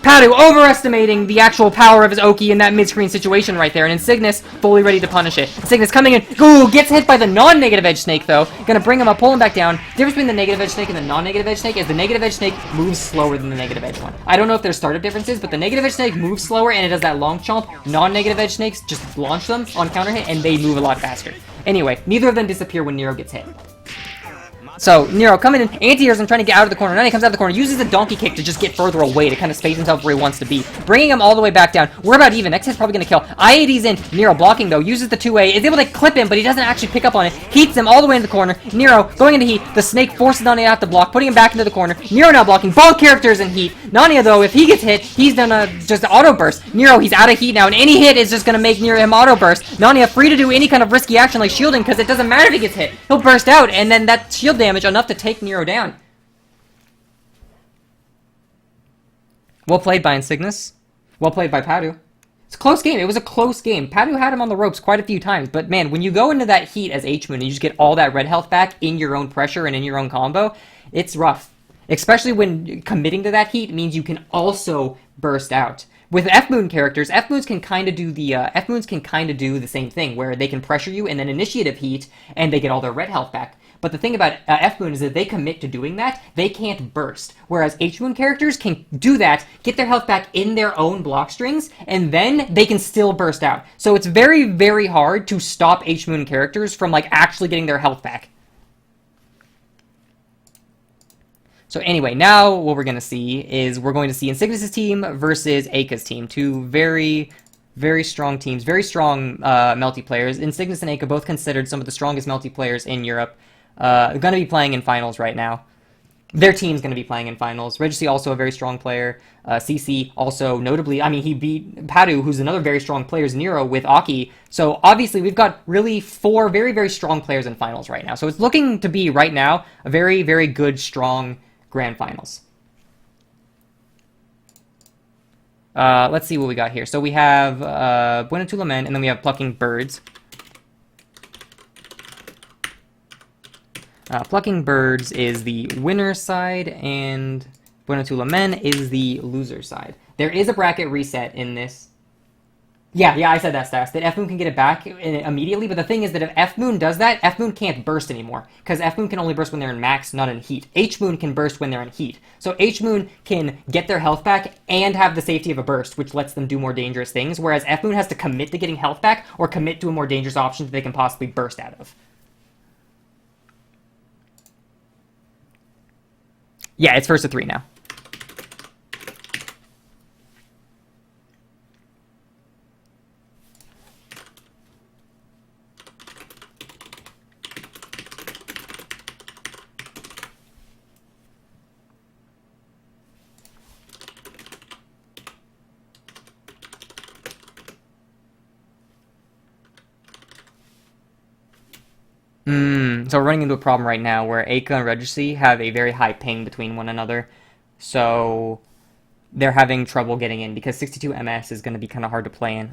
Paddu overestimating the actual power of his Oki in that mid-screen situation right there, and Insignis fully ready to punish it. Insignis coming in, ooh, gets hit by the non-negative edge snake though. Gonna bring him up, pull him back down. The difference between the negative edge snake and the non-negative edge snake is the negative edge snake moves slower than the negative edge one. I don't know if there's startup differences, but the negative edge snake moves slower and it does that long chomp. Non-negative edge snakes just launch them on counter hit and they move a lot faster. Anyway, neither of them disappear when Nero gets hit. So, Nero coming in, anti-airs him, trying to get out of the corner. Then he comes out of the corner, uses a donkey kick to just get further away, to kind of space himself where he wants to be. Bringing him all the way back down. We're about even. Next hit's probably going to kill. IAD's in. Nero blocking, though. Uses the 2A. Is able to clip him, but he doesn't actually pick up on it. Heats him all the way into the corner. Nero going into heat. The snake forces Nanaya to have to block, putting him back into the corner. Nero now blocking. Both characters in heat. Nanaya, though, if he gets hit, he's gonna just auto burst. Nero, he's out of heat now, and any hit is just going to make him auto burst. Nanaya free to do any kind of risky action like shielding, because it doesn't matter if he gets hit. He'll burst out, and then that shield damage enough to take Nero down. Well played by Insignis. Well played by Paddu. It's a close game. It was a close game. Paddu had him on the ropes quite a few times, but man, when you go into that heat as H-Moon and you just get all that red health back in your own pressure and in your own combo, it's rough. Especially when committing to that heat means you can also burst out. With F-Moon characters, F-Moons can kind of do the same thing, where they can pressure you and then initiative heat, and they get all their red health back. But the thing about F-Moon is that they commit to doing that, they can't burst. Whereas H-Moon characters can do that, get their health back in their own block strings, and then they can still burst out. So it's very, very hard to stop H-Moon characters from, like, actually getting their health back. So anyway, now what we're going to see is we're going to see Insignis' team versus Eika's team. Two very, very strong teams, very strong Melty players. Insignis and Eika both considered some of the strongest Melty players in Europe. Going to be playing in finals right now. Their team's going to be playing in finals. Regeci also a very strong player. CC also notably, I mean, he beat Paddu, who's another very strong player, Nero, with Aki. So obviously we've got really 4 very, very strong players in finals right now. So it's looking to be right now a very, very good, strong grand finals. Let's see what we got here. So we have BUENA, and then we have Plucking Birds. Plucking Birds is the winner side, and BUENA is the loser side. There is a bracket reset in this. Yeah, I said that, Stas. That F-Moon can get it back immediately, but the thing is that if F-Moon does that, F-Moon can't burst anymore, because F-Moon can only burst when they're in max, not in heat. H-Moon can burst when they're in heat. So H-Moon can get their health back and have the safety of a burst, which lets them do more dangerous things, whereas F-Moon has to commit to getting health back, or commit to a more dangerous option that they can possibly burst out of. Yeah, it's first to 3 now. So we're running into a problem right now where Eika and Regeci have a very high ping between one another. So they're having trouble getting in because 62 MS is going to be kind of hard to play in.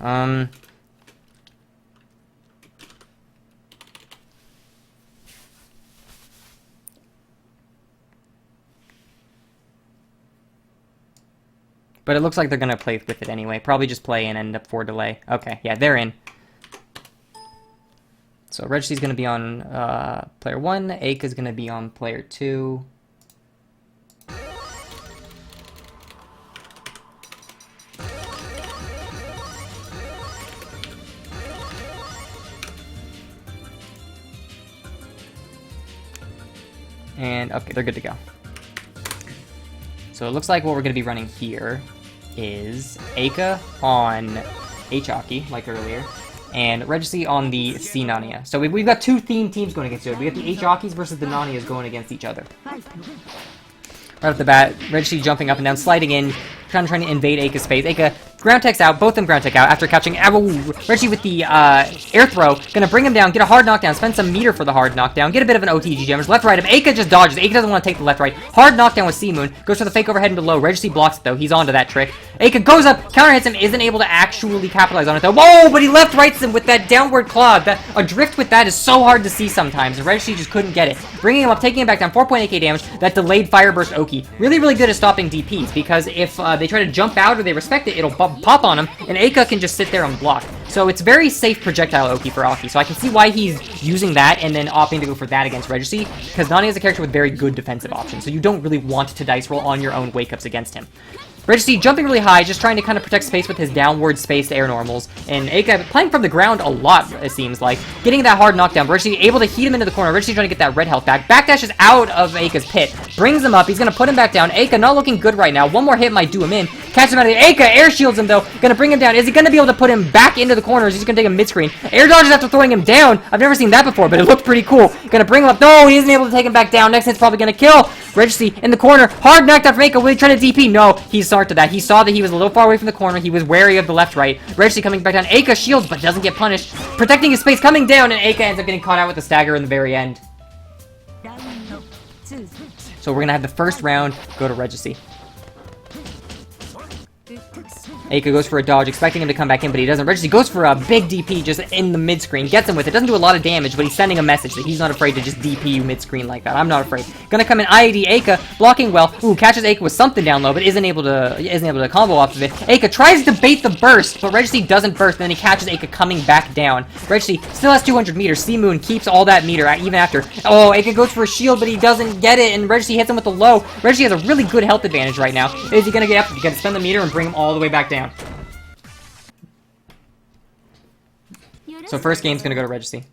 But it looks like they're going to play with it anyway. Probably just play and end up 4 delay. Okay, yeah, they're in. So Regici's going to be on player 1, Eika's going to be on player 2. And okay, they're good to go. So it looks like what we're going to be running here is Eika on h-aki, like earlier, and Regeci on the c-nanaya. So we've got two themed teams going against each other. We got the h-akis versus the nanayas going against each other. Right off the bat, Regeci jumping up and down, sliding in, trying to invade Eika's space. Eika ground techs out, both of them ground tech out after catching Regeci with the air throw. Gonna bring him down, get a hard knockdown, spend some meter for the hard knockdown, get a bit of an OTG damage. Left right him. Eika just dodges. Eika doesn't want to take the left right. Hard knockdown with C-Moon. Goes for the fake overhead into low. Regeci blocks it though. He's onto that trick. Eika goes up, counter hits him, isn't able to actually capitalize on it though. Whoa, but he left rights him with that downward claw. A drift with that is so hard to see sometimes. And Regeci just couldn't get it. Bringing him up, taking him back down, 4.8k damage. That delayed fire burst Oki. Really, really good at stopping DPs because if they try to jump out or they respect it, it'll pop on him. And Eika can just sit there and block. So it's very safe projectile Oki for Aki. So I can see why he's using that and then opting to go for that against Regeci, because Nani is a character with very good defensive options. So you don't really want to dice roll on your own wake-ups against him. Regeci jumping really high, just trying to kind of protect space with his downward spaced air normals. And Eika playing from the ground a lot, it seems like. Getting that hard knockdown. Regeci able to heat him into the corner. Regeci trying to get that red health back. Backdashes out of Eika's pit. Brings him up. He's going to put him back down. Eika not looking good right now. One more hit might do him in. Catches him out of the Eika air shields him though. Going to bring him down. Is he going to be able to put him back into the corner? Or is he just going to take him mid-screen? Air dodges after throwing him down. I've never seen that before, but it looked pretty cool. Going to bring him up. No, he isn't able to take him back down. Next hit's probably going to kill. Regeci in the corner. Hard knockdown from Eika. Will he try to DP? No, he started that. He saw that he was a little far away from the corner. He was wary of the left-right. Regeci coming back down. Eika shields, but doesn't get punished. Protecting his space, coming down, and Eika ends up getting caught out with the stagger in the very end. So we're going to have the first round go to Regeci. Eika goes for a dodge, expecting him to come back in, but he doesn't. Regeci goes for a big DP just in the mid-screen. Gets him with it. Doesn't do a lot of damage, but he's sending a message that he's not afraid to just DP you mid-screen like that. I'm not afraid. Gonna come in IAD Eika, blocking well. Ooh, catches Eika with something down low, but isn't able to combo off of it. Eika tries to bait the burst, but Regeci doesn't burst, and then he catches Eika coming back down. Regeci still has 200 meters. C-Moon keeps all that meter even after. Oh, Eika goes for a shield, but he doesn't get it, and Regeci hits him with the low. Regeci has a really good health advantage right now. Is he gonna get up? You gotta spend the meter and bring him all the way back down. So first game's gonna go to Regeci.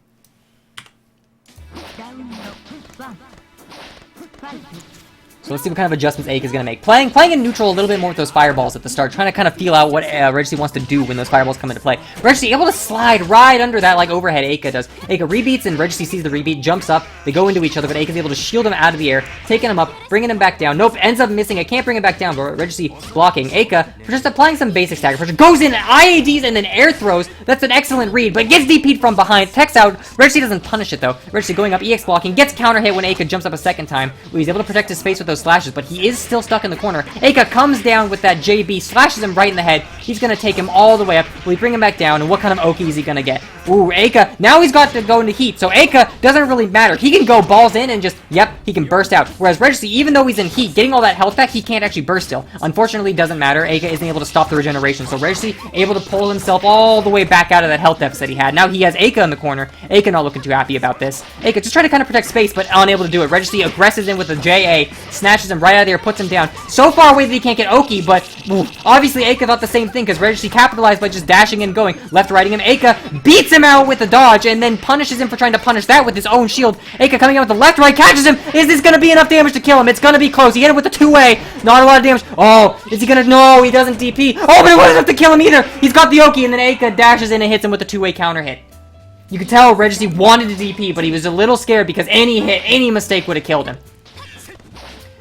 So let's see what kind of adjustments Eika is going to make. Playing in neutral a little bit more with those fireballs at the start, trying to kind of feel out what Regeci wants to do when those fireballs come into play. Regeci able to slide right under that like overhead Eika does. Eika rebeats and Regeci sees the rebeat, jumps up, they go into each other, but Eika's able to shield him out of the air, taking him up, bringing him back down. Nope, ends up missing. I can't bring him back down, but Regeci blocking. Eika just applying some basic stagger pressure, goes in, IADs, and then air throws. That's an excellent read, but gets DP'd from behind, techs out. Regeci doesn't punish it though. Regeci going up, EX blocking, gets counter hit when Eika jumps up a second time. He's able to protect his space with those slashes, but he is still stuck in the corner. Eika comes down with that JB, slashes him right in the head. He's gonna take him all the way up. Will he bring him back down? And what kind of Oki is he gonna get? Ooh, Eika, now he's got to go into heat, so Eika doesn't really matter. He can go balls in and just, yep, he can burst out. Whereas Regeci, even though he's in heat, getting all that health back, he can't actually burst still. Unfortunately, doesn't matter. Eika isn't able to stop the regeneration, so Regeci able to pull himself all the way back out of that health deficit he had. Now he has Eika in the corner. Eika not looking too happy about this. Eika just trying to kind of protect space, but unable to do it. Regeci aggresses in with a JA, snatches him right out of there, puts him down. So far away that he can't get Oki, but ooh, obviously Eika thought the same thing, because Regeci capitalized by just dashing and going. Left righting him. Eika beats him out with a dodge, and then punishes him for trying to punish that with his own shield. Eika coming out with the left right, catches him. Is this going to be enough damage to kill him? It's going to be close. He hit him with the two-way. Not a lot of damage. Oh, is he going to? No, he doesn't DP. Oh, but it wasn't enough to kill him either. He's got the Oki, and then Eika dashes in and hits him with the two-way counter hit. You could tell Regeci wanted to DP, but he was a little scared because any hit, any mistake would have killed him.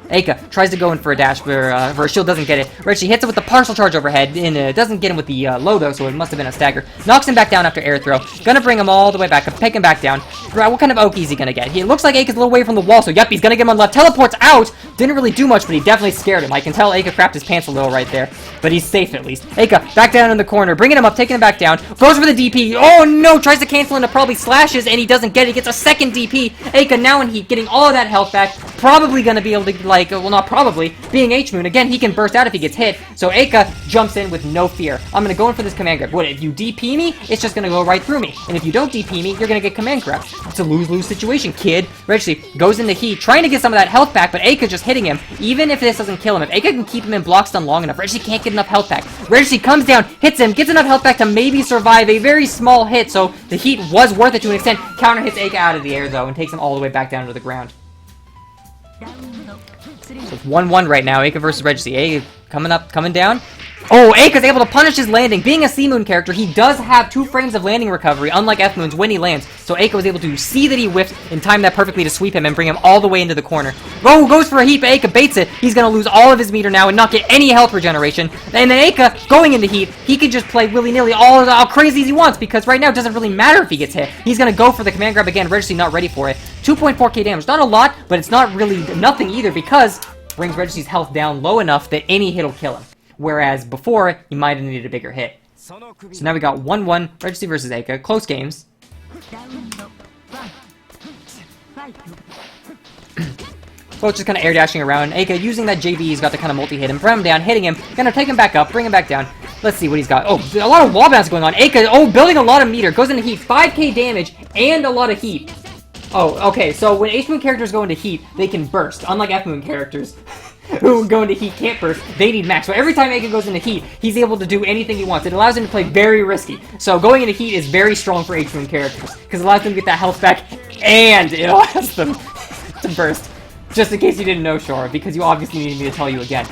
Eika tries to go in for a dash, for a shield, doesn't get it. Regeci hits it with the partial charge overhead, and doesn't get him with the low, though, so it must have been a stagger. Knocks him back down after air throw. Gonna bring him all the way back up, pick him back down. What kind of Oki is he gonna get? He looks like Eika's a little away from the wall, so yep, he's gonna get him on left. Teleports out! Didn't really do much, but he definitely scared him. I can tell Eika crapped his pants a little right there, but he's safe at least. Eika back down in the corner, bringing him up, taking him back down. Goes for the DP. Oh no! Tries to cancel into probably slashes, and he doesn't get it. He gets a second DP. Eika now in heat, getting all of that health back. Probably gonna be able to, like, well, not probably. Being H-Moon, again, he can burst out if he gets hit, so Eika jumps in with no fear. I'm gonna go in for this command grab. What, if you DP me, it's just gonna go right through me. And if you don't DP me, you're gonna get command grab. It's a lose-lose situation, kid. Regeci goes into heat, trying to get some of that health back, but Eika just hitting him. Even if this doesn't kill him, if Eika can keep him in block stun long enough, Regeci can't get enough health back. Regeci comes down, hits him, gets enough health back to maybe survive a very small hit, so the heat was worth it to an extent. Counter hits Eika out of the air, though, and takes him all the way back down to the ground. So it's 1-1 right now. Eika versus Regeci. Eika coming up, coming down. Oh, Eika's able to punish his landing. Being a C-Moon character, he does have 2 frames of landing recovery, unlike F-Moon's when he lands. So Eika was able to see that he whiffed and time that perfectly to sweep him and bring him all the way into the corner. Oh, goes for a heat, but Eika baits it. He's going to lose all of his meter now and not get any health regeneration. And then Eika, going into heat, he can just play willy-nilly all crazy as he wants, because right now it doesn't really matter if he gets hit. He's going to go for the command grab again. Regeci not ready for it. 2.4k damage. Not a lot, but it's not really nothing either, because it brings Regici's health down low enough that any hit will kill him. Whereas before, he might have needed a bigger hit. So now we got 1-1, Regeci versus Eika. Close games. Both just kind of air dashing around. Eika using that JB, he's got to kind of multi-hit him, bring him down, hitting him, gonna take him back up, bring him back down. Let's see what he's got. Oh, a lot of wall bounce going on. Eika, building a lot of meter, goes into heat, 5k damage, and a lot of heat. Oh, okay, so when H-Moon characters go into heat, they can burst, unlike F-Moon characters. Who go into heat can't burst, they need max. So every time Eika goes into heat, he's able to do anything he wants. It allows him to play very risky. So going into heat is very strong for H-Moon characters, because it allows them to get that health back, and it allows them to burst. Just in case you didn't know, Shora, because you obviously need me to tell you again.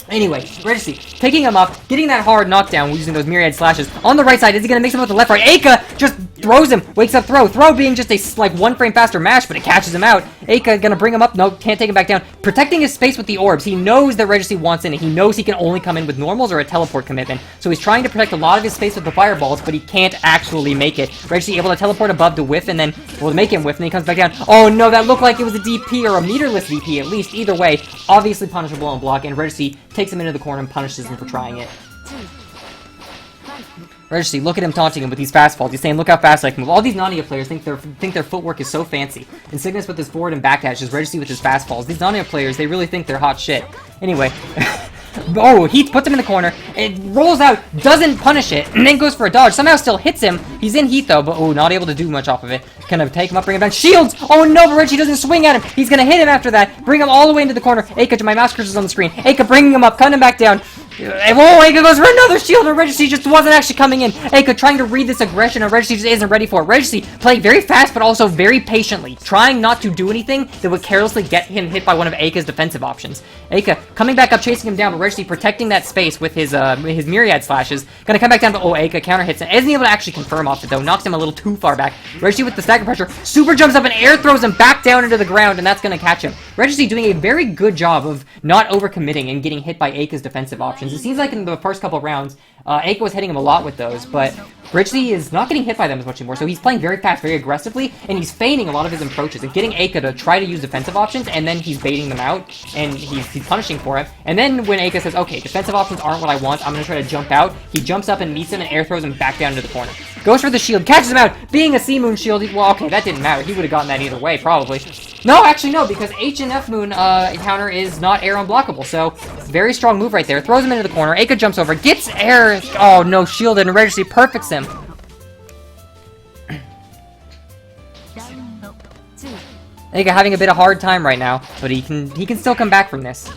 Anyway, Regeci, picking him up, getting that hard knockdown using those myriad slashes. On the right side, is he gonna mix him with the left right? Eika just throws him, wakes up throw. Throw being just a, like, 1 frame faster mash, but it catches him out. Eika gonna bring him up, no, can't take him back down. Protecting his space with the orbs. He knows that Regeci wants in, and he knows he can only come in with normals or a teleport commitment. So he's trying to protect a lot of his space with the fireballs, but he can't actually make it. Regeci able to teleport above to whiff, and then, well, make him whiff, and then he comes back down. Oh no, that looked like it was a DP, or a meterless DP at least. Either way, obviously punishable on block, and Regeci takes him into the corner and punishes him for trying it. Regeci, look at him taunting him with these fastfalls. He's saying, look how fast I can move. All these Nanaya players think their footwork is so fancy. Insignis with his forward and back dashes, Regeci with his fastfalls. These Nanaya players, they really think they're hot shit. Anyway. Oh, he puts him in the corner. It rolls out, doesn't punish it, and then goes for a dodge. Somehow still hits him. He's in heat though, but oh, not able to do much off of it. Kind of take him up, bring him down. Shields! Oh no, but Regeci doesn't swing at him. He's gonna hit him after that. Bring him all the way into the corner. Eika, my mouse cursor's on the screen. Eika bringing him up, cutting him back down. Oh, Eika goes for another shield, and Regeci just wasn't actually coming in. Eika trying to read this aggression, and Regeci just isn't ready for it. Regeci playing very fast, but also very patiently, trying not to do anything that would carelessly get him hit by one of Eika's defensive options. Eika coming back up, chasing him down, but Regeci protecting that space with his myriad slashes. Gonna come back down, but oh, Eika counter hits it. Isn't able to actually confirm off it though. Knocks him a little too far back. Regeci with the stagger pressure, super jumps up and air throws him back down into the ground, and that's gonna catch him. Regeci doing a very good job of not overcommitting and getting hit by Eika's defensive options. It seems like in the first couple rounds, Eika was hitting him a lot with those, but Regeci is not getting hit by them as much anymore, so he's playing very fast, very aggressively, and he's feigning a lot of his approaches and getting Eika to try to use defensive options, and then he's baiting them out, and he's punishing for it. And then when Eika says, okay, defensive options aren't what I want, I'm going to try to jump out, he jumps up and meets him and air throws him back down into the corner. Goes for the shield, catches him out, being a C-Moon shield, well, okay, that didn't matter, he would have gotten that either way, probably. No, actually no, because H and F-Moon counter is not air unblockable, so very strong move right there. Throws him into the corner, Eika jumps over, gets air, oh no, shielded, and Regeci perfects him. Eika having a bit of hard time right now, but he can still come back from this.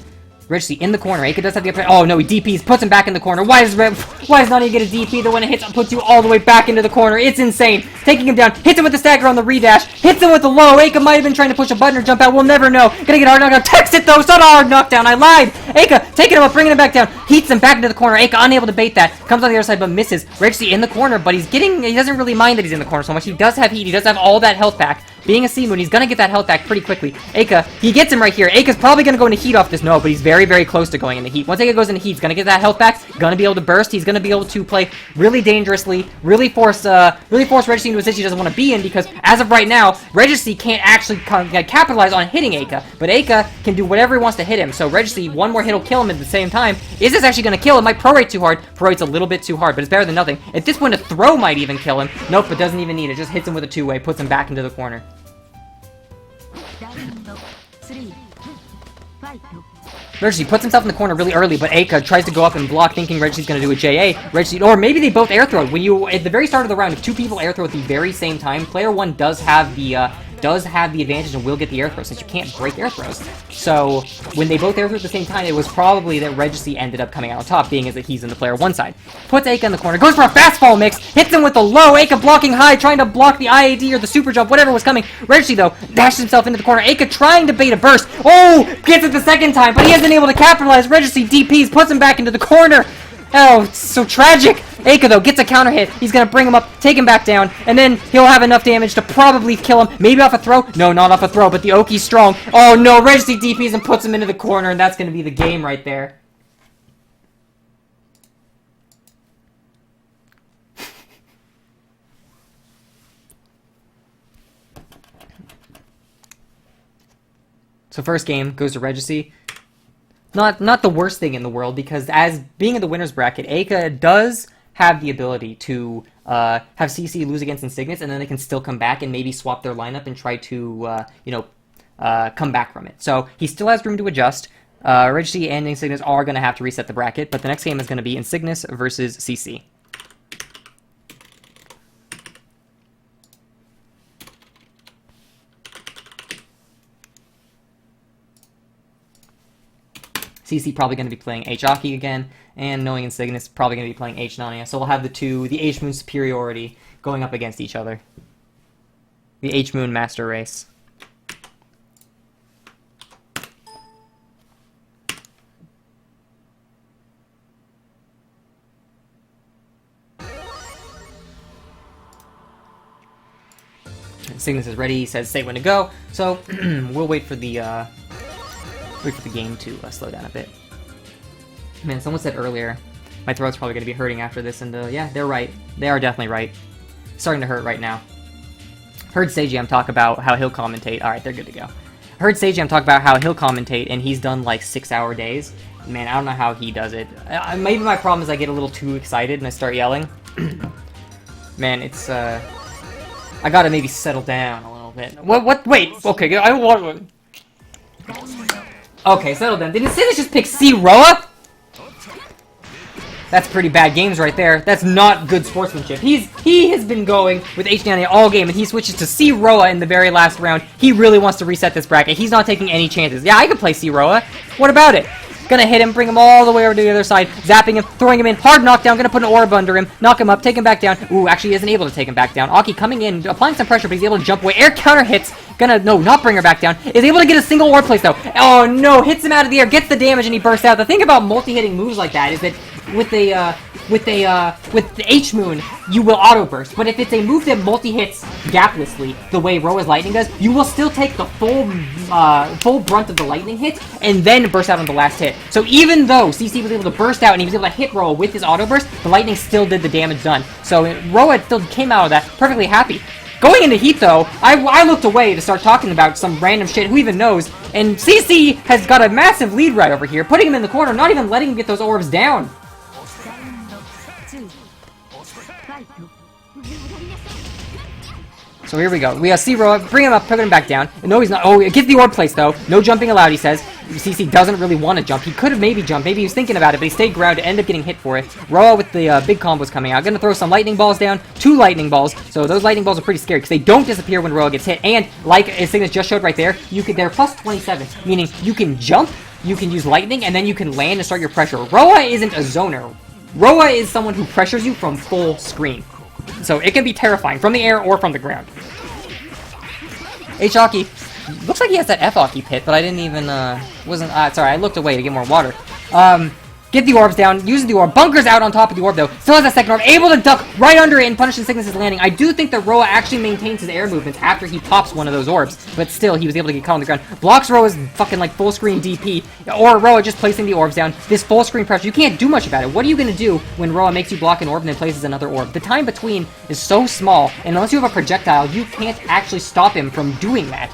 Regeci in the corner. Eika does have the upper. Oh no, he DPs, puts him back in the corner. Why does Nanaya get a DP? The one it hits puts you all the way back into the corner. It's insane. Taking him down, hits him with the stagger on the redash, hits him with the low. Eika might have been trying to push a button or jump out. We'll never know. Gonna get a hard knockdown. Text it though. It's not a hard knockdown. I lied. Eika taking him up, bringing him back down. Heats him back into the corner. Eika unable to bait that. Comes on the other side but misses. Regeci in the corner, but he doesn't really mind that he's in the corner so much. He does have heat. He does have all that health back. Being a C-Moon, he's gonna get that health back pretty quickly. Eika, he gets him right here. Eika's probably gonna go into heat off this. No, but he's very, very close to going into heat. Once Eika goes into heat, he's gonna get that health back. Gonna be able to burst. He's gonna be able to play really dangerously. Really force Regeci into a situation he doesn't want to be in, because as of right now, Regeci can't actually capitalize on hitting Eika. But Eika can do whatever he wants to hit him. So Regeci, one more hit will kill him at the same time. Is this actually gonna kill him? Might prorate too hard. Prorate's a little bit too hard, but it's better than nothing. At this point, a throw might even kill him. Nope, it doesn't even need it. Just hits him with a two-way, puts him back into the corner. Regeci puts himself in the corner really early, but Eika tries to go up and block, thinking Regici's going to do a JA. Regeci, or maybe they both air throw. When you, at the very start of the round, if two people air throw at the very same time, player one does have the does have the advantage and will get the air throw, since you can't break air throws. So, when they both air throw at the same time, it was probably that Regeci ended up coming out on top, being as that he's in the player one side. Puts Eika in the corner, goes for a fastball mix, hits him with the low, Eika blocking high, trying to block the IAD or the super jump, whatever was coming. Regeci, though, dashes himself into the corner, Eika trying to bait a burst. Oh, gets it the second time, but he hasn't been able to capitalize. Regeci DPs, puts him back into the corner. Oh, it's so tragic. Eika, though, gets a counter hit. He's going to bring him up, take him back down, and then he'll have enough damage to probably kill him. Maybe off a throw? No, not off a throw, but the Oki's strong. Oh, no, Regeci DPs and puts him into the corner, and that's going to be the game right there. So first game goes to Regeci. Not the worst thing in the world, because as being in the winner's bracket, Eika does have the ability to have CC lose against Insignis, and then they can still come back and maybe swap their lineup and try to, come back from it. So he still has room to adjust. Regeci and Insignis are going to have to reset the bracket, but the next game is going to be Insignis versus CC. CC probably going to be playing h-aki again, and knowing Insignis probably going to be playing h-nanaya. So we'll have the H-moon superiority going up against each other. The H-moon master race. Insignis is ready. He says, "Say when to go." So we'll wait for the game to slow down a bit. Man, someone said earlier, my throat's probably going to be hurting after this, and yeah, they're right. They are definitely right. It's starting to hurt right now. Heard Seijam talk about how he'll commentate. Alright, they're good to go. Heard Seijam talk about how he'll commentate, and he's done like 6-hour days. Man, I don't know how he does it. Maybe my problem is I get a little too excited and I start yelling. Man, it's, I gotta maybe settle down a little bit. What? Wait, okay, I want... Okay, settle down. Did Insignis just pick c-roa? That's pretty bad games right there. That's not good sportsmanship. He has been going with h-nanaya all game, and he switches to c-roa in the very last round. He really wants to reset this bracket. He's not taking any chances. Yeah, I could play c-roa. What about it? Gonna hit him, bring him all the way over to the other side, zapping him, throwing him in, hard knockdown, gonna put an orb under him, knock him up, take him back down. Ooh, actually he isn't able to take him back down. Aki coming in, applying some pressure, but he's able to jump away. Air counter hits, no, not bring her back down. Is able to get a single orb place though. Oh no, hits him out of the air, gets the damage, and he bursts out. The thing about multi-hitting moves like that is that with the H-moon, you will auto-burst. But if it's a move that multi-hits gaplessly, the way Roa's lightning does, you will still take the full brunt of the lightning hit, and then burst out on the last hit. So even though CC was able to burst out, and he was able to hit Roa with his auto-burst, the lightning still did the damage done. So Roa still came out of that perfectly happy. Going into Heat, though, I looked away to start talking about some random shit, who even knows, and CC has got a massive lead right over here, putting him in the corner, not even letting him get those orbs down. So here we go. We have c-roa, bring him up, put him back down. No, he's not. Oh, get the orb place, though. No jumping allowed, he says. CC doesn't really want to jump. He could have maybe jumped. Maybe he was thinking about it, but he stayed ground to end up getting hit for it. Roa with the big combos coming out. Gonna throw some lightning balls down. 2 lightning balls. So those lightning balls are pretty scary, because they don't disappear when Roa gets hit. And, like Insignis just showed right there, they're plus 27, meaning you can jump, you can use lightning, and then you can land and start your pressure. Roa isn't a zoner. Roa is someone who pressures you from full screen. So it can be terrifying, from the air or from the ground. H-aki. Looks like he has that f-aki pit, but I didn't even, sorry, I looked away to get more water. Get the orbs down, uses the orb, bunkers out on top of the orb though, still has that second orb, able to duck right under it and punish Insignis' landing. I do think that Roa actually maintains his air movements after he pops one of those orbs, but still, he was able to get caught on the ground. Blocks Roa's fucking, like, full screen DP, or Roa just placing the orbs down. This full screen pressure, you can't do much about it. What are you gonna do when Roa makes you block an orb and then places another orb? The time between is so small, and unless you have a projectile, you can't actually stop him from doing that.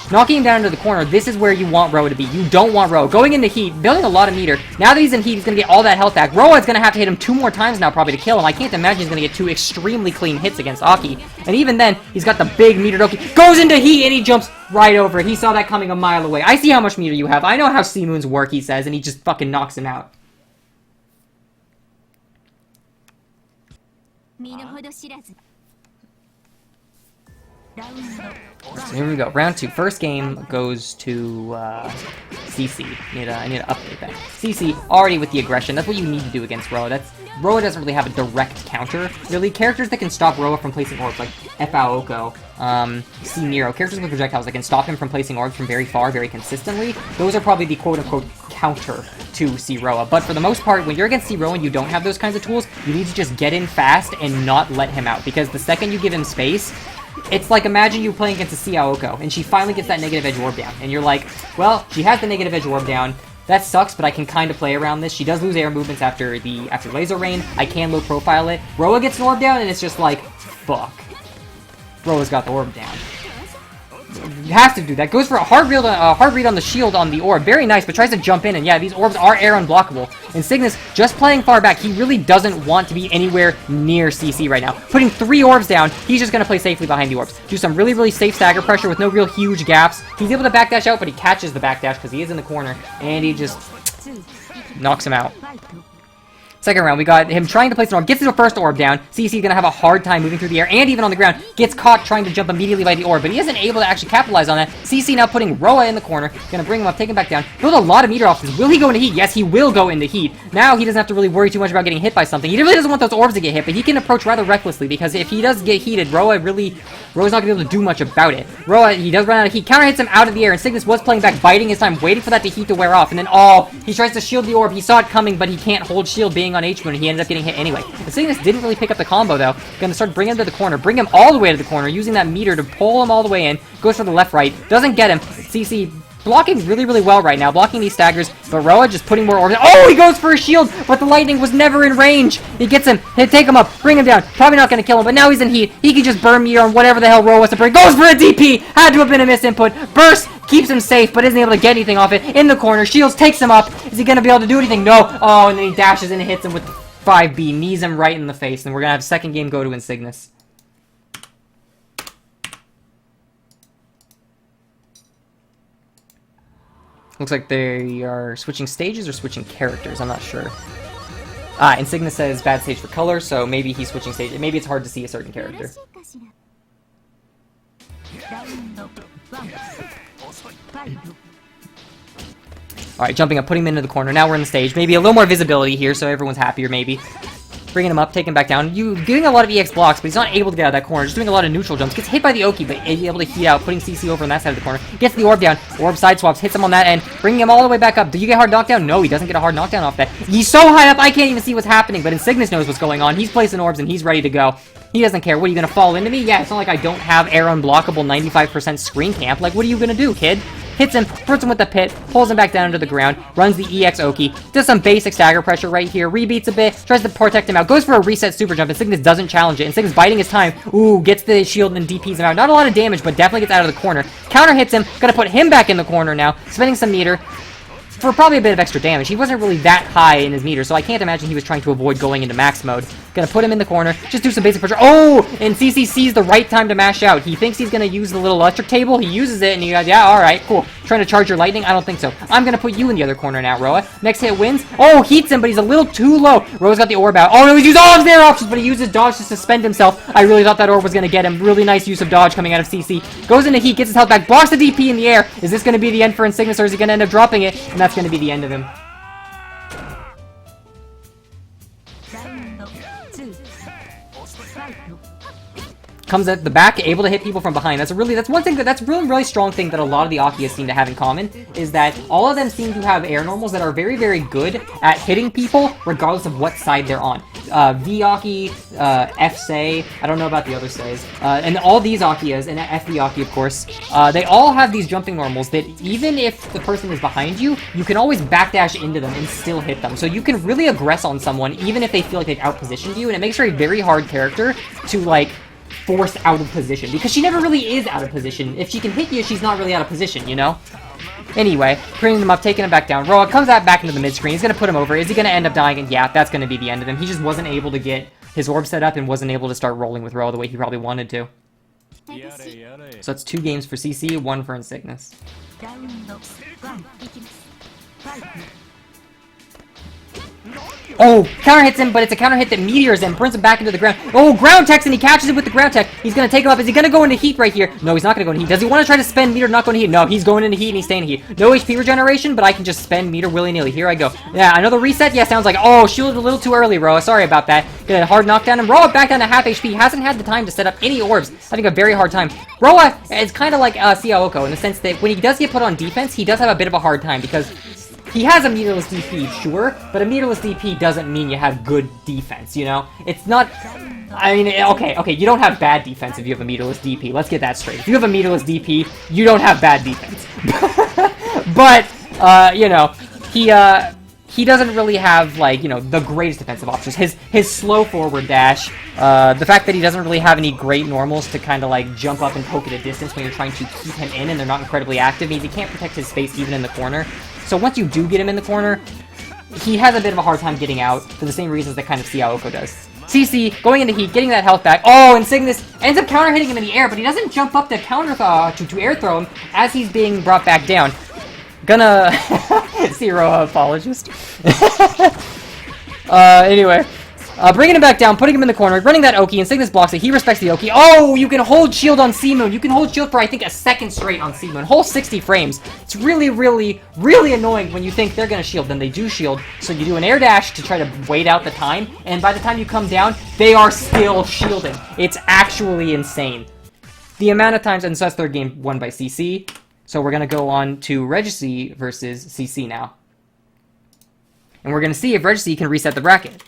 Knocking him down into the corner, this is where you want Roa to be. You don't want Roa. Going into Heat, building a lot of meter. Now that he's in Heat, he's going to get all that health back. Roa is going to have to hit him 2 more times now probably to kill him. I can't imagine he's going to get 2 extremely clean hits against Aki. And even then, he's got the big meter Doki. Goes into Heat and he jumps right over it. He saw that coming a mile away. I see how much meter you have. I know how C-moons work, he says, and he just fucking knocks him out. So here we go. Round 2. First game goes to CC. I need to update that. CC already with the aggression. That's what you need to do against Roa. Roa doesn't really have a direct counter. Really, characters that can stop Roa from placing orbs, like f-aoko, c-nero, characters with projectiles that can stop him from placing orbs from very far, very consistently, those are probably the quote-unquote counter to c-roa. But for the most part, when you're against c-roa and you don't have those kinds of tools, you need to just get in fast and not let him out. Because the second you give him space, it's like, imagine you playing against a c-aoko, and she finally gets that negative edge orb down, and you're like, well, she has the negative edge orb down, that sucks, but I can kind of play around this. She does lose air movements after laser rain. I can low profile it. Roa gets an orb down, and it's just like, fuck. Roa's got the orb down. You have to do that. Goes for a hard read on the shield on the orb. Very nice, but tries to jump in, and yeah, these orbs are air unblockable. Insignis, just playing far back, he really doesn't want to be anywhere near CC right now. Putting 3 orbs down, he's just going to play safely behind the orbs. Do some really, really safe stagger pressure with no real huge gaps. He's able to backdash out, but he catches the backdash because he is in the corner, and he just knocks him out. Second round, we got him trying to place an orb, gets his first orb down. CC's gonna have a hard time moving through the air, and even on the ground, gets caught trying to jump immediately by the orb, but he isn't able to actually capitalize on that. CC now putting Roa in the corner, gonna bring him up, take him back down. Build a lot of meter options. Will he go into heat? Yes, he will go into heat. Now he doesn't have to really worry too much about getting hit by something. He really doesn't want those orbs to get hit, but he can approach rather recklessly, because if he does get heated, Roa's not gonna be able to do much about it. Roa, he does run out of heat, counter hits him out of the air, and Insignis was playing back, biding his time, waiting for that heat to wear off, and then, he tries to shield the orb. He saw it coming, but he can't hold shield being on H-moon, and he ended up getting hit anyway. Insignis didn't really pick up the combo, though. Gonna start bringing him to the corner, bring him all the way to the corner, using that meter to pull him all the way in, goes for the left-right, doesn't get him. CC blocking really, really well right now, blocking these staggers, but Roa just putting more orbs. Oh, he goes for a shield, but the lightning was never in range. He gets him, take him up, bring him down. Probably not gonna kill him, but now he's in heat. He can just burn meter on whatever the hell Roa wants to bring. Goes for a DP! Had to have been a misinput. Burst! Keeps him safe, but isn't able to get anything off it. In the corner, shields, takes him up. Is he gonna be able to do anything? No. Oh, and then he dashes in and hits him with 5B, knees him right in the face, and we're gonna have second game go to Insignis. Looks like they are switching stages or switching characters, I'm not sure. Insignis says bad stage for color, so maybe he's switching stage. Maybe it's hard to see a certain character. Alright, jumping up, putting him into the corner. Now we're in the stage. Maybe a little more visibility here, so everyone's happier, maybe. Bringing him up, taking him back down. Getting a lot of EX blocks, but he's not able to get out of that corner. Just doing a lot of neutral jumps. Gets hit by the Oki, but able to heat out, putting CC over on that side of the corner. Gets the orb down. Orb side swaps, hits him on that end, bringing him all the way back up. Do you get hard knockdown? No, he doesn't get a hard knockdown off that. He's so high up, I can't even see what's happening, but Insignis knows what's going on. He's placing orbs, and he's ready to go. He doesn't care. What, are you gonna fall into me? Yeah, it's not like I don't have air unblockable 95% screen camp. Like, what are you gonna do, kid? Hits him, puts him with the pit, pulls him back down into the ground, runs the EX Oki, does some basic stagger pressure right here, rebeats a bit, tries to protect him out, goes for a reset super jump, Insignis doesn't challenge it. Insignis biding his time, ooh, gets the shield and DPs him out. Not a lot of damage, but definitely gets out of the corner. Counter hits him, gonna put him back in the corner now, spending some meter for probably a bit of extra damage. He wasn't really that high in his meter, so I can't imagine he was trying to avoid going into max mode. Gonna put him in the corner, just do some basic pressure. Oh! And CC sees the right time to mash out. He thinks he's gonna use the little electric table. He uses it, and he goes, yeah, alright, cool. Trying to charge your lightning? I don't think so. I'm gonna put you in the other corner now, Roa. Next hit wins. Oh, heats him, but he's a little too low. Roa's got the orb out. Oh, no, he's used all of his air options, but he uses dodge to suspend himself. I really thought that orb was gonna get him. Really nice use of dodge coming out of CC. Goes into heat, gets his health back, blocks the DP in the air. Is this gonna be the end for Insignis, or is he gonna end up dropping it? And that's gonna be the end of him. Comes at the back, able to hit people from behind. That's one thing that's really strong thing that a lot of the Akihas seem to have in common, is that all of them seem to have air normals that are very, very good at hitting people regardless of what side they're on. V-Aki, F-say, I don't know about the other says, and all these Akihas, and f-v.aki of course, they all have these jumping normals that even if the person is behind you, you can always backdash into them and still hit them. So you can really aggress on someone even if they feel like they've outpositioned you, and it makes her a very hard character to, like, force out of position, because she never really is out of position. If she can hit you, she's not really out of position, you know? Anyway, bringing him up, taking him back down. Roa comes out back into the mid-screen. He's going to put him over. Is he going to end up dying? And yeah, that's going to be the end of him. He just wasn't able to get his orb set up and wasn't able to start rolling with Roa the way he probably wanted to. So it's 2 games for CC, 1 for Insignis. Oh, counter hits him, but it's a counter hit that meteors him, burns him back into the ground. Oh, ground techs, and he catches it with the ground tech. He's gonna take him up. Is he gonna go into heat right here? No, he's not gonna go into heat. Does he want to try to spend meter, not going to heat? No, he's going into heat, and he's staying in heat. No HP regeneration, but I can just spend meter willy-nilly. Here I go. Yeah, another reset? Yeah, sounds like, oh, shielded a little too early, Roa. Sorry about that. Get a hard knockdown, and Roa back down to half HP. Hasn't had the time to set up any orbs. Having a very hard time. Roa is kind of like c-aoko in the sense that when he does get put on defense, he does have a bit of a hard time because he has a meterless DP, sure, but a meterless DP doesn't mean you have good defense, you know? It's not... I mean, okay, you don't have bad defense if you have a meterless DP. Let's get that straight. If you have a meterless DP, you don't have bad defense. But, you know, he doesn't really have, like, you know, the greatest defensive options. His slow forward dash, the fact that he doesn't really have any great normals to kind of, like, jump up and poke at a distance when you're trying to keep him in and they're not incredibly active means he can't protect his space even in the corner. So once you do get him in the corner, he has a bit of a hard time getting out for the same reasons that kind of c-aoko does. CC, going into heat, getting that health back. Oh, Insignis ends up counter hitting him in the air, but he doesn't jump up to counter to air throw him as he's being brought back down. Gonna... c-roa apologist. Anyway. Bringing him back down, putting him in the corner, running that Oki, Insignis blocks it, he respects the Oki. Oh, you can hold shield on C-Moon. You can hold shield for, I think, a second straight on C-Moon. Whole 60 frames. It's really, really, really annoying when you think they're gonna shield, then they do shield. So you do an air dash to try to wait out the time, and by the time you come down, they are still shielding. It's actually insane. The amount of times, and so that's third game won by CC. So we're gonna go on to Regeci versus CC now. And we're gonna see if Regeci can reset the bracket.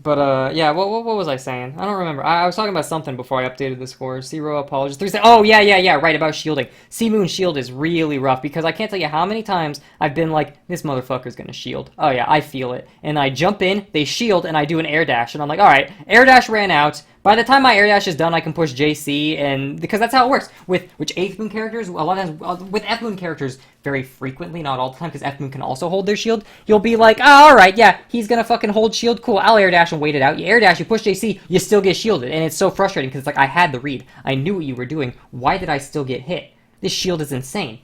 But, yeah, what was I saying? I don't remember. I was talking about something before I updated the scores. c-roa apologist. Oh, yeah, right, about shielding. C-Moon shield is really rough, because I can't tell you how many times I've been like, this motherfucker's gonna shield. Oh, yeah, I feel it. And I jump in, they shield, and I do an air dash, and I'm like, alright, air dash ran out. By the time my air dash is done, I can push JC, and because that's how it works. With which F-moon characters, a lot of times, with F-moon characters, very frequently, not all the time, because F-moon can also hold their shield, you'll be like, oh, alright, yeah, he's gonna fucking hold shield, cool, I'll air dash and wait it out. You air dash, you push JC, you still get shielded, and it's so frustrating, because it's like, I had the read, I knew what you were doing, why did I still get hit? This shield is insane.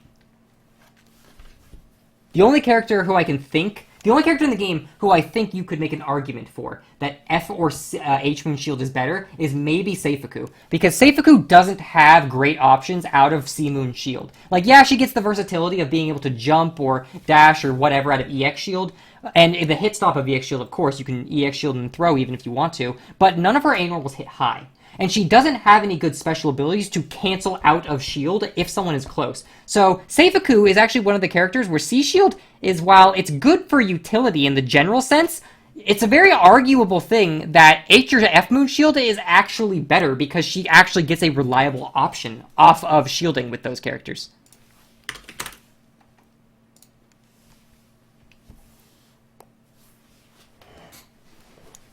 The only character who I can think... The only character in the game who I think you could make an argument for that F or H-moon shield is better is maybe Seifuku. Because Seifuku doesn't have great options out of C-moon shield. Like, yeah, she gets the versatility of being able to jump or dash or whatever out of EX shield. And the hit stop of EX shield, of course, you can EX shield and throw even if you want to. But none of her A normals hit high. And she doesn't have any good special abilities to cancel out of shield if someone is close. So Seifuku is actually one of the characters where C-shield is, while it's good for utility in the general sense, it's a very arguable thing that H or F-moon shield is actually better because she actually gets a reliable option off of shielding with those characters.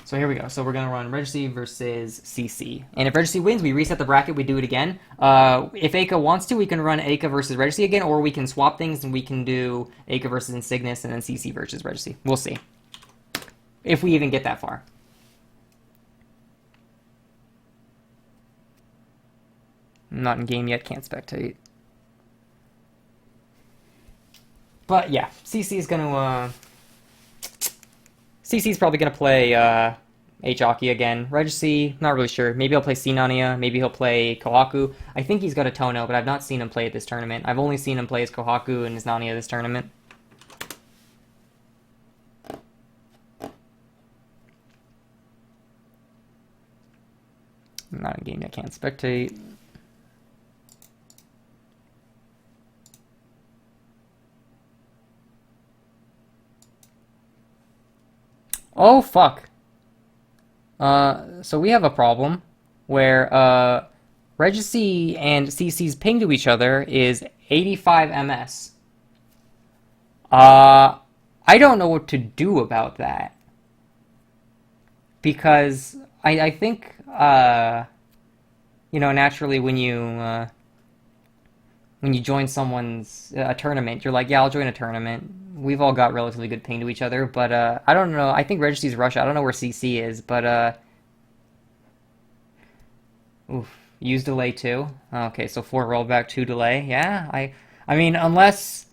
So here we go. So we're going to run Regeci versus CC. And if Regeci wins, we reset the bracket, we do it again. If Eika wants to, we can run Eika versus Regeci again, or we can swap things and we can do Eika versus Insignis and then CC versus Regeci. We'll see. If we even get that far. I'm not in game yet, can't spectate. But yeah, CC's gonna, CC's probably going to play h-akiha again. Regeci, not really sure. Maybe he'll play c-nanaya. Maybe he'll play Kohaku. I think he's got a Tono, but I've not seen him play at this tournament. I've only seen him play as Kohaku and his Nanaya this tournament. I'm not in game yet, can't spectate. Oh, fuck. So we have a problem where, Regeci and CC's ping to each other is 85 ms. I don't know what to do about that. Because I think, you you know, naturally when you join someone's tournament, you're like, yeah, I'll join a tournament. We've all got relatively good ping to each other, but I don't know. I think Regici's Russia. I don't know where CC is, but oof, use delay too. Okay, so 4 rollback, 2 delay. Yeah, I mean, unless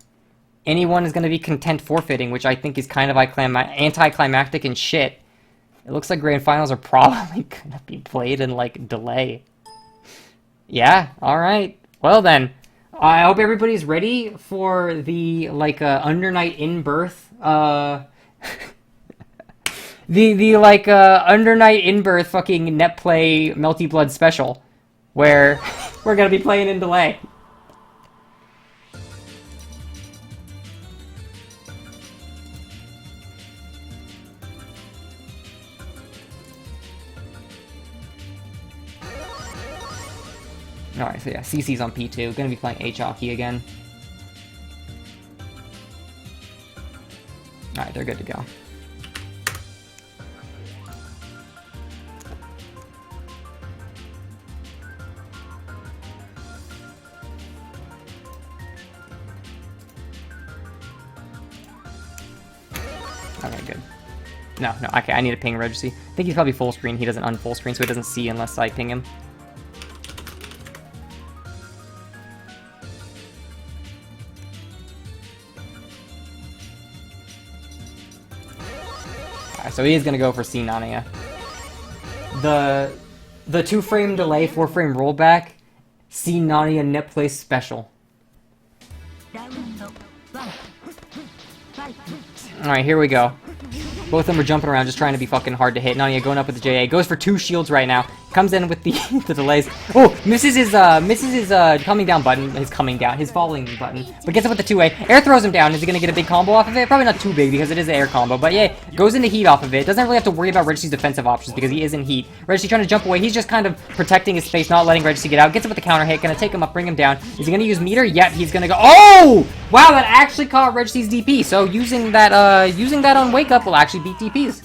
anyone is going to be content forfeiting, which I think is kind of anticlimactic and shit. It looks like grand finals are probably going to be played in, like, delay. Yeah, alright. Well then, I hope everybody's ready for the, like, undernight in-birth, undernight in-birth fucking net play Melty Blood special, where we're going to be playing in delay. Alright, so yeah, CC's on P2. Gonna be playing h-akiha again. Alright, they're good to go. Okay, good. No, okay, I need to ping Regeci. I think he's probably full screen. He doesn't unfull screen, so he doesn't see unless I ping him. So he is going to go for c-nanaya. The 2-frame delay, 4-frame rollback, c-nanaya net play special. Alright, here we go. Both of them are jumping around, just trying to be fucking hard to hit. Nanaya going up with the JA. Goes for 2 shields right now. Comes in with the the delays. Oh, misses his coming down button. His falling button. But gets it with the 2A. Air throws him down. Is he gonna get a big combo off of it? Probably not too big because it is an air combo. But yeah, goes into heat off of it. Doesn't really have to worry about Regici's defensive options because he is in heat. Regeci trying to jump away. He's just kind of protecting his space, not letting Regeci get out. Gets it with the counter hit. Gonna take him up, bring him down. Is he gonna use meter? Yep, he's gonna go. Oh! Wow, that actually caught Regici's DP. So using that on wake up will actually beat DPs.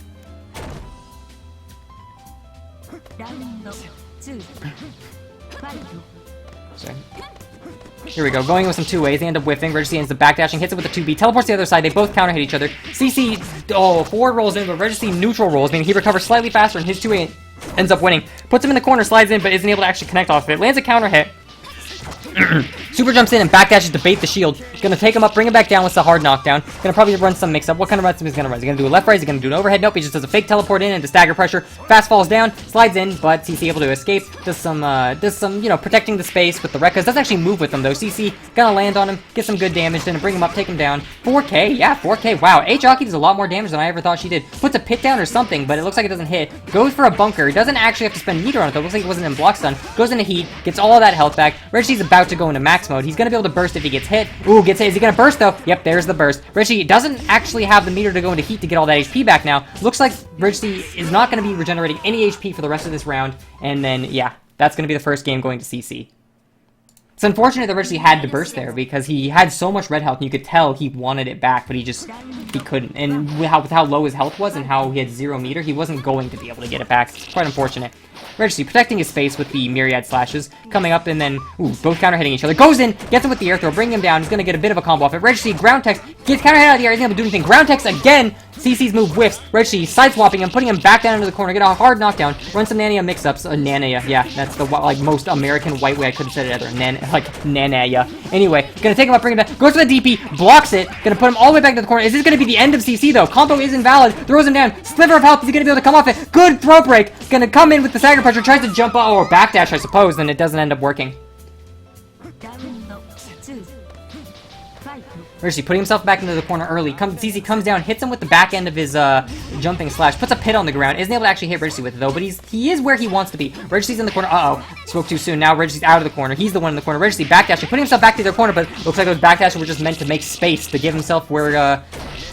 So, here we go, going with some 2As, they end up whiffing, Regeci ends up backdashing, hits it with a 2B, teleports to the other side, they both counter hit each other, CC, forward rolls in, but Regeci neutral rolls, meaning he recovers slightly faster and his 2A ends up winning, puts him in the corner, slides in, but isn't able to actually connect off of it, lands a counter hit, super jumps in and backdashes to bait the shield. Gonna take him up, bring him back down with the hard knockdown. Gonna probably run some mix-up. What kind of run is he gonna run? Is he gonna do a left-right? Is he gonna do an overhead? Nope, he just does a fake teleport in into stagger pressure. Fast falls down, slides in, but CC able to escape. Does some, you know, protecting the space with the Rekkas. Doesn't actually move with them though. CC gonna land on him, get some good damage, then bring him up, take him down. 4K, yeah, 4K. Wow, h-akiha does a lot more damage than I ever thought she did. Puts a pit down or something, but it looks like it doesn't hit. Goes for a bunker. Doesn't actually have to spend meter on it though. Looks like it wasn't in block stun. Goes into heat, gets all of that health back. Regici's about to go into max mode. He's gonna be able to burst if he gets hit. Ooh, gets hit. Is he gonna burst though? Yep, there's the burst. Regeci doesn't actually have the meter to go into heat to get all that HP back now. Looks like Regeci is not gonna be regenerating any HP for the rest of this round. And then, yeah, that's gonna be the first game going to CC. It's unfortunate that Regeci had to burst there because he had so much red health and you could tell he wanted it back, but he couldn't. And with how low his health was and how he had 0 meter, he wasn't going to be able to get it back. It's quite unfortunate. Regeci protecting his space with the myriad slashes, coming up and then, ooh, both counter hitting each other. Goes in, gets him with the air throw, bringing him down. He's gonna get a bit of a combo off it. Regeci ground text, gets counter hit out of the air, he's able to do anything. Ground text again. CC's move whiffs. Regeci sideswapping him, putting him back down into the corner, get a hard knockdown, run some Nanaya mix-ups. Nanaya, yeah, that's the like most American white way I could have said it ever. Nanaya. Anyway, gonna take him up, bring him back, goes for the DP, blocks it, gonna put him all the way back to the corner. Is this gonna be the end of CC though? Combo is invalid, throws him down, sliver of health, is he gonna be able to come off it? Good throw break, gonna come in with the stagger pressure, tries to jump up, or backdash I suppose, then it doesn't end up working. Regeci putting himself back into the corner early. CC comes down, hits him with the back end of his jumping slash, puts a pit on the ground. Isn't able to actually hit Regeci with it though, but he is where he wants to be. Regici's in the corner. Uh-oh. Spoke too soon. Now Regici's out of the corner. He's the one in the corner. Regeci backdashing, putting himself back to their corner, but looks like those backdashes were just meant to make space to give himself where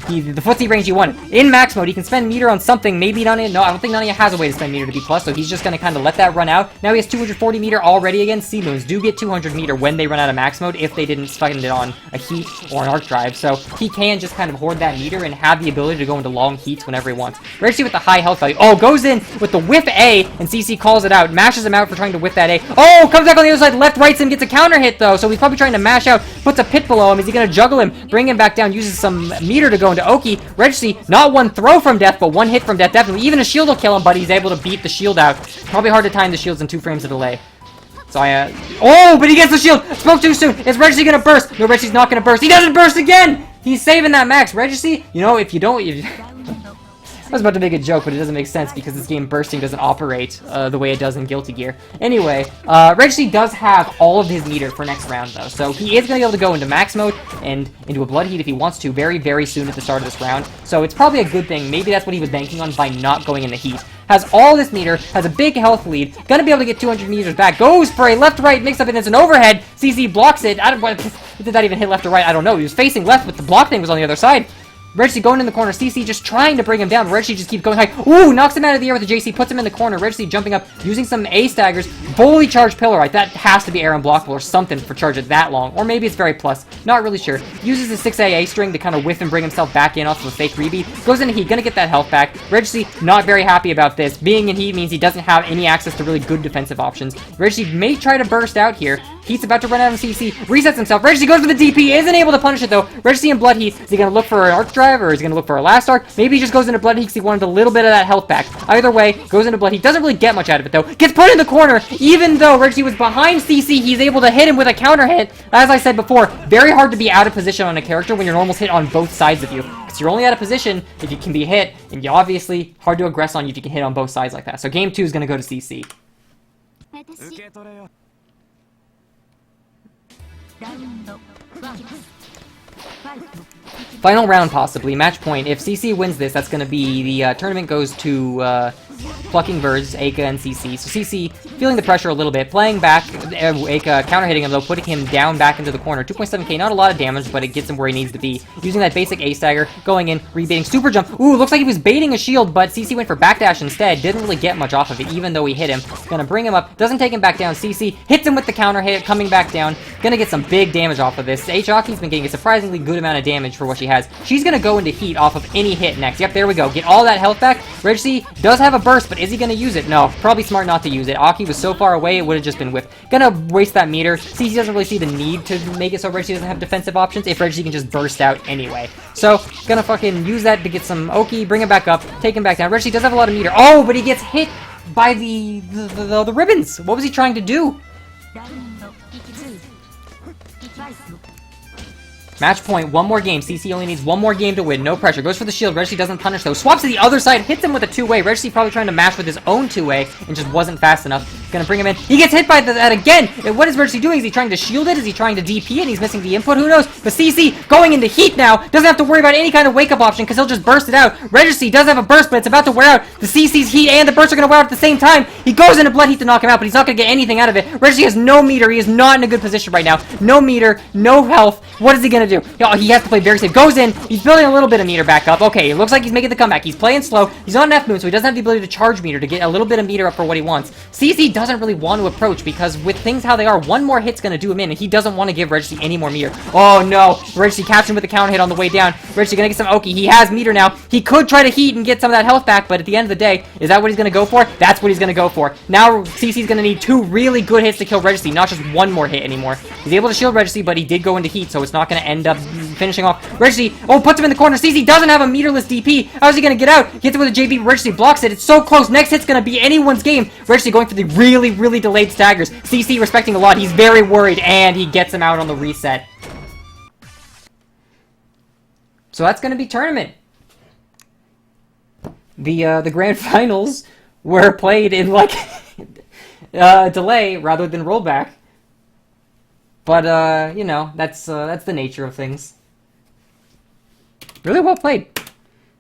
The footsie range he wanted. In max mode, he can spend meter on something. Maybe Nanaya. No, I don't think Nanaya has a way to spend meter to be plus, so he's just gonna kind of let that run out. Now he has 240 meter already again. Sea moons do get 200 meter when they run out of max mode if they didn't spend it on a heat or an arc drive. So he can just kind of hoard that meter and have the ability to go into long heats whenever he wants. Regeci with the high health value. Oh, goes in with the whiff A, and CC calls it out. Mashes him out for trying to whiff that A. Oh, comes back on the other side, left, rights him, gets a counter hit though. So he's probably trying to mash out, puts a pit below him. Is he gonna juggle him, bring him back down, uses some meter to go into Oki. Regeci, not one throw from death, but one hit from death, definitely. Even a shield will kill him, but he's able to beat the shield out. Probably hard to time the shields in 2 frames of delay. So oh, but he gets the shield! Spoke too soon! Is Regeci gonna burst? No, Regeci's not gonna burst. He doesn't burst again! He's saving that max. Regeci, you know, if you don't... I was about to make a joke, but it doesn't make sense because this game bursting doesn't operate the way it does in Guilty Gear. Anyway, Regeci does have all of his meter for next round, though. So he is going to be able to go into max mode and into a blood heat if he wants to very, very soon at the start of this round. So it's probably a good thing. Maybe that's what he was banking on by not going in the heat. Has all this meter, has a big health lead, gonna be able to get 200 meters back, goes for a left-right mix-up, and it's an overhead. CC blocks it. Did that even hit left or right? I don't know. He was facing left, but the block thing was on the other side. Regeci going in the corner. CC just trying to bring him down. Regeci just keeps going high. Ooh, knocks him out of the air with the JC, puts him in the corner. Regeci jumping up, using some A staggers. Fully charged pillar right. That has to be air unblockable or something for charge it that long. Or maybe it's very plus. Not really sure. Uses the 6AA string to kind of whiff and bring himself back in off of a fake rebeat. Goes into heat, gonna get that health back. Regeci not very happy about this. Being in heat means he doesn't have any access to really good defensive options. Regeci may try to burst out here. Heat's about to run out of CC. Resets himself. Regeci goes for the DP. Isn't able to punish it though. Regeci in blood heat. Is he gonna look for an arc drive or is he gonna look for a last arc? Maybe he just goes into blood heat because he wanted a little bit of that health back. Either way, goes into blood heat. Doesn't really get much out of it though. Gets put in the corner. Even though Regeci was behind CC, he's able to hit him with a counter hit. As I said before, very hard to be out of position on a character when your normals hit on both sides of you. Because you're only out of position if you can be hit, and you obviously hard to aggress on you if you can hit on both sides like that. So game 2 is gonna go to CC. Final round, possibly. Match point. If CC wins this, that's going to be the tournament goes to Plucking Birds, Eika, and CC. So CC feeling the pressure a little bit. Playing back, Eika counter-hitting him, though, putting him down back into the corner. 2.7k, not a lot of damage, but it gets him where he needs to be. Using that basic A-stagger, going in, rebaiting, super jump. Ooh, looks like he was baiting a shield, but CC went for backdash instead. Didn't really get much off of it, even though he hit him. Gonna bring him up, doesn't take him back down. CC hits him with the counter hit, coming back down. Gonna get some big damage off of this. H-Aki's been getting a surprisingly good amount of damage for what she has. She's gonna go into heat off of any hit next. Yep, there we go. Get all that health back. Regeci does have a burst, but is he gonna use it? No, probably smart not to use it. Aki was so far away, it would have just been whiffed. Gonna waste that meter. CC doesn't really see the need to make it so Regeci doesn't have defensive options if Regeci can just burst out anyway. So, gonna fucking use that to get some Oki, bring him back up, take him back down. Regeci does have a lot of meter. Oh, but he gets hit by the ribbons. What was he trying to do? Match point, one more game. CC only needs one more game to win. No pressure. Goes for the shield. Regeci doesn't punish though. Swaps to the other side. Hits him with a two-way. Regeci probably trying to mash with his own two-way and just wasn't fast enough. Gonna bring him in. He gets hit by that again. And what is Regeci doing? Is he trying to shield it? Is he trying to DP it? He's missing the input. Who knows? But CC going into heat now. Doesn't have to worry about any kind of wake-up option because he'll just burst it out. Regeci does have a burst, but it's about to wear out. The CC's heat and the burst are gonna wear out at the same time. He goes into blood heat to knock him out, but he's not gonna get anything out of it. Regeci has no meter. He is not in a good position right now. No meter. No health. What is he gonna do? Oh, he has to play very safe. Goes in. He's building a little bit of meter back up. Okay, it looks like he's making the comeback. He's playing slow. He's on an F-moon, so he doesn't have the ability to charge meter to get a little bit of meter up for what he wants. CC doesn't really want to approach because with things how they are, one more hit's gonna do him in, and he doesn't want to give Regeci any more meter. Oh no! Regeci catching him with the counter hit on the way down. Regeci gonna get some Oki. He has meter now. He could try to heat and get some of that health back, but at the end of the day, is that what he's gonna go for? That's what he's gonna go for. Now CC's gonna need 2 really good hits to kill Regeci, not just one more hit anymore. He's able to shield Regeci, but he did go into heat, so it's not gonna end up finishing off. Regeci, oh, puts him in the corner. CC doesn't have a meterless DP. How's he gonna get out? He hits it with a JB. Regeci blocks it. It's so close. Next hit's gonna be anyone's game. Regeci going for the really, really delayed staggers. CC respecting a lot. He's very worried, and he gets him out on the reset. So that's gonna be tournament. The grand finals were played in like delay rather than rollback. But you know, that's the nature of things. Really well played.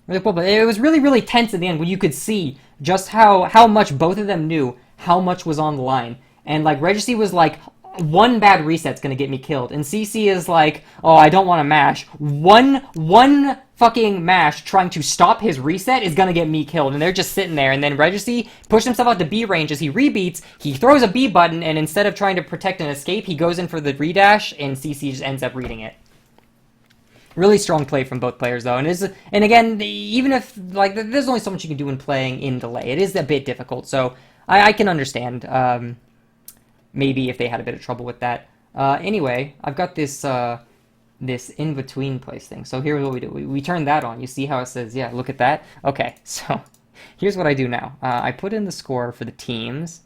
Really well played. It was really, really tense at the end when you could see just how much both of them knew how much was on the line. And like Regeci was like one bad reset's gonna get me killed. And CC is like, oh, I don't want to mash. One fucking mash trying to stop his reset is gonna get me killed. And they're just sitting there. And then Regeci pushed himself out to B range as he rebeats. He throws a B button, and instead of trying to protect and escape, he goes in for the redash, and CC just ends up reading it. Really strong play from both players, though. And again, even if, like, there's only so much you can do in playing in delay. It is a bit difficult, so I can understand. Maybe if they had a bit of trouble with that. Anyway, I've got this this in-between place thing. So here's what we do. We turn that on. You see how it says, yeah, look at that? Okay, so here's what I do now. I put in the score for the teams.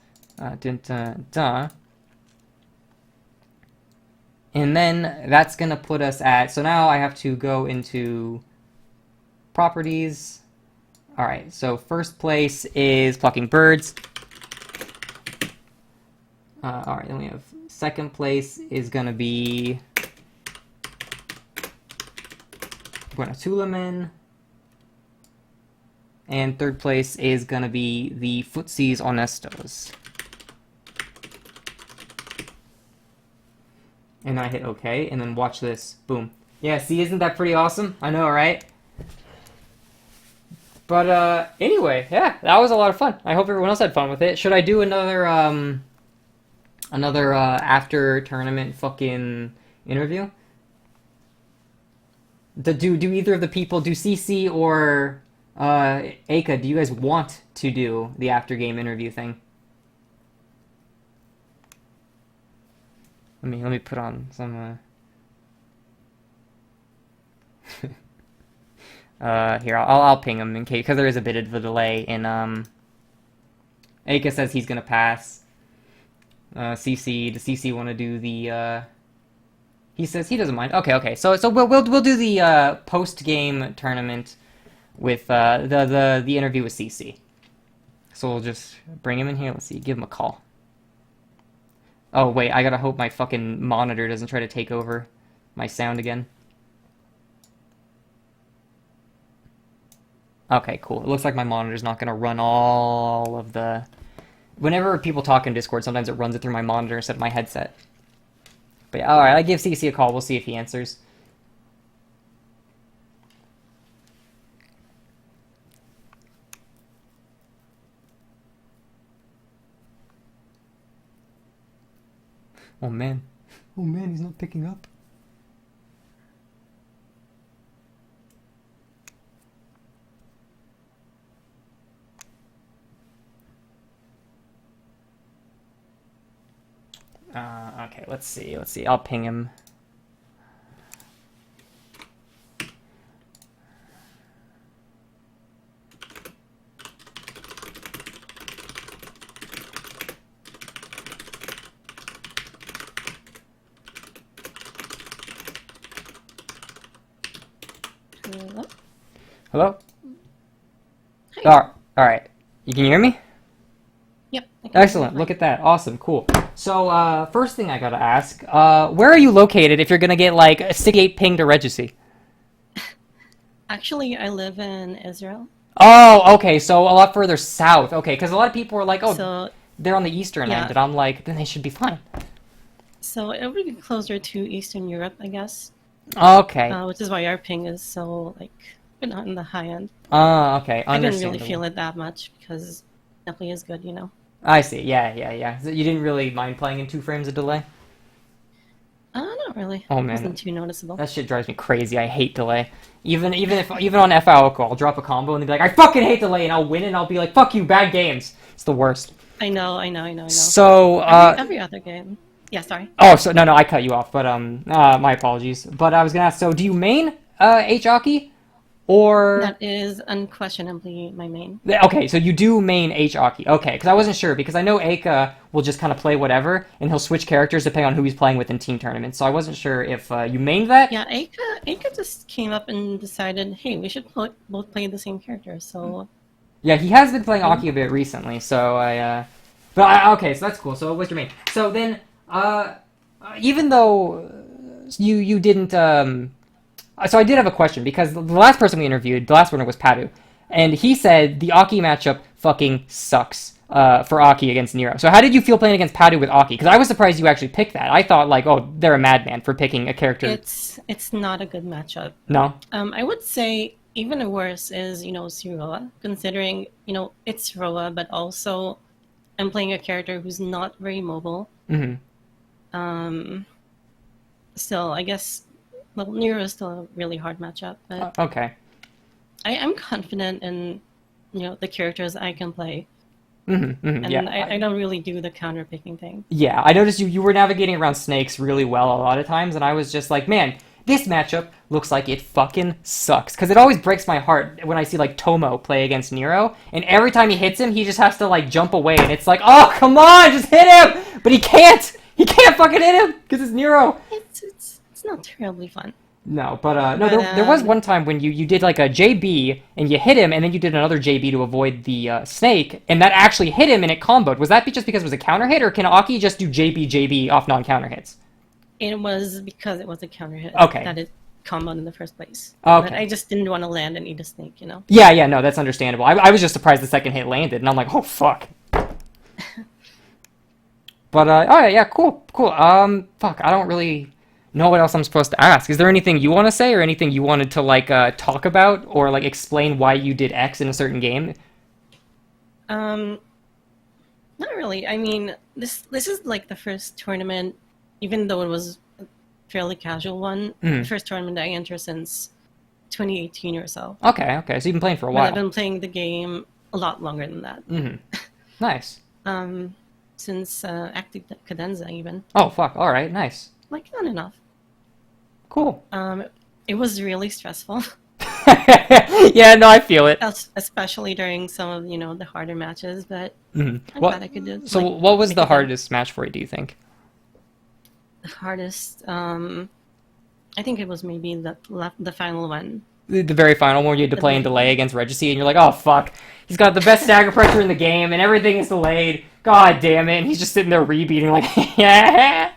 And then that's going to put us at... So now I have to go into properties. All right, so first place is Plucking Birds. All right, then we have second place is going to be BUENA. And third place is going to be the footsies honestos. And I hit OK, and then watch this. Boom. Yeah, see, isn't that pretty awesome? I know, right? But anyway, yeah, that was a lot of fun. I hope everyone else had fun with it. Should I do another after tournament fucking interview? Do either of the people, do CC or Eika, do you guys want to do the after game interview thing? Let me put on some here, I'll ping him in case, because there is a bit of a delay in Eika says he's gonna pass. Does CC want to do the he says he doesn't mind. Okay. So we'll do the post game tournament with the interview with CC. So we'll just bring him in here. Let's see, give him a call. Oh wait, I gotta hope my fucking monitor doesn't try to take over my sound again. Okay, cool. It looks like my monitor's not gonna run all of the... Whenever people talk in Discord, sometimes it runs it through my monitor instead of my headset. But yeah, alright, I give CC a call. We'll see if he answers. Oh man. Oh man, he's not picking up. Okay, let's see. I'll ping him. Hello? Hi. All right. You can hear me? Yep. Excellent. Look at that. Awesome. Cool. So, first thing I gotta ask, where are you located if you're gonna get, like, a 68 ping to Regeci? Actually, I live in Israel. Oh, okay, so a lot further south. Okay, because a lot of people are like, oh, So, they're on the eastern end, and I'm like, then they should be fine. so it would be closer to Eastern Europe, I guess. Okay. Which is why our ping is so, like, but not in the high end. Okay, I didn't understandable. really feel it that much because it definitely is good, you know. I see, yeah. So you didn't really mind playing in 2 frames of delay? Not really. Oh It man, wasn't too noticeable. that shit drives me crazy. I hate delay. Even on f-miyako, I'll drop a combo and they'll be like, I fucking hate delay, and I'll win and I'll be like, fuck you, bad games. It's the worst. I know. So, Every other game. Yeah, sorry. oh, so no, I cut you off, but my apologies. But I was gonna ask, so do you main h-aki? Or... That is unquestionably my main. Okay, so you do main h-aki. Okay, because I wasn't sure, because I know Eika will just kind of play whatever, and he'll switch characters depending on who he's playing with in team tournaments. So I wasn't sure if you mained that? Yeah, Eika just came up and decided, hey, we should both play the same character, so... Yeah, he has been playing Aki a bit recently, so okay, so that's cool. So what's your main? So then, even though you didn't... So I did have a question, because the last person we interviewed, the last winner was Paddu, and he said the Aki matchup fucking sucks. for Aki against Nero. So how did you feel playing against Paddu with Aki? Because I was surprised you actually picked that. I thought, like, oh, they're a madman for picking a character. It's not a good matchup. No? I would say even worse is, c-roa, considering, it's roa, but also I'm playing a character who's not very mobile. Mm-hmm. Still, I guess, well, Nero is still a really hard matchup, but Okay. I'm confident in, the characters I can play. Mm-hmm, mm-hmm, And yeah. I don't really do the counter picking thing. Yeah, I noticed you were navigating around snakes really well a lot of times, and I was just like, man, this matchup looks like it fucking sucks. Because it always breaks my heart when I see, like, Tomo play against Nero, and every time he hits him, he just has to, like, jump away, and it's like, oh, come on, just hit him! But he can't! He can't fucking hit him! Because it's Nero! It's not terribly fun. No, but no, there was one time when you did like a JB and you hit him, and then you did another JB to avoid the snake, and that actually hit him and it comboed. Was that just because it was a counter hit, or can Aki just do JB off non-counter hits? It was because it was a counter hit Okay. that it comboed in the first place. Okay. But I just didn't want to land and eat a snake, Yeah, no, that's understandable. I was just surprised the second hit landed, and I'm like, oh fuck. But alright, yeah, cool. Fuck, I don't really know what else I'm supposed to ask. Is there anything you want to say, or anything you wanted to like talk about, or like explain why you did X in a certain game? Not really. I mean, this is like the first tournament, even though it was a fairly casual one, the first tournament I entered since 2018 or so. Okay, so you've been playing for a But while. I've been playing the game a lot longer than that. Nice. Since active cadenza even. Oh fuck, alright, nice. Like, not enough. Cool. It was really stressful. Yeah, no, I feel it. Especially during some of, the harder matches, but I'm What- glad I could do it. So like, what was make the it good. hardest match for you, do you think? The hardest, I think it was maybe the final one. The very final one where you had to play in delay against Regeci, and you're like, oh fuck, he's got the best stagger pressure in the game, and everything is delayed. God damn it, and he's just sitting there rebeating like, yeah.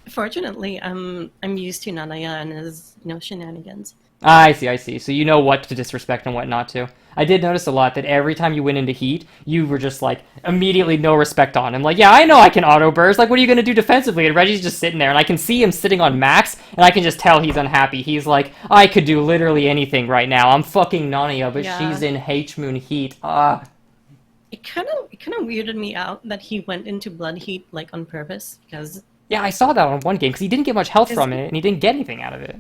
Fortunately, I'm used to Nanaya and his, shenanigans. I see. So you know what to disrespect and what not to. I did notice a lot that every time you went into heat, you were just like, immediately no respect on him. Like, yeah, I know I can auto burst. Like, what are you going to do defensively? And Reggie's just sitting there, and I can see him sitting on max, and I can just tell he's unhappy. He's like, I could do literally anything right now. I'm fucking Nanaya, but Yeah. she's in H-Moon heat. It kind of weirded me out that he went into blood heat like on purpose because Yeah, I saw that on one game, because he didn't get much health Is- from it, and he didn't get anything out of it.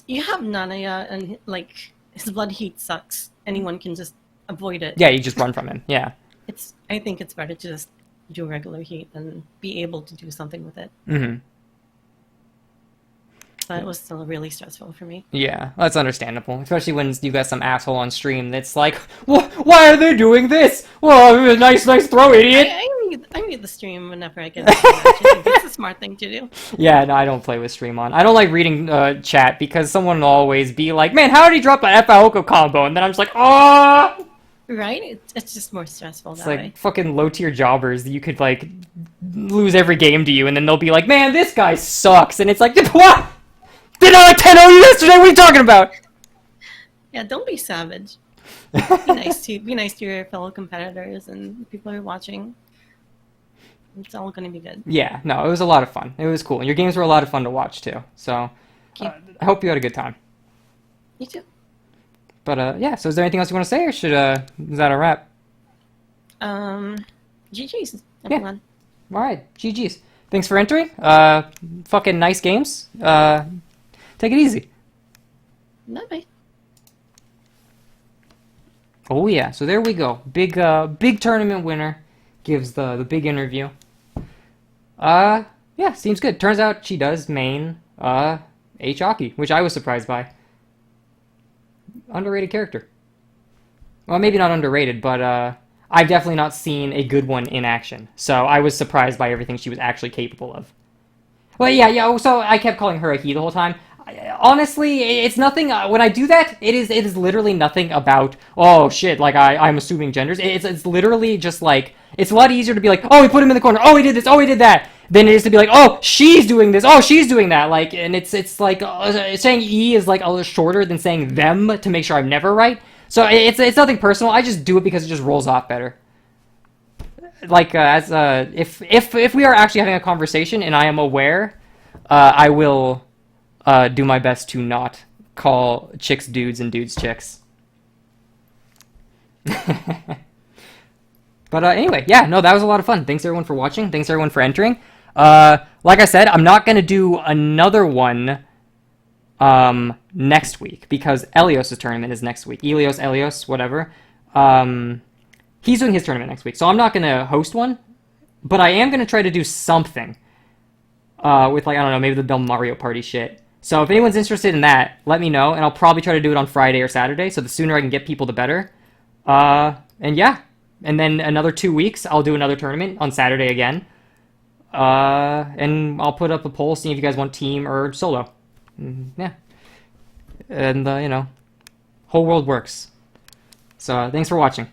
you have Nanaya and like his blood heat sucks. Anyone can just avoid it. Yeah, you just run from him. Yeah. I think it's better to just do regular heat and be able to do something with it. Mm-hmm. But it was still really stressful for me. Yeah, that's understandable. Especially when you got some asshole on stream that's like, why are they doing this? Well, nice throw, idiot! I mute the stream whenever I get it's a smart thing to do. Yeah, no, I don't play with stream on. I don't like reading chat because someone will always be like, man, how did he drop an f-miyako combo? And then I'm just like, oh! Right? It's just more stressful It's that like way. fucking low-tier jobbers that you could, like, lose every game to you, and then they'll be like, man, this guy sucks! And it's like, what? Did I 10-0 you yesterday? What are you talking about? Yeah, don't be savage. Be nice to your fellow competitors and people who are watching. It's all gonna be good. Yeah, no, it was a lot of fun. It was cool. And your games were a lot of fun to watch, too. So, I hope you had a good time. You too. But, yeah, so is there anything else you want to say, or is that a wrap? GG's, Yeah. everyone. Alright, GG's. Thanks for entering. Fucking nice games. Take it easy. Bye-bye. Oh, yeah, so there we go. Big tournament winner gives the big interview. Yeah, seems good. Turns out she does main, h-aki, which I was surprised by. Underrated character. Well, maybe not underrated, but, I've definitely not seen a good one in action. So I was surprised by everything she was actually capable of. Well, yeah, so I kept calling her a he the whole time. Honestly, it's nothing, when I do that, it is literally nothing about, oh shit, like I'm assuming genders. It's literally just like, it's a lot easier to be like, oh, we put him in the corner, oh, he did this, oh, he did that, than it is to be like, oh, she's doing this, oh, she's doing that, like, and it's like, saying E is like a little shorter than saying them to make sure I'm never right. So it's nothing personal, I just do it because it just rolls off better. like if we are actually having a conversation and I am aware, I will do my best to not call chicks dudes and dudes chicks. But anyway, yeah, no, that was a lot of fun. Thanks everyone for watching. Thanks everyone for entering. Like I said, I'm not gonna do another one next week because Elios' tournament is next week. Elios, whatever. He's doing his tournament next week, so I'm not gonna host one, but I am gonna try to do something with, like, I don't know, maybe the Del Mario Party shit. So if anyone's interested in that, let me know, and I'll probably try to do it on Friday or Saturday. So the sooner I can get people, the better. And yeah. And then another 2 weeks, I'll do another tournament on Saturday again. And I'll put up a poll seeing if you guys want team or solo. Yeah. And, you know, whole world works. So thanks for watching.